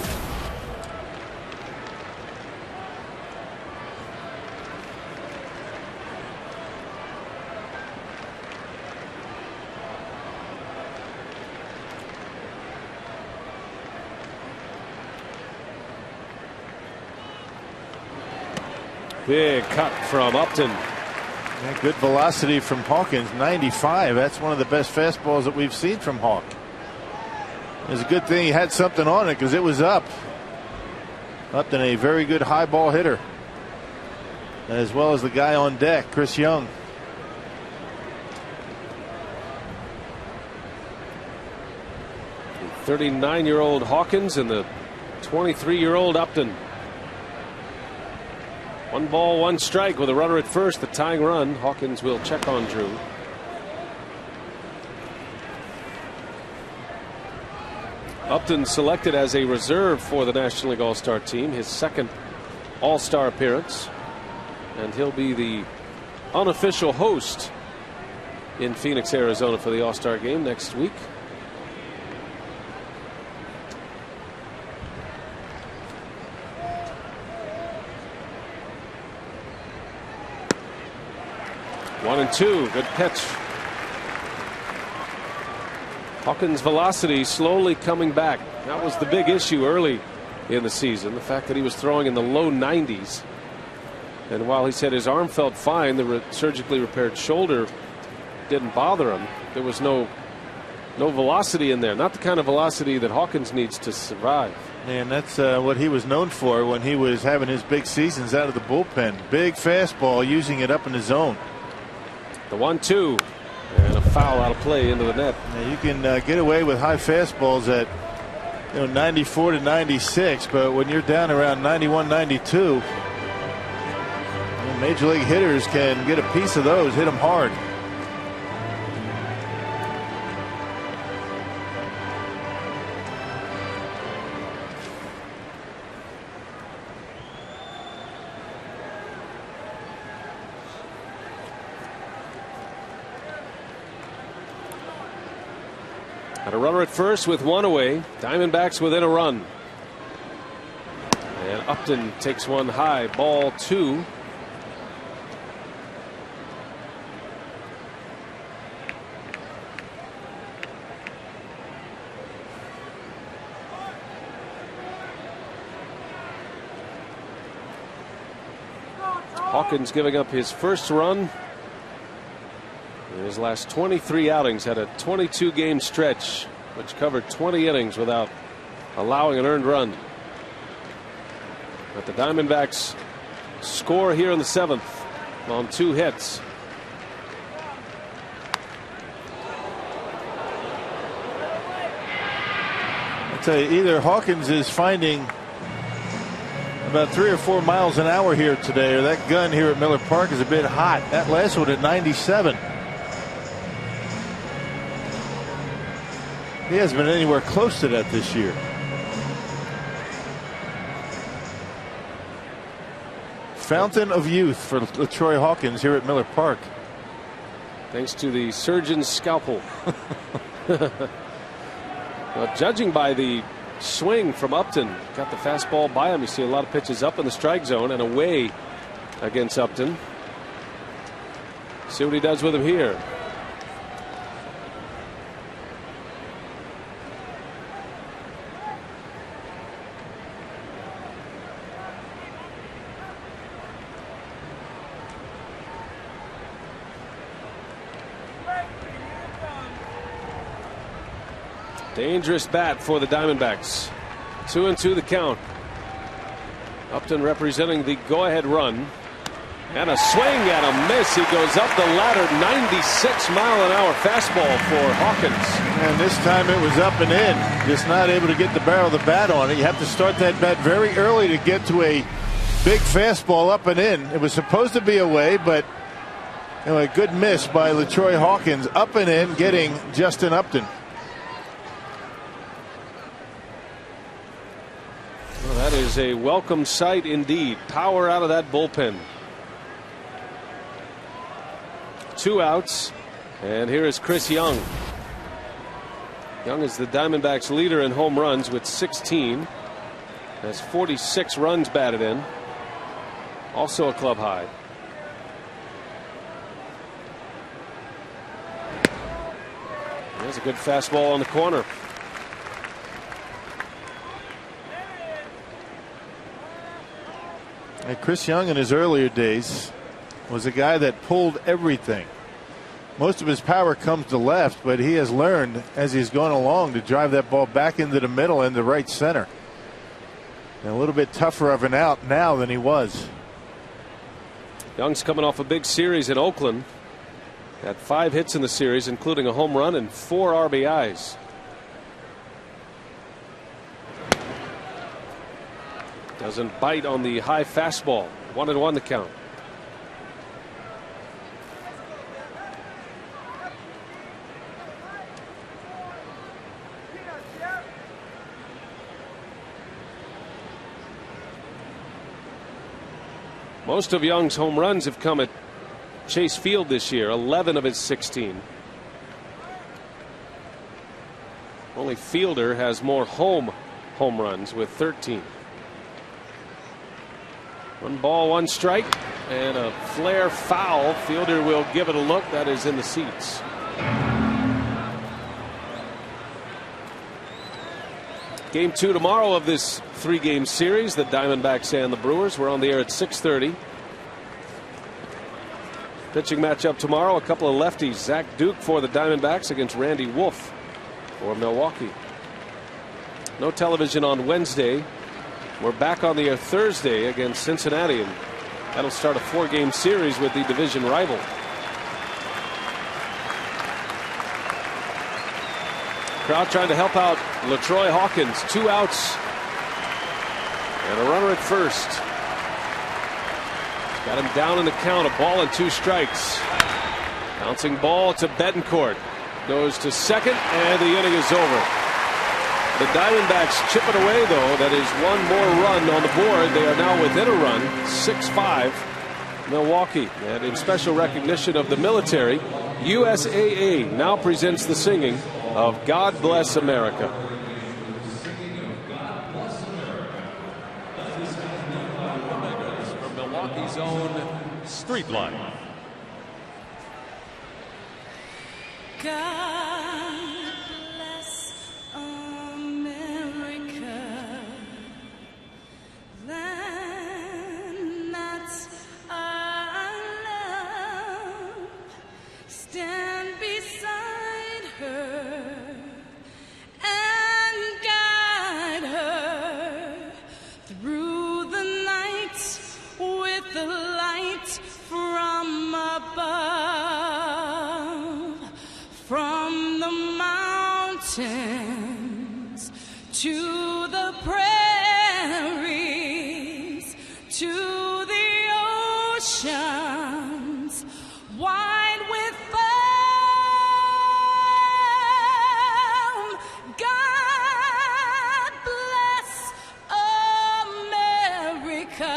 Big cut from Upton. Yeah, good velocity from Hawkins. 95. That's one of the best fastballs that we've seen from Hawk. It's a good thing he had something on it because it was up. Upton, a very good high ball hitter, as well as the guy on deck, Chris Young. 39-year-old Hawkins and the 23-year-old Upton. 1 ball, 1 strike with a runner at first, the tying run. Hawkins will check on Drew. Upton selected as a reserve for the National League All-Star team, his second All-Star appearance, and he'll be the unofficial host in Phoenix, Arizona for the All-Star game next week. One and two, good pitch. Hawkins' velocity slowly coming back. That was the big issue early in the season, the fact that he was throwing in the low 90s. And while he said his arm felt fine, the surgically repaired shoulder didn't bother him. There was no velocity in there, not the kind of velocity that Hawkins needs to survive. And that's what he was known for when he was having his big seasons out of the bullpen. Big fastball, using it up in the zone. The 1-2. And a foul out of play into the net. Now you can get away with high fastballs at 94 to 96, but when you're down around 91, 92, major league hitters can get a piece of those, hit them hard. Got a runner at first with 1 away. Diamondbacks within a run. And Upton takes one high. Ball 2. Hawkins giving up his first run in his last 23 outings. Had a 22-game stretch which covered 20 innings without allowing an earned run. But the Diamondbacks score here in the 7th on 2 hits. I tell you, either Hawkins is finding about 3 or 4 miles an hour here today, or that gun here at Miller Park is a bit hot. That last one at 97. He hasn't been anywhere close to that this year. Fountain of youth for LaTroy Hawkins here at Miller Park. Thanks to the surgeon's scalpel. Well, judging by the swing from Upton, got the fastball by him. You see a lot of pitches up in the strike zone and away against Upton. See what he does with him here. Dangerous bat for the Diamondbacks. 2-2 the count. Upton representing the go-ahead run. And a swing and a miss. He goes up the ladder. 96-mile-an-hour fastball for Hawkins. And this time it was up and in. Just not able to get the barrel of the bat on it. You have to start that bat very early to get to a big fastball up and in. It was supposed to be away, but a good miss by LaTroy Hawkins. Up and in, getting Justin Upton. Well, that is a welcome sight indeed. Power out of that bullpen. 2 outs, and here is Chris Young. Young is the Diamondbacks leader in home runs with 16. Has 46 runs batted in. Also a club high. There's a good fastball on the corner. And Chris Young in his earlier days was a guy that pulled everything. Most of his power comes to left, but he has learned as he's gone along to drive that ball back into the middle and the right center. And a little bit tougher of an out now than he was. Young's coming off a big series in Oakland. Had 5 hits in the series, including a home run and 4 RBIs. Doesn't bite on the high fastball. 1-1 the count. Most of Young's home runs have come at Chase Field this year, 11 of his 16. Only Fielder has more home runs with 13. 1 ball, 1 strike, and a flare foul. Fielder will give it a look. That is in the seats. Game 2 tomorrow of this 3-game series, the Diamondbacks and the Brewers. We're on the air at 6:30. Pitching matchup tomorrow, a couple of lefties. Zach Duke for the Diamondbacks against Randy Wolf for Milwaukee. No television on Wednesday. We're back on the air Thursday against Cincinnati, and that'll start a 4-game series with the division rival. Crowd trying to help out LaTroy Hawkins. 2 outs and a runner at first. Got him down in the count. A ball and 2 strikes. Bouncing ball to Betancourt. Goes to second, and the inning is over. The Diamondbacks chip it away, though. That is 1 more run on the board. They are now within a run, 6-5 Milwaukee. And in special recognition of the military, USAA now presents the singing of God Bless America. From Milwaukee's own Street Life. God bless America, land that's our love. Stand beside her and guide her through the night with the light from above. From the mountains to the prairies to the oceans wide with foam. God bless America,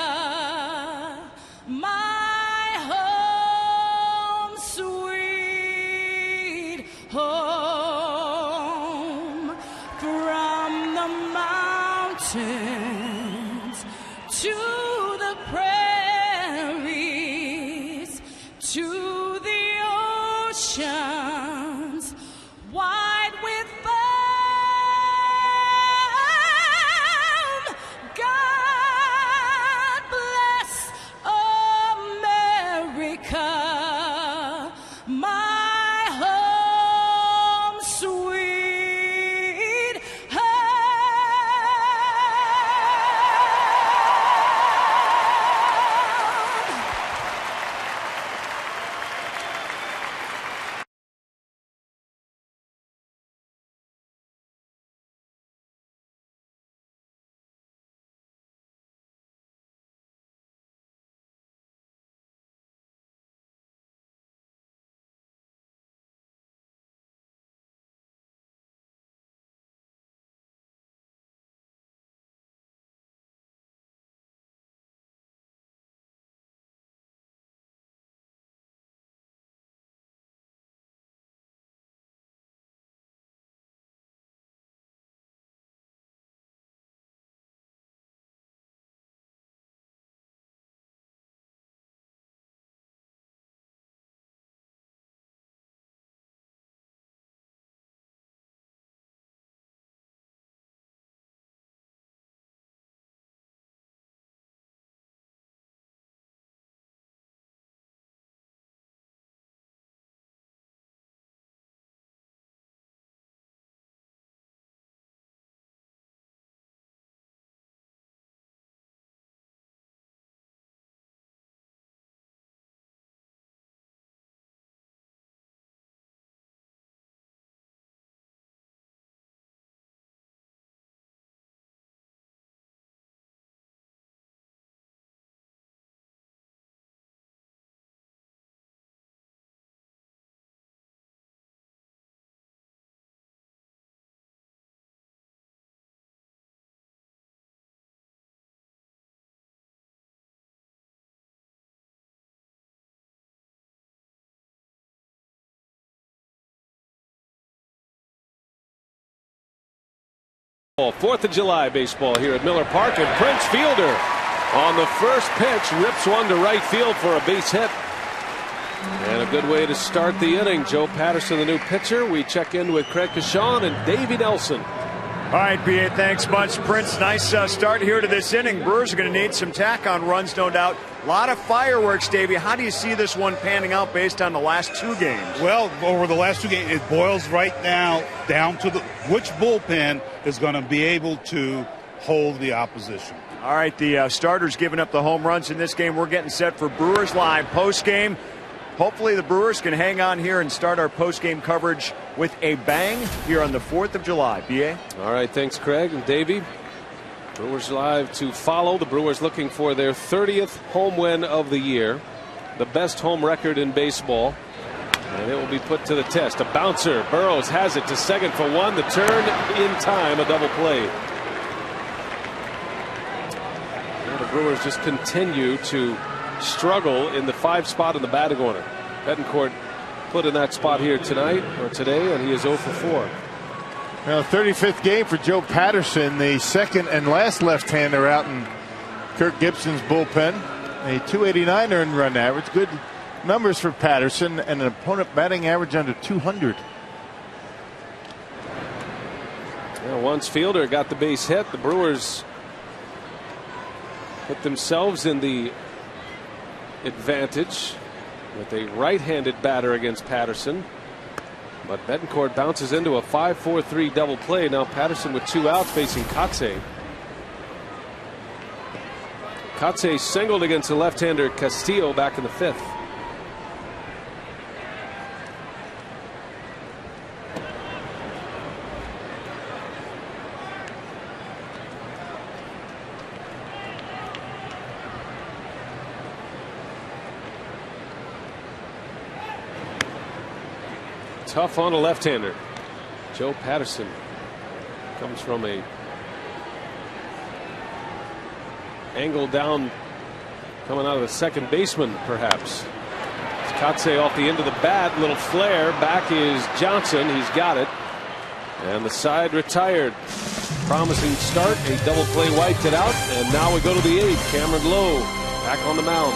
my home sweet home. From the mountains to the prairies to the oceans wide with foam. God bless America, my home sweet home. 4th of July baseball here at Miller Park, and Prince Fielder on the first pitch rips one to right field for a base hit. And a good way to start the inning. Joe Patterson, the new pitcher. We check in with Craig Kashawn and Davey Nelson. All right, B.A., thanks much, Prince. Nice start here to this inning. Brewers are going to need some tack on runs, no doubt. A lot of fireworks, Davey. How do you see this one panning out based on the last 2 games? Well, over the last 2 games, it boils right now down to which bullpen is going to be able to hold the opposition. All right, the starters giving up the home runs in this game. We're getting set for Brewers Live post-game. Hopefully the Brewers can hang on here and start our post-game coverage with a bang here on the 4th of July. B.A.? All right, thanks, Craig and Davey. Brewers Live to follow. The Brewers looking for their 30th home win of the year. The best home record in baseball. And it will be put to the test. A bouncer. Burrows has it to second for 1. The turn in time. A double play. And the Brewers just continue to struggle in the 5 spot in the batting order. Betancourt put in that spot here tonight or today, and he is 0 for 4. Now, 35th game for Joe Patterson, the second and last left-hander out in Kirk Gibson's bullpen. A 289 earned run average. Good numbers for Patterson, and an opponent batting average under 200. Well, once Fielder got the base hit, the Brewers put themselves in the advantage with a right-handed batter against Patterson. But Betancourt bounces into a 5-4-3 double play. Now Patterson with 2 outs facing Kotze. Kotze singled against the left-hander Castillo back in the 5th. Tough on a left-hander. Joe Patterson comes from a angle down, coming out of the second baseman, perhaps. Kotze off the end of the bat, little flare. Back is Johnson. He's got it, and the side retired. Promising start. A double play wiped it out, and now we go to the 8th. Cameron Lowe back on the mound.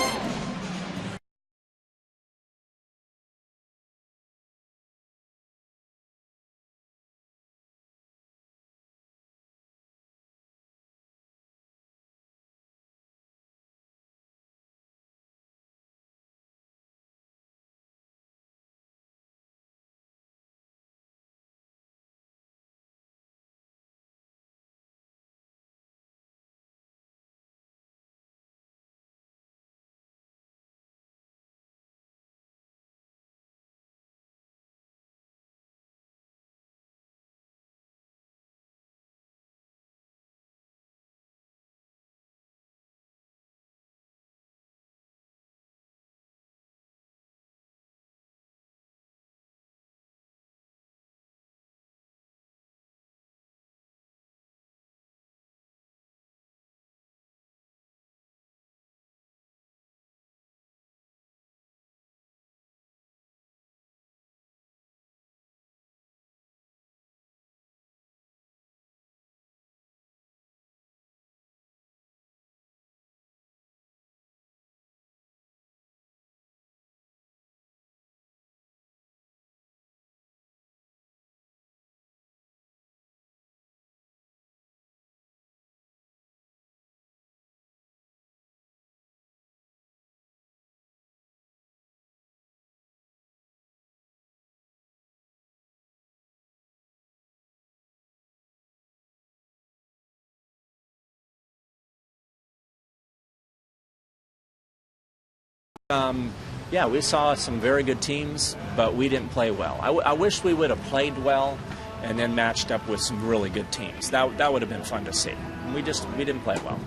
Yeah, we saw some very good teams, but we didn't play well. I wish we would have played well and then matched up with some really good teams. That would have been fun to see. We didn't play well.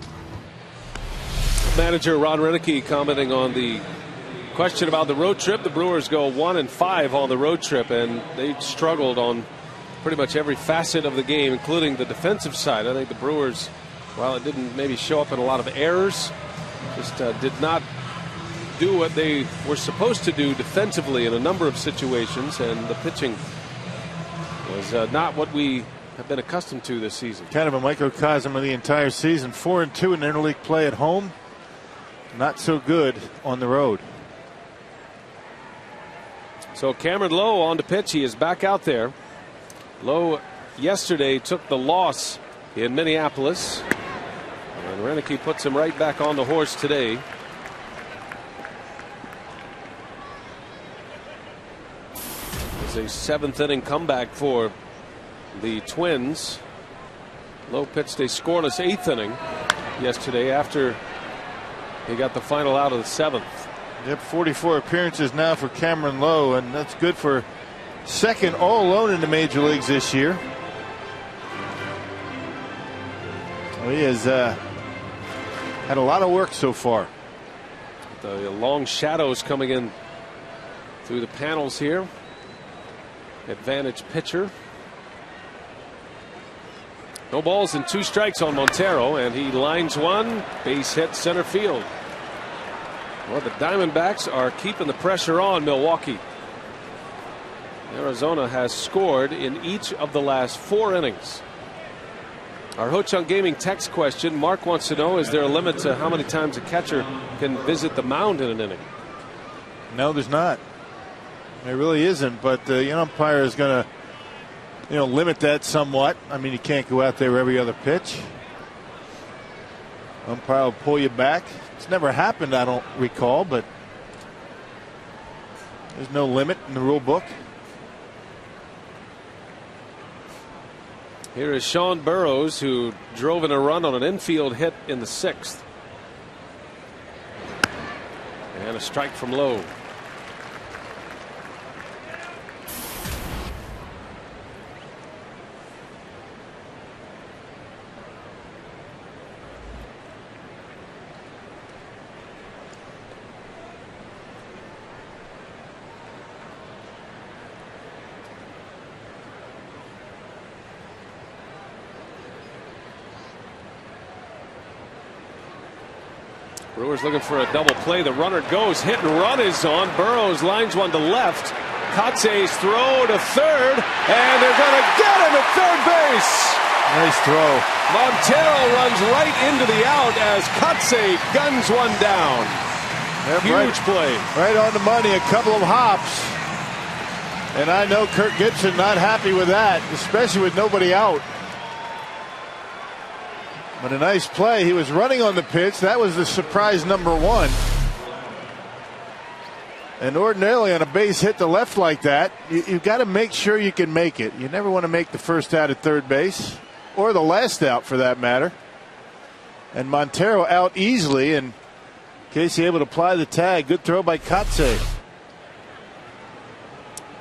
Manager Ron Renicky commenting on the question about the road trip. The Brewers go 1-5 on the road trip, and they struggled on pretty much every facet of the game, including the defensive side. I think the Brewers, while it didn't maybe show up in a lot of errors, just did not do what they were supposed to do defensively in a number of situations, and the pitching was not what we have been accustomed to this season. Kind of a microcosm of the entire season. 4-2 in interleague play at home. Not so good on the road. So Cameron Lowe on the pitch. He is back out there. Lowe yesterday took the loss in Minneapolis. And Renicky puts him right back on the horse today. It's a 7th inning comeback for the Twins. Lowe pitched a scoreless 8th inning yesterday after he got the final out of the 7th. Yep, 44 appearances now for Cameron Lowe, and that's good for second all alone in the major leagues this year. Well, he has had a lot of work so far. The long shadows coming in through the panels here. Advantage pitcher. No balls and 2 strikes on Montero, and he lines one, base hit center field. Well, the Diamondbacks are keeping the pressure on Milwaukee. Arizona has scored in each of the last 4 innings. Our Ho-Chunk Gaming text question, Mark wants to know, is there a limit to how many times a catcher can visit the mound in an inning? No, there's not. There really isn't, but the umpire is going to limit that somewhat. I mean, you can't go out there every other pitch. Umpire will pull you back. It's never happened, I don't recall, but there's no limit in the rule book. Here is Sean Burroughs, who drove in a run on an infield hit in the 6th. And a strike from Lowe. Brewers looking for a double play. The runner goes. Hit and run is on. Burroughs lines one to left. Kotze's throw to third. And they're going to get him at third base. Nice throw. Montero runs right into the out as Kotze guns one down. Yep, Huge play. Right on the money. A couple of hops. And I know Kirk Gibson not happy with that, especially with nobody out. But a nice play. He was running on the pitch. That was the surprise number 1. And ordinarily on a base hit to left like that, you've got to make sure you can make it. You never want to make the first out at third base, or the last out for that matter. And Montero out easily, and Casey able to apply the tag. Good throw by Kotze.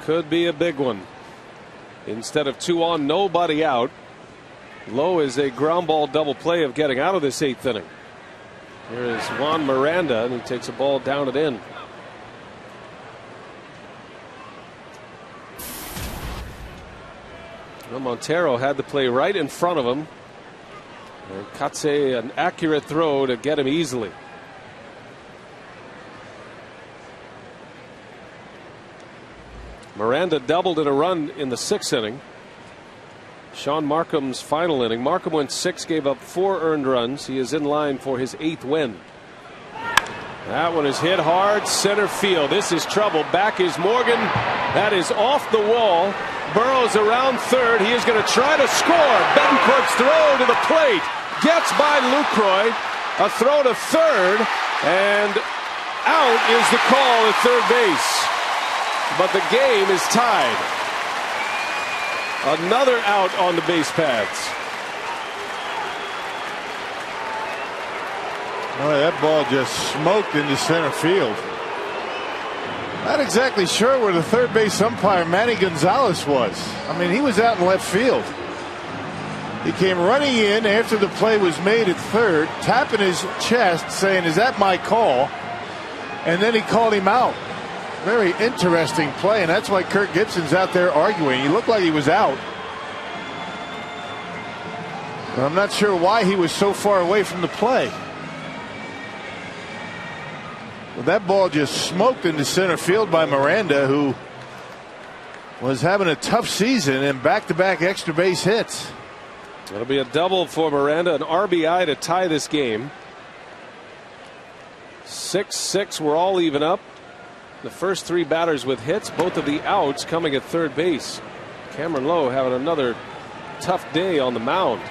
Could be a big one. Instead of 2 on, nobody out. Lowe is a ground ball double play of getting out of this 8th inning. Here is Juan Miranda, and he takes a ball down and in. Well, Montero had the play right in front of him. And Kotze, an accurate throw to get him easily. Miranda doubled in a run in the 6th inning. Sean Markham's final inning. Markham went 6, gave up 4 earned runs. He is in line for his 8th win. That one is hit hard center field. This is trouble. Back is Morgan. That is off the wall. Burroughs around third. He is going to try to score. Betancourt's throw to the plate. Gets by Lucroy. A throw to third. And out is the call at third base. But the game is tied. Another out on the base paths. Boy, that ball just smoked into center field. Not exactly sure where the third base umpire Manny Gonzalez was. I mean, he was out in left field. He came running in after the play was made at third, tapping his chest, saying, "Is that my call?" And then he called him out. Very interesting play, and that's why Kirk Gibson's out there arguing. He looked like he was out. But I'm not sure why he was so far away from the play. Well, that ball just smoked into center field by Miranda, who was having a tough season and back-to-back extra base hits. It'll be a double for Miranda, an RBI to tie this game. 6-6, we're all even up. The first 3 batters with hits, both of the outs coming at third base. Cameron Lowe having another tough day on the mound.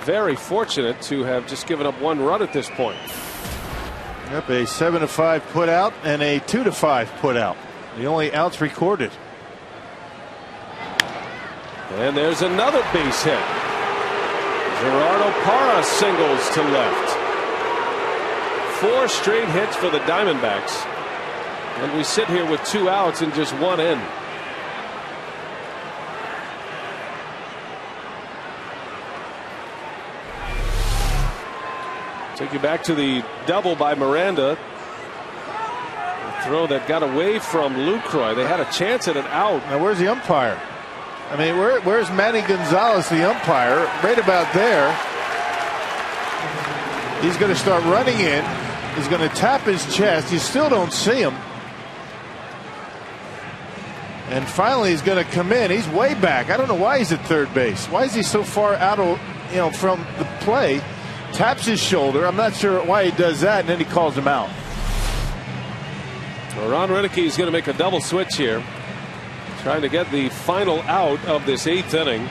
Very fortunate to have just given up 1 run at this point. Yep, a 7-5 put out and a 2-5 put out. The only outs recorded. And there's another base hit. Gerardo Parra singles to left. 4 straight hits for the Diamondbacks. And we sit here with 2 outs and just 1 in. Take you back to the double by Miranda. A throw that got away from Lucroy. They had a chance at an out. Now where's the umpire? I mean, where's Manny Gonzalez, the umpire? Right about there. He's going to start running in. He's going to tap his chest. You still don't see him. And finally he's going to come in. He's way back. I don't know why he's at third base. Why is he so far out of, from the play? Taps his shoulder. I'm not sure why he does that, and then he calls him out. Well, Ron Renneke is going to make a double switch here, trying to get the final out of this 8th inning.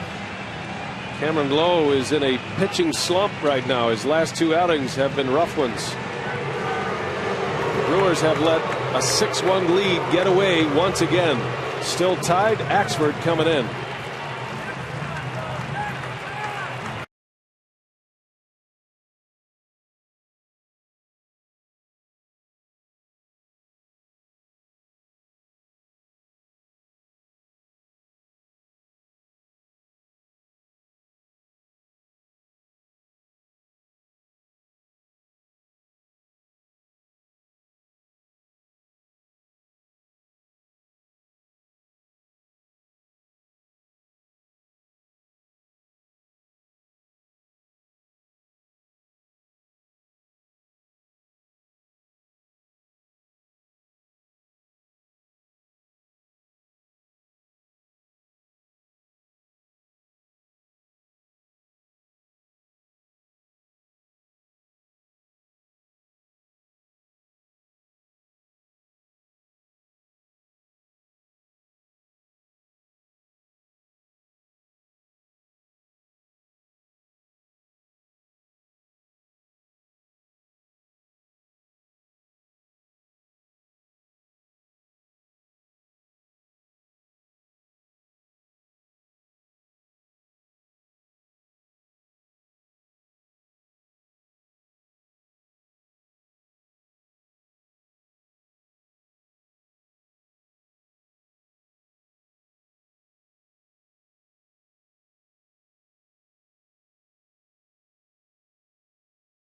Cameron Lowe is in a pitching slump right now. His last 2 outings have been rough ones. The Brewers have let a 6-1 lead get away once again. Still tied. Axford coming in.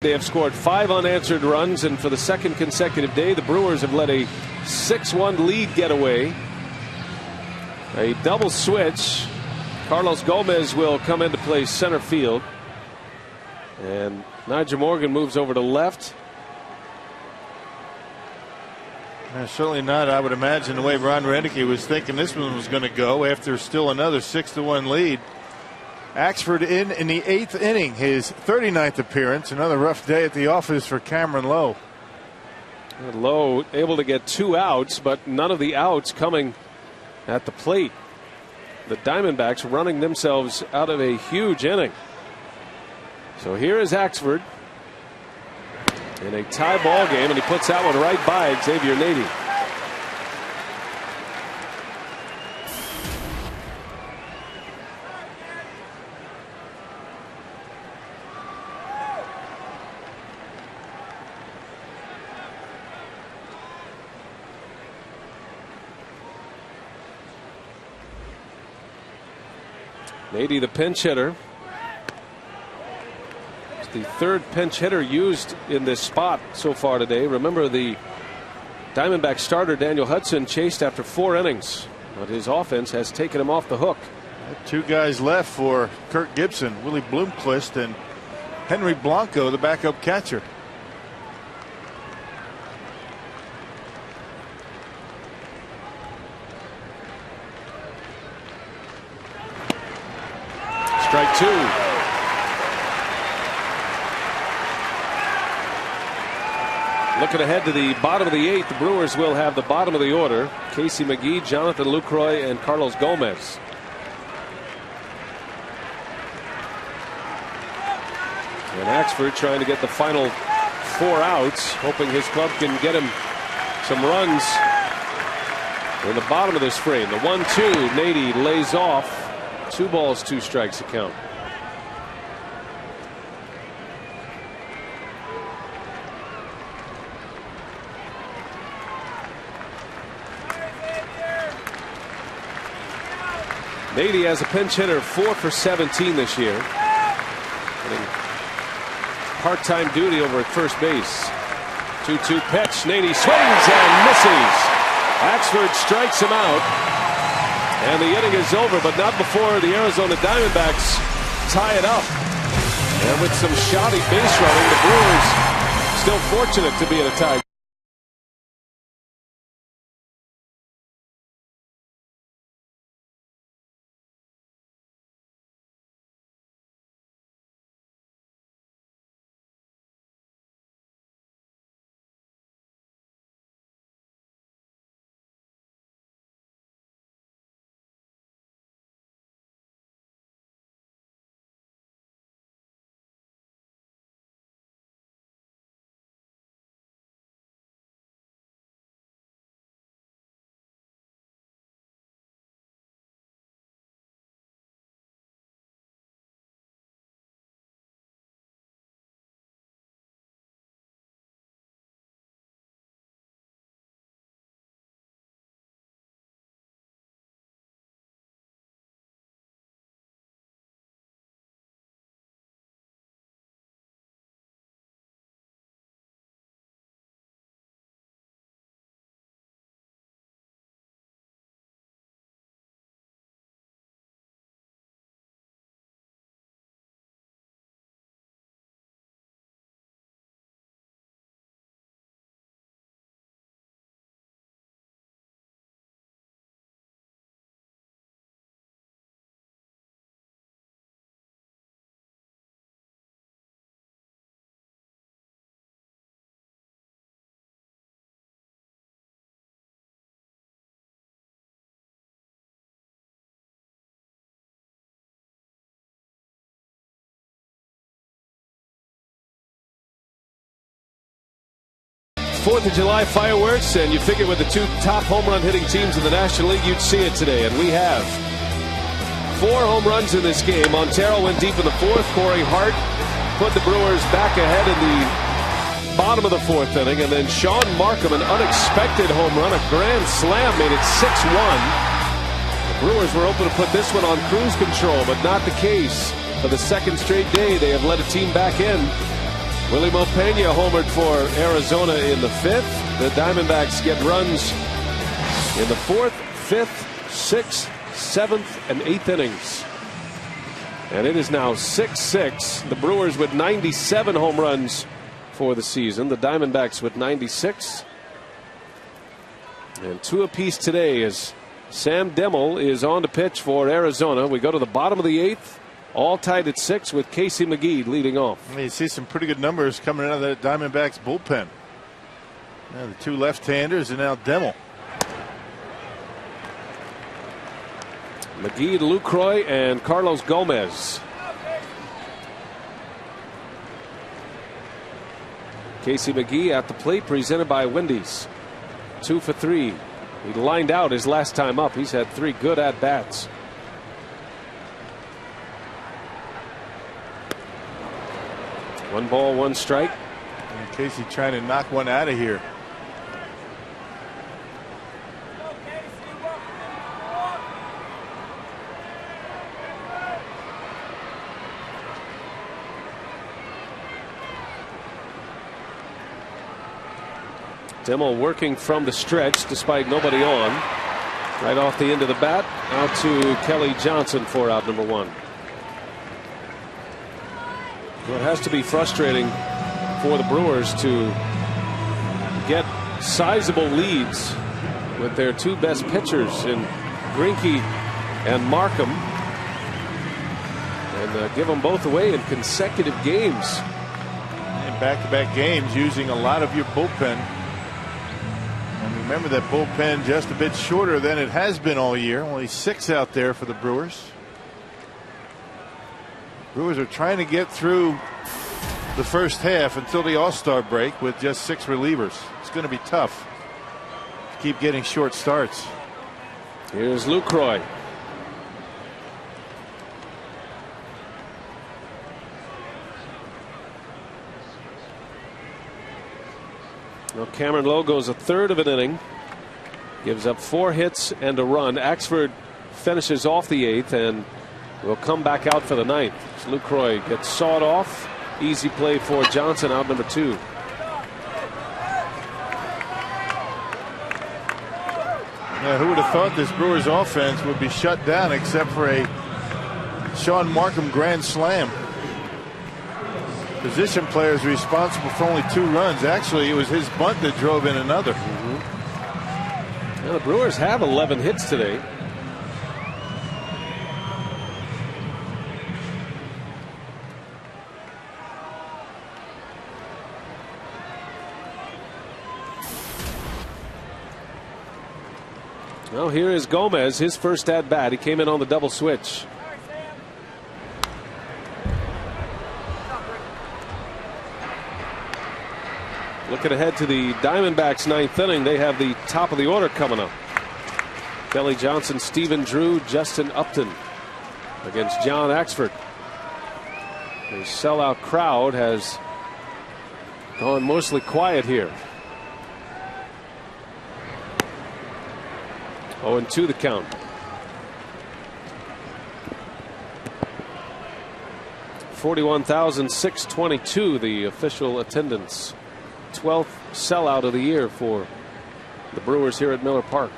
They have scored 5 unanswered runs, and for the 2nd consecutive day, the Brewers have let a 6-1 lead get away. A double switch. Carlos Gomez will come into play center field, and Nigel Morgan moves over to left. Certainly not, I would imagine, the way Ron Renneke was thinking this one was going to go after still another 6-1 lead. Axford in the 8th inning, his 39th appearance. Another rough day at the office for Cameron Lowe. Lowe able to get 2 outs, but none of the outs coming at the plate. The Diamondbacks running themselves out of a huge inning. So here is Axford in a tie ball game, and he puts that one right by Xavier Nady. Nady, the pinch hitter. It's the 3rd pinch hitter used in this spot so far today. Remember, the Diamondback starter Daniel Hudson chased after 4 innings, but his offense has taken him off the hook. 2 guys left for Kirk Gibson, Willie Bloomquist and Henry Blanco, the backup catcher. 1-2. Looking ahead to the bottom of the 8th, the Brewers will have the bottom of the order. Casey McGee, Jonathan Lucroy, and Carlos Gomez. And Axford trying to get the final 4 outs, hoping his club can get him some runs in the bottom of this frame. The 1-2, Nady lays off. 2 balls, 2 strikes to count. Nady as a pinch hitter, 4 for 17 this year. Part-time duty over at first base. 2-2 pitch. Nady swings and misses. Axford strikes him out. And the inning is over, but not before the Arizona Diamondbacks tie it up. And with some shoddy base running, the Brewers still fortunate to be in a tie. Fourth of July fireworks, and you figure with the 2 top home run hitting teams in the National League, you'd see it today, and we have 4 home runs in this game. Montero went deep in the 4th. Corey Hart put the Brewers back ahead in the bottom of the 4th inning, and then Sean Markham, an unexpected home run, a grand slam, made it 6-1. The Brewers were open to put this one on cruise control, but not the case. For the 2nd straight day, they have let a team back in. Willie Mopena homered for Arizona in the 5th. The Diamondbacks get runs in the 4th, 5th, 6th, 7th, and 8th innings. And it is now 6-6. The Brewers with 97 home runs for the season. The Diamondbacks with 96. And 2 apiece today as Sam Demmel is on to pitch for Arizona. We go to the bottom of the 8th. All tied at 6 with Casey McGee leading off. You see some pretty good numbers coming out of that Diamondbacks bullpen. Yeah, the 2 left-handers and now Demmel. McGee, Lucroy, and Carlos Gomez. Casey McGee at the plate, presented by Wendy's. 2 for 3. He lined out his last time up. He's had 3 good at-bats. One ball, 1 strike. And Casey trying to knock one out of here. Demmel working from the stretch despite nobody on. Right off the end of the bat, out to Kelly Johnson for out number 1. Well, it has to be frustrating for the Brewers to get sizable leads with their 2 best pitchers in Greinke and Markham. And and give them both away in consecutive games. In back-to-back games using a lot of your bullpen. And remember that bullpen just a bit shorter than it has been all year. Only 6 out there for the Brewers. Brewers are trying to get through the first half until the All-Star break with just 6 relievers. It's going to be tough to keep getting short starts. Here's Lucroy. Well, Cameron Lowe goes a third of an inning, gives up 4 hits and a run. Axford finishes off the 8th and will come back out for the 9th. Lucroy gets sawed off. Easy play for Johnson, out number 2. Yeah, who would have thought this Brewers offense would be shut down except for a Sean Markham grand slam. Position players responsible for only 2 runs. Actually, it was his bunt that drove in another. Well, the Brewers have 11 hits today. Well, here is Gomez, his first at bat. He came in on the double switch. Looking ahead to the Diamondbacks' 9th inning, they have the top of the order coming up. Kelly Johnson, Stephen Drew, Justin Upton against John Axford. The sellout crowd has gone mostly quiet here. 0-2 the count. $41,622 the official attendance. 12th sellout of the year for the Brewers here at Miller Park.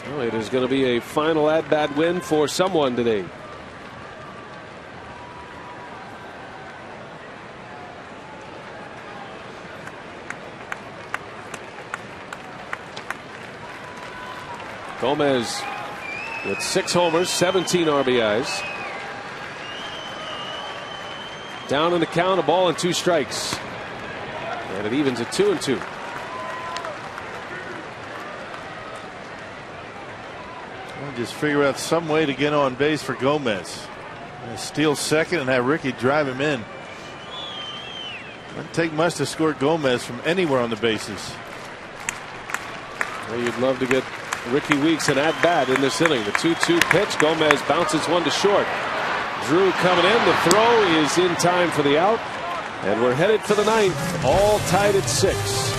Well, it is going to be a final at-bat win for someone today. Gomez with 6 homers, 17 RBIs. Down in the count, a ball and 2 strikes. And it evens at 2-2. I'll just figure out some way to get on base for Gomez. Steal second and have Ricky drive him in. Doesn't take much to score Gomez from anywhere on the bases. Well, you'd love to get Ricky Weeks an at-bat in this inning. The 2-2 pitch. Gomez bounces one to short. Drew coming in. The throw is in time for the out. And we're headed for the 9th. All tied at 6.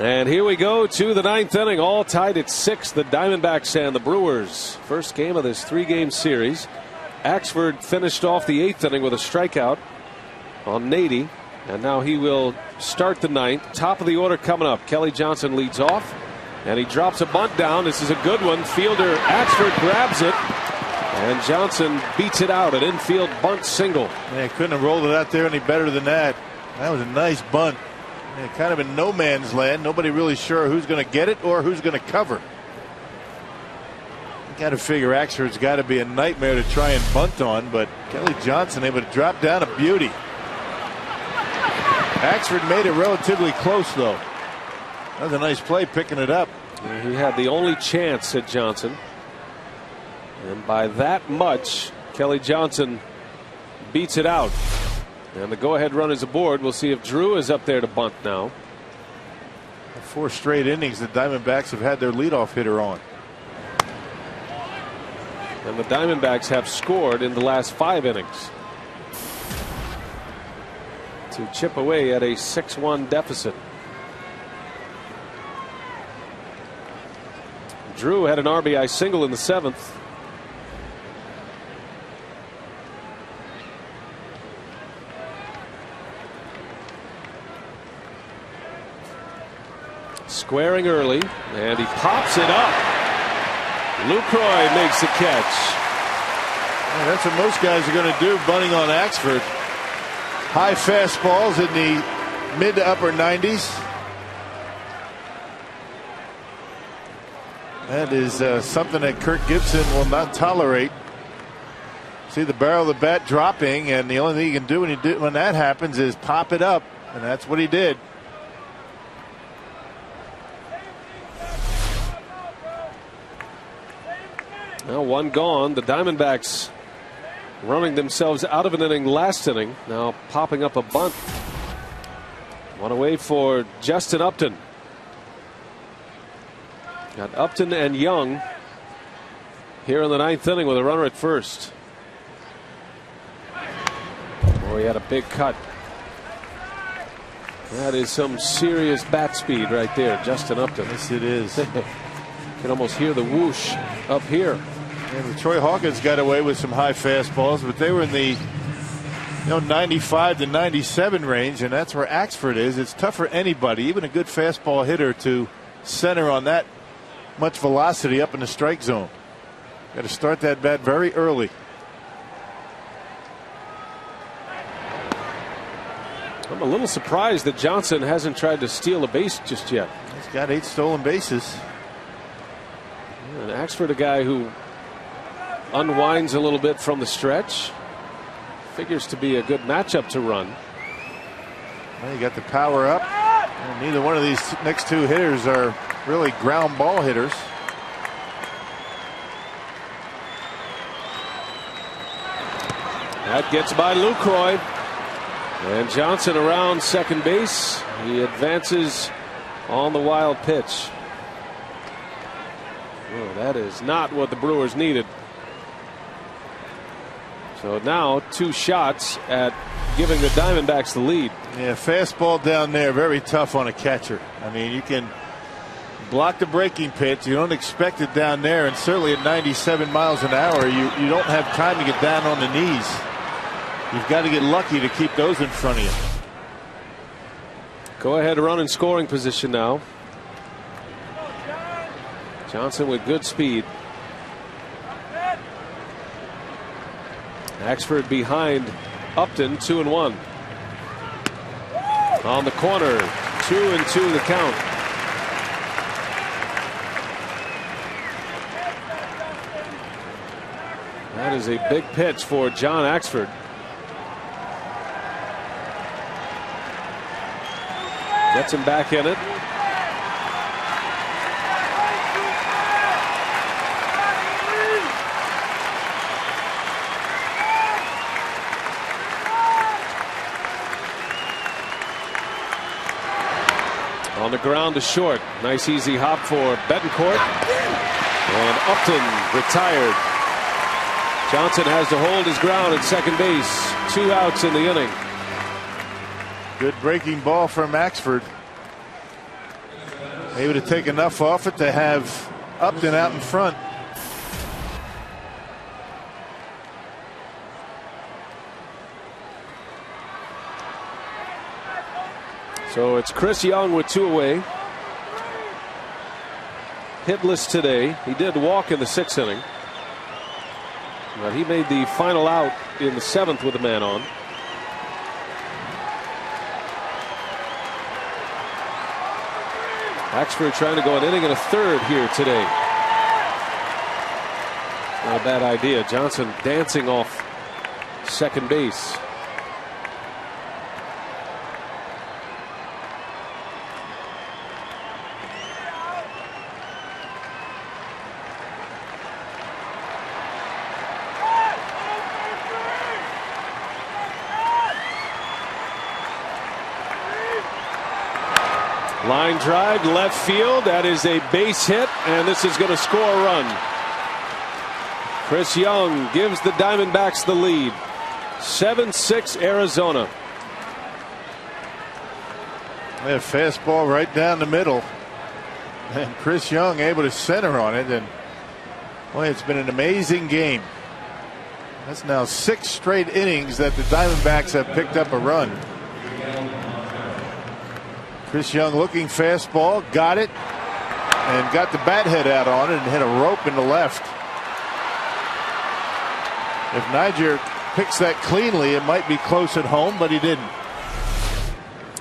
And here we go to the 9th inning, all tied at 6. The Diamondbacks and the Brewers. First game of this 3-game series. Axford finished off the 8th inning with a strikeout on Nady, and now he will start the 9th. Top of the order coming up. Kelly Johnson leads off, and he drops a bunt down. This is a good one. Fielder Axford grabs it, and Johnson beats it out. An infield bunt single. Man, couldn't have rolled it out there any better than that. That was a nice bunt. Man, kind of in no man's land. Nobody really sure who's going to get it or who's going to cover. You got to figure Axford's got to be a nightmare to try and bunt on, but Kelly Johnson able to drop down a beauty. Axford made it relatively close, though. That was a nice play picking it up. He had the only chance at Johnson, and by that much Kelly Johnson beats it out. And the go-ahead run is aboard. We'll see if Drew is up there to bunt now. 4 straight innings the Diamondbacks have had their leadoff hitter on. And the Diamondbacks have scored in the last 5 innings to chip away at a 6-1 deficit. Drew had an RBI single in the 7th. Squaring early, and he pops it up. Lucroy makes the catch. Yeah, that's what most guys are going to do, bunting on Axford. High fastballs in the mid to upper 90s. That is something that Kirk Gibson will not tolerate. See the barrel of the bat dropping, and the only thing you can do when that happens is pop it up, and that's what he did. Now 1 gone. The Diamondbacks running themselves out of an inning last inning. Now popping up a bunt. One away for Justin Upton. Got Upton and Young here in the 9th inning with a runner at first. Boy, he had a big cut. That is some serious bat speed right there, Justin Upton. Yes, it is. You can almost hear the whoosh up here. And Troy Hawkins got away with some high fastballs, but they were in the 95 to 97 range, and that's where Axford is. It's tough for anybody, even a good fastball hitter, to center on that much velocity up in the strike zone. Got to start that bat very early. I'm a little surprised that Johnson hasn't tried to steal a base just yet. He's got 8 stolen bases. And Axford, a guy who unwinds a little bit from the stretch, figures to be a good matchup to run. Well, you got the power up. And neither one of these next 2 hitters are really ground ball hitters. That gets by Lucroy. And Johnson around second base. He advances on the wild pitch. Oh, that is not what the Brewers needed. So now 2 shots at giving the Diamondbacks the lead. Yeah, fastball down there, very tough on a catcher. I mean, you can block the breaking pitch. You don't expect it down there, and certainly at 97 miles an hour, you don't have time to get down on the knees. You've got to get lucky to keep those in front of you. Go ahead, run in scoring position now. Johnson with good speed. Axford behind Upton, 2-1. On the corner, 2-2 the count. That is a big pitch for John Axford. Gets him back in it. On the ground to short. Nice easy hop for Betancourt. And Upton retired. Johnson has to hold his ground at second base. 2 outs in the inning. Good breaking ball from Axford. Able to take enough off it to have Upton out in front. So it's Chris Young with 2 away. Hitless today. He did walk in the 6th inning. But he made the final out in the 7th with a man on. Axford trying to go an inning and a third here today. Not a bad idea. Johnson dancing off second base. Line drive left field. That is a base hit, and this is going to score a run. Chris Young gives the Diamondbacks the lead. 7-6 Arizona. A fastball right down the middle, and Chris Young able to center on it. And boy, it's been an amazing game. That's now 6 straight innings that the Diamondbacks have picked up a run. Chris Young looking fastball, got it, and got the bat head out on it and hit a rope in the left. If Niger picks that cleanly, it might be close at home, but he didn't.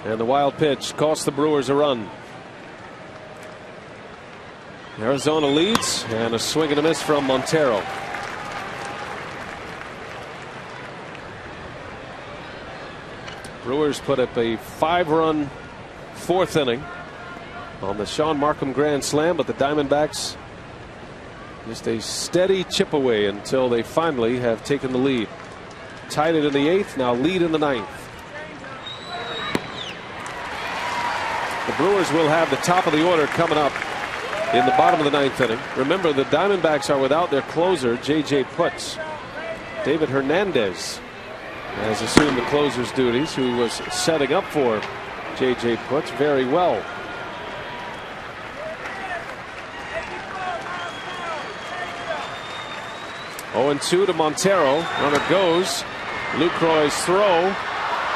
And the wild pitch cost the Brewers a run. Arizona leads, and a swing and a miss from Montero. Brewers put up a 5-run 4th inning on the Sean Markham grand slam, but the Diamondbacks just a steady chip away until they finally have taken the lead. Tied it in the 8th, now lead in the 9th. The Brewers will have the top of the order coming up in the bottom of the 9th inning. Remember, the Diamondbacks are without their closer, J.J. Putz. David Hernandez has assumed the closer's duties, who was setting up for J.J. Putz very well. Oh, 2 to Montero. Runner goes. Lucroy's throw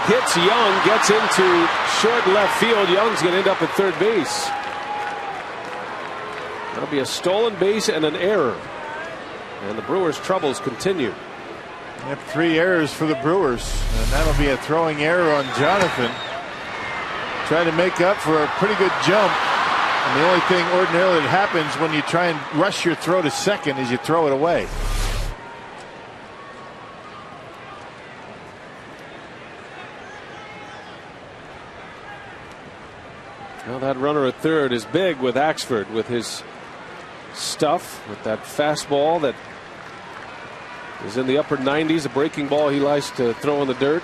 hits Young, gets into short left field. Young's going to end up at third base. That'll be a stolen base and an error. And the Brewers' troubles continue. They have 3 errors for the Brewers, and that'll be a throwing error on Jonathan. Trying to make up for a pretty good jump. And the only thing ordinarily that happens when you try and rush your throw to second is you throw it away. Well, that runner at third is big with Axford, with his stuff, with that fastball that is in the upper 90s, a breaking ball he likes to throw in the dirt.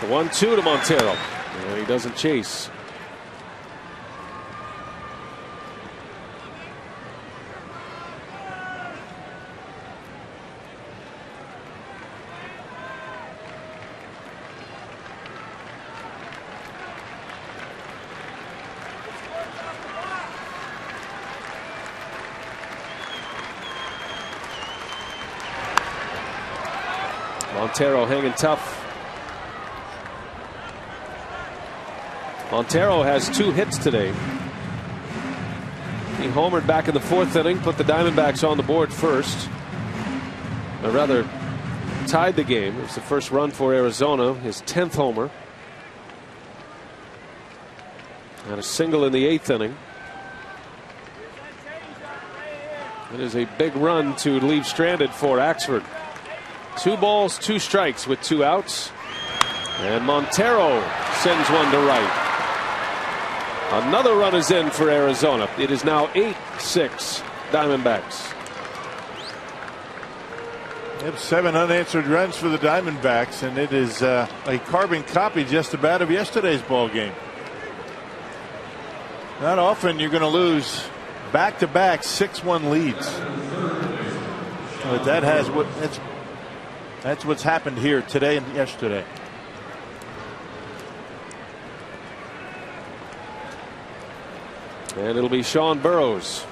The 1-2 to Montero, and he doesn't chase. Montero hanging tough. Montero has 2 hits today. He homered back in the 4th inning, put the Diamondbacks on the board first. Or rather, tied the game. It was the first run for Arizona, his 10th homer. And a single in the 8th inning. It is a big run to leave stranded for Axford. 2 balls, 2 strikes with 2 outs. And Montero sends one to right. Another run is in for Arizona. It is now 8-6 Diamondbacks. They have 7 unanswered runs for the Diamondbacks, and it is a carbon copy just about of yesterday's ball game. Not often you're going to lose back-to-back 6-1 leads. But that's what's happened here today and yesterday. And it'll be Sean Burroughs.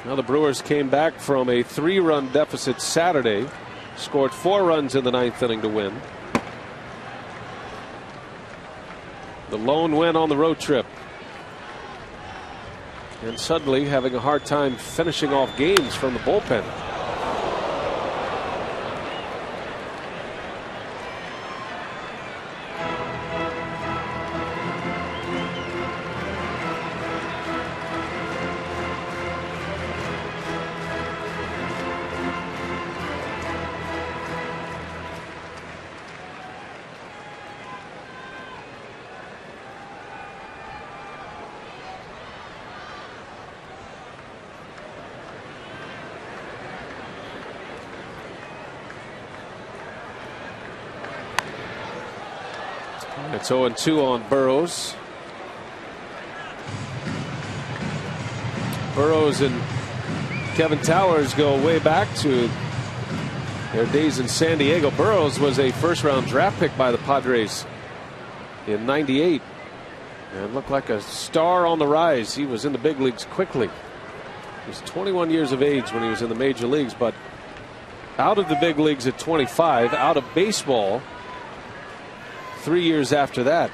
Now the Brewers came back from a 3-run deficit Saturday, scored 4 runs in the 9th inning to win. The lone win on the road trip. And suddenly having a hard time finishing off games from the bullpen. It's 0-2 on Burroughs. Burroughs and Kevin Towers go way back to their days in San Diego. Burroughs was a first-round draft pick by the Padres in '98 and looked like a star on the rise. He was in the big leagues quickly. He was 21 years of age when he was in the major leagues, but out of the big leagues at 25, out of baseball 3 years after that.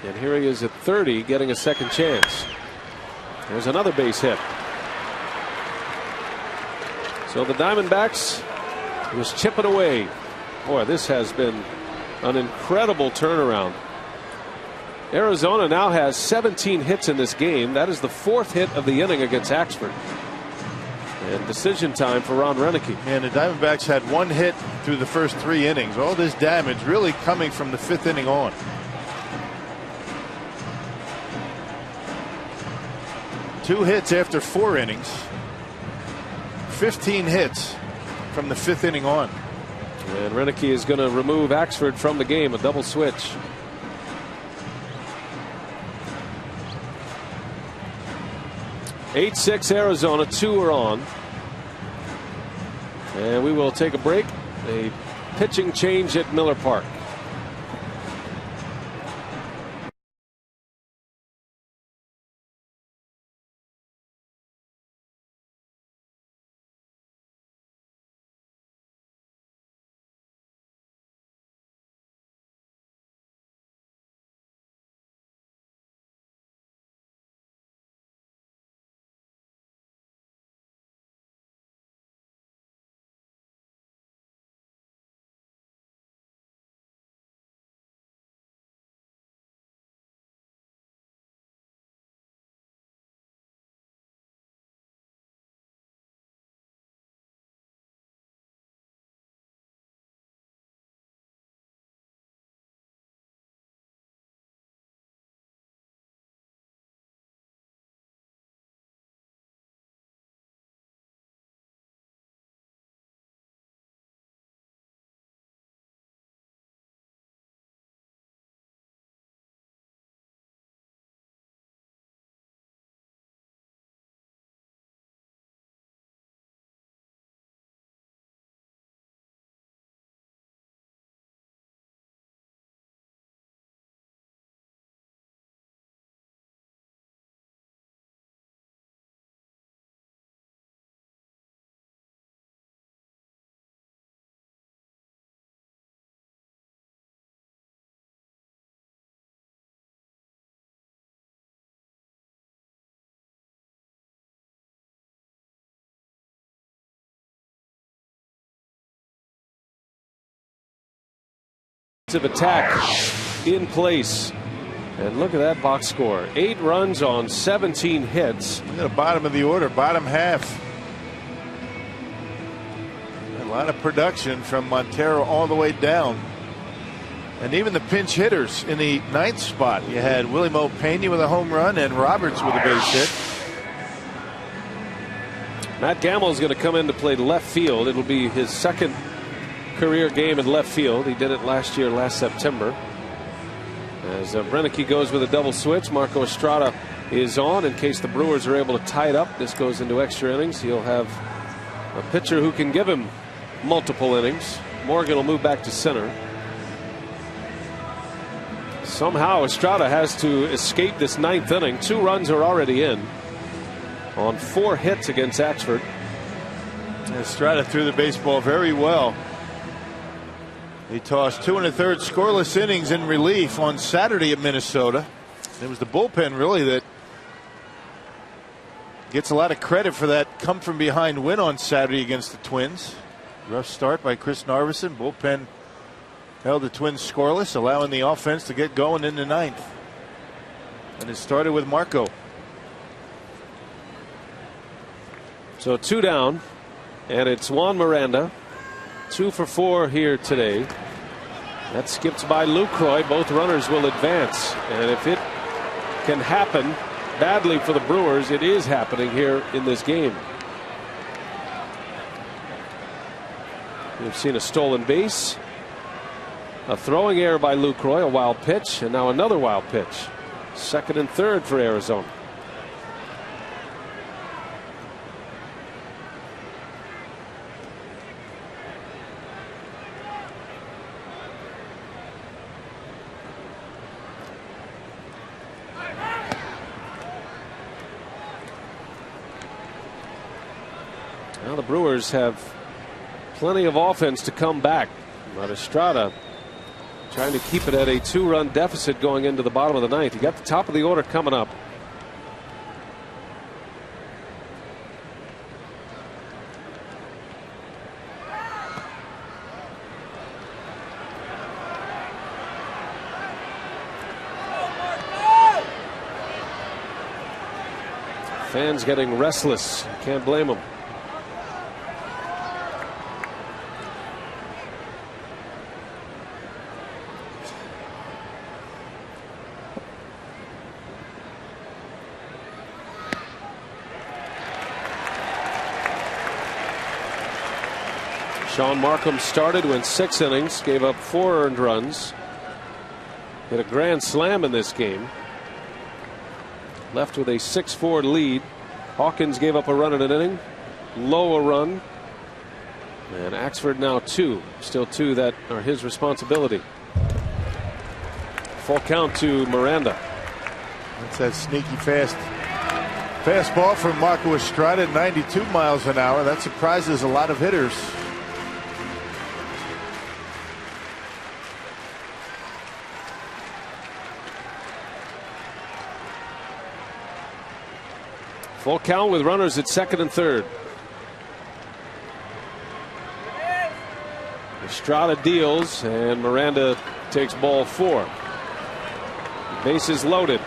And here he is at 30 getting a second chance. There's another base hit. So the Diamondbacks was chipping away. Boy, this has been an incredible turnaround. Arizona now has 17 hits in this game. That is the 4th hit of the inning against Axford. And decision time for Ron Renicky. And the Diamondbacks had 1 hit through the first 3 innings. All this damage really coming from the 5th inning on. Two hits after 4 innings. 15 hits from the 5th inning on. And Renicky is going to remove Axford from the game, a double switch. (8-6) Arizona, 2 are on. And we will take a break. A pitching change at Miller Park. Of attack in place, and look at that box score. 8 runs on 17 hits. Look at the bottom of the order, bottom half. A lot of production from Montero all the way down. And even the pinch hitters in the 9th spot. You had Willie Mo Pena with a home run and Roberts with a base hit. Matt Gamble is going to come in to play left field. It'll be his 2nd career game in left field. He did it last September. As Renicky goes with a double switch, Marco Estrada is on in case the Brewers are able to tie it up. This goes into extra innings. He'll have a pitcher who can give him multiple innings. Morgan will move back to center. Somehow Estrada has to escape this 9th inning. 2 runs are already in on 4 hits against Axford. Estrada threw the baseball very well. He tossed 2 1/3 scoreless innings in relief on Saturday at Minnesota. It was the bullpen really that gets a lot of credit for that come from behind win on Saturday against the Twins. Rough start by Chris Narveson. Bullpen held the Twins scoreless, allowing the offense to get going in the 9th. And it started with Marco. So 2 down, and it's Juan Miranda. 2 for 4 here today. That skips by Lucroy. Both runners will advance, and if it can happen badly for the Brewers, it is happening here in this game. We've seen a stolen base, a throwing error by Lucroy, a wild pitch, and now another wild pitch. 2nd and 3rd for Arizona. Now the Brewers have plenty of offense to come back. But Estrada trying to keep it at a 2-run deficit going into the bottom of the 9th. You got the top of the order coming up. Fans getting restless. Can't blame them. Sean Markham started, went 6 innings, gave up 4 earned runs, hit a grand slam in this game, left with a 6-4 lead. Hawkins gave up a run in an inning, Lowe a run, and Axford now 2. Still 2 that are his responsibility. Full count to Miranda. That's that sneaky fastball from Marco Estrada at 92 miles an hour. That surprises a lot of hitters. Full count with runners at 2nd and 3rd. Estrada deals, and Miranda takes ball 4. Bases loaded.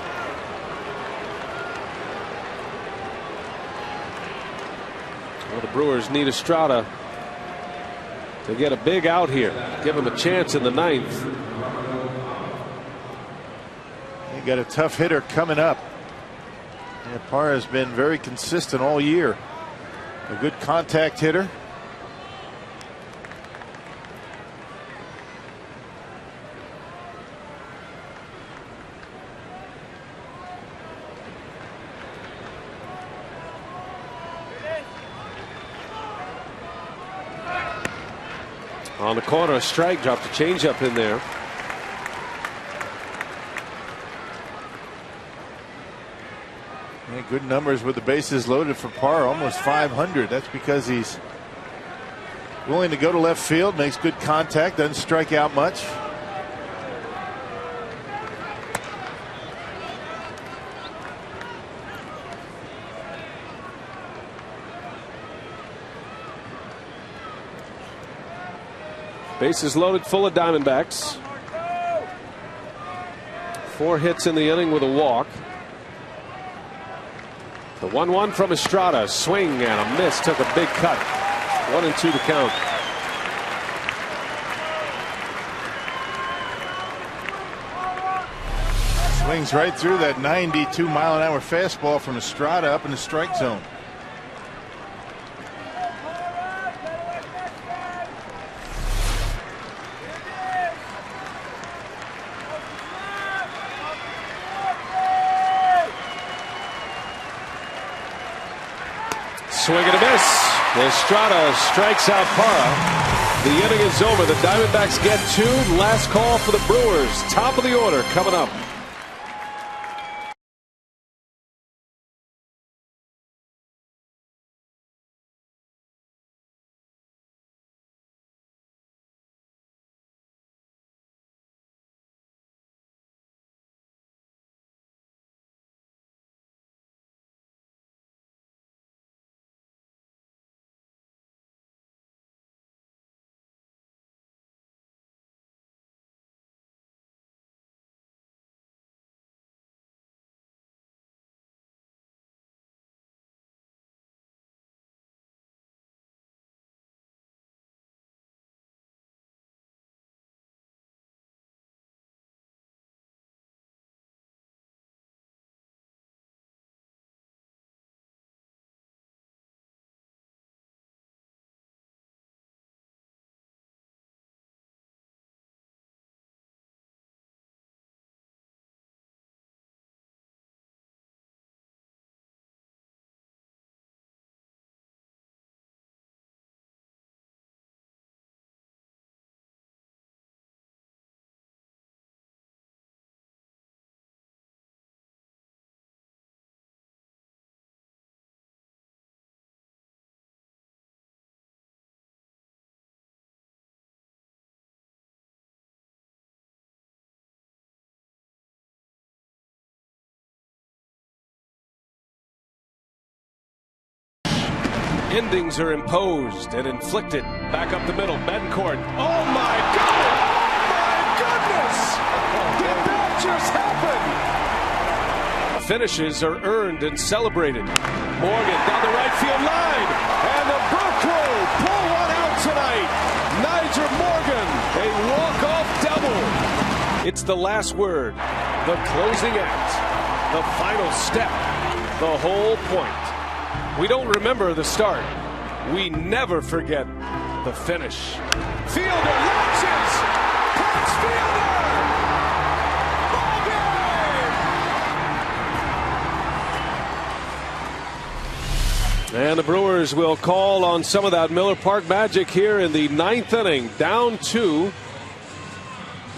Well, the Brewers need Estrada to get a big out here. Give him a chance in the 9th. You got a tough hitter coming up. Yeah, Parra has been very consistent all year. A good contact hitter. On the corner, a strike, dropped a changeup in there. Yeah, good numbers with the bases loaded for Parra, almost 500. That's because he's willing to go to left field, makes good contact, doesn't strike out much. Bases loaded, full of Diamondbacks. 4 hits in the inning with a walk. The 1-1 from Estrada. Swing and a miss. Took a big cut. 1-2 to count. Swings right through that 92-mile-an-hour fastball from Estrada up in the strike zone. Swing and a miss. Estrada strikes out Parra. The inning is over. The Diamondbacks get 2. Last call for the Brewers. Top of the order coming up. Endings are imposed and inflicted. Back up the middle. Betancourt. Oh my God! My goodness! Did that just happen? Finishes are earned and celebrated. Morgan down the right field line. And the Brook Crew pull one out tonight. Nigel Morgan, a walk-off double. It's the last word. The closing act. The final step. The whole point. We don't remember the start. We never forget the finish. Fielder launches! Prince Fielder! Ball game! And the Brewers will call on some of that Miller Park magic here in the 9th inning. Down 2.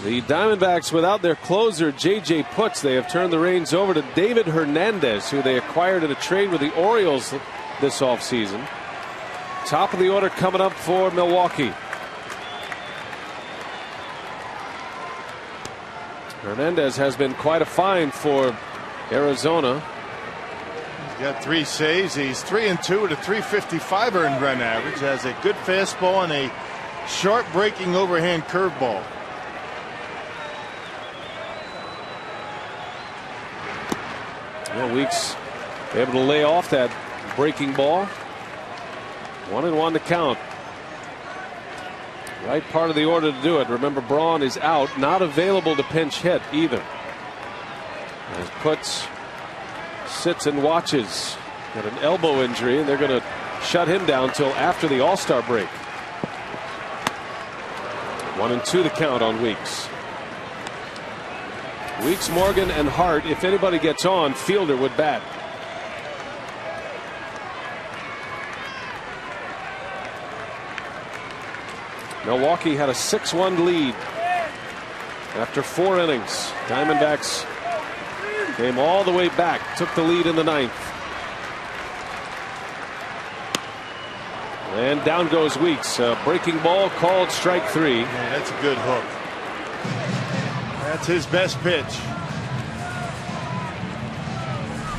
The Diamondbacks without their closer, J.J. Putz. They have turned the reins over to David Hernandez, who they acquired in a trade with the Orioles this offseason. Top of the order coming up for Milwaukee. Hernandez has been quite a find for Arizona. He's got 3 saves. He's 3-2 with a .355 earned run average. Has a good fastball and a sharp breaking overhand curveball. Well, Weeks able to lay off that breaking ball. 1-1 to count. Right part of the order to do it. Remember, Braun is out, not available to pinch hit either. As Putz sits and watches. Got an elbow injury, and they're going to shut him down till after the All-Star break. 1-2 the count on Weeks. Weeks, Morgan, and Hart. If anybody gets on, Fielder would bat. Milwaukee had a 6-1 lead after 4 innings. Diamondbacks came all the way back, took the lead in the 9th. And down goes Weeks. Breaking ball called strike 3. Yeah, that's a good hook. That's his best pitch.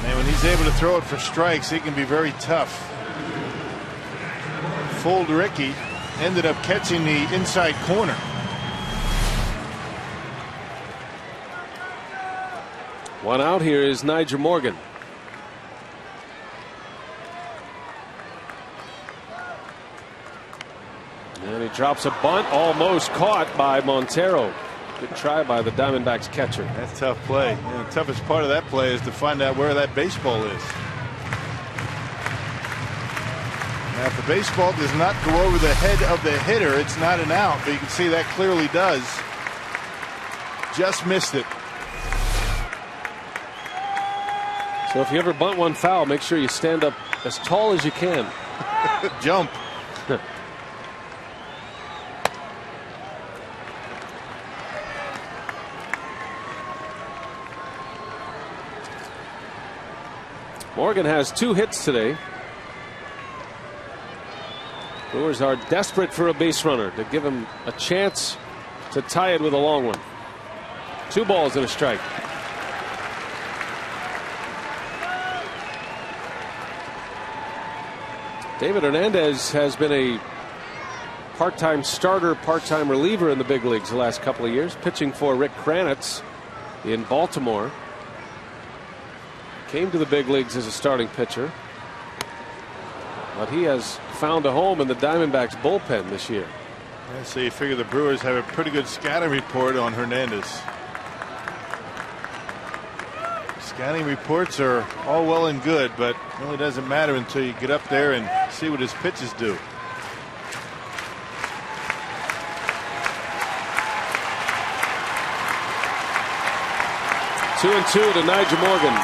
And when he's able to throw it for strikes, he can be very tough. Fooled Ricky. Ended up catching the inside corner. One out here is Nigel Morgan. And he drops a bunt, almost caught by Montero. Good try by the Diamondbacks catcher. That's a tough play. And the toughest part of that play is to find out where that baseball is. Now, if the baseball does not go over the head of the hitter, it's not an out, but you can see that clearly does. Just missed it. So if you ever bunt one foul, make sure you stand up as tall as you can. Jump. Morgan has 2 hits today. Brewers are desperate for a base runner to give him a chance to tie it with a long one. 2 balls and a strike. David Hernandez has been a part-time starter, part-time reliever in the big leagues the last couple of years, pitching for Rick Kranitz in Baltimore. Came to the big leagues as a starting pitcher, but he has found a home in the Diamondbacks bullpen this year. Yeah, so you figure the Brewers have a pretty good scouting report on Hernandez. Scouting reports are all well and good, but it really doesn't matter until you get up there and see what his pitches do. Two and two to Nigel Morgan.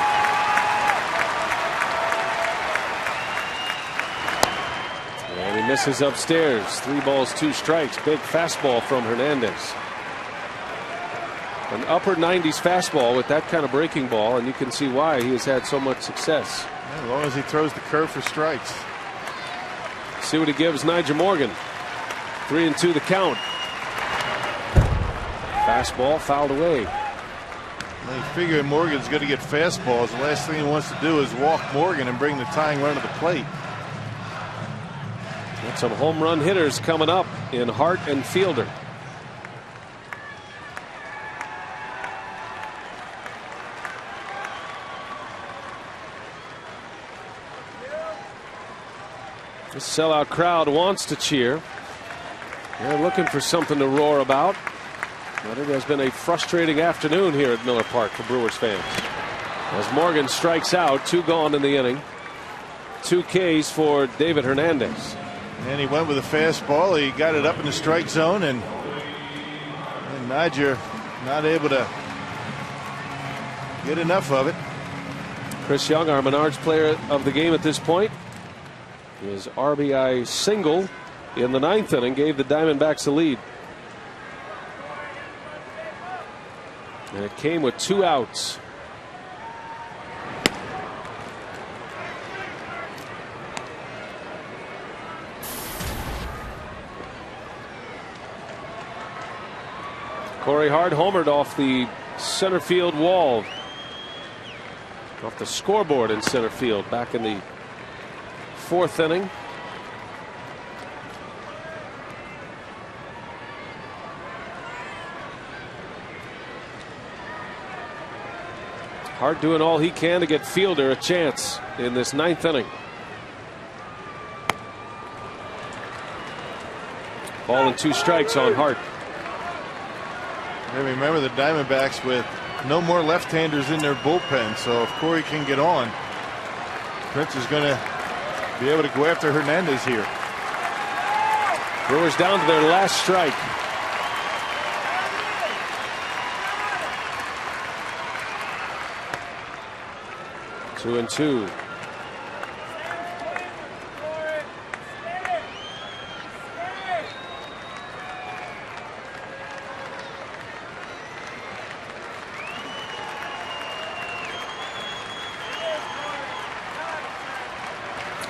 And he misses upstairs. 3 balls, 2 strikes. Big fastball from Hernandez. An upper 90s fastball with that kind of breaking ball, and you can see why he has had so much success. Yeah, as long as he throws the curve for strikes. See what he gives Nigel Morgan. 3-2 the count. Fastball fouled away. Well, you figure Morgan's going to get fastballs. The last thing he wants to do is walk Morgan and bring the tying run to the plate. Got some home run hitters coming up in Hart and Fielder. The sellout crowd wants to cheer. They're looking for something to roar about. But it has been a frustrating afternoon here at Miller Park for Brewers fans. As Morgan strikes out, 2 gone in the inning. 2 Ks for David Hernandez. And he went with a fastball. He got it up in the strike zone, and Nigel not able to get enough of it. Chris Young, our Menards player of the game at this point. His RBI single in the 9th inning gave the Diamondbacks the lead. And it came with 2 outs. Corey Hart homered off the center field wall, off the scoreboard in center field back in the 4th inning. Hart doing all he can to get Fielder a chance in this 9th inning. Ball and 2 strikes on Hart. And remember the Diamondbacks with no more left-handers in their bullpen, so if Corey can get on, Prince is going to be able to go after Hernandez here. Brewers down to their last strike. Two and two.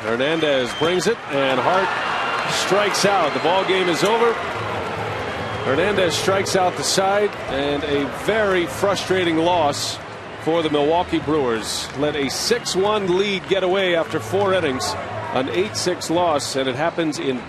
Hernandez brings it, and Hart strikes out. The ball game is over. Hernandez strikes out the side, and a very frustrating loss for the Milwaukee Brewers. Let a 6-1 lead get away after 4 innings. An 8-6 loss, and it happens in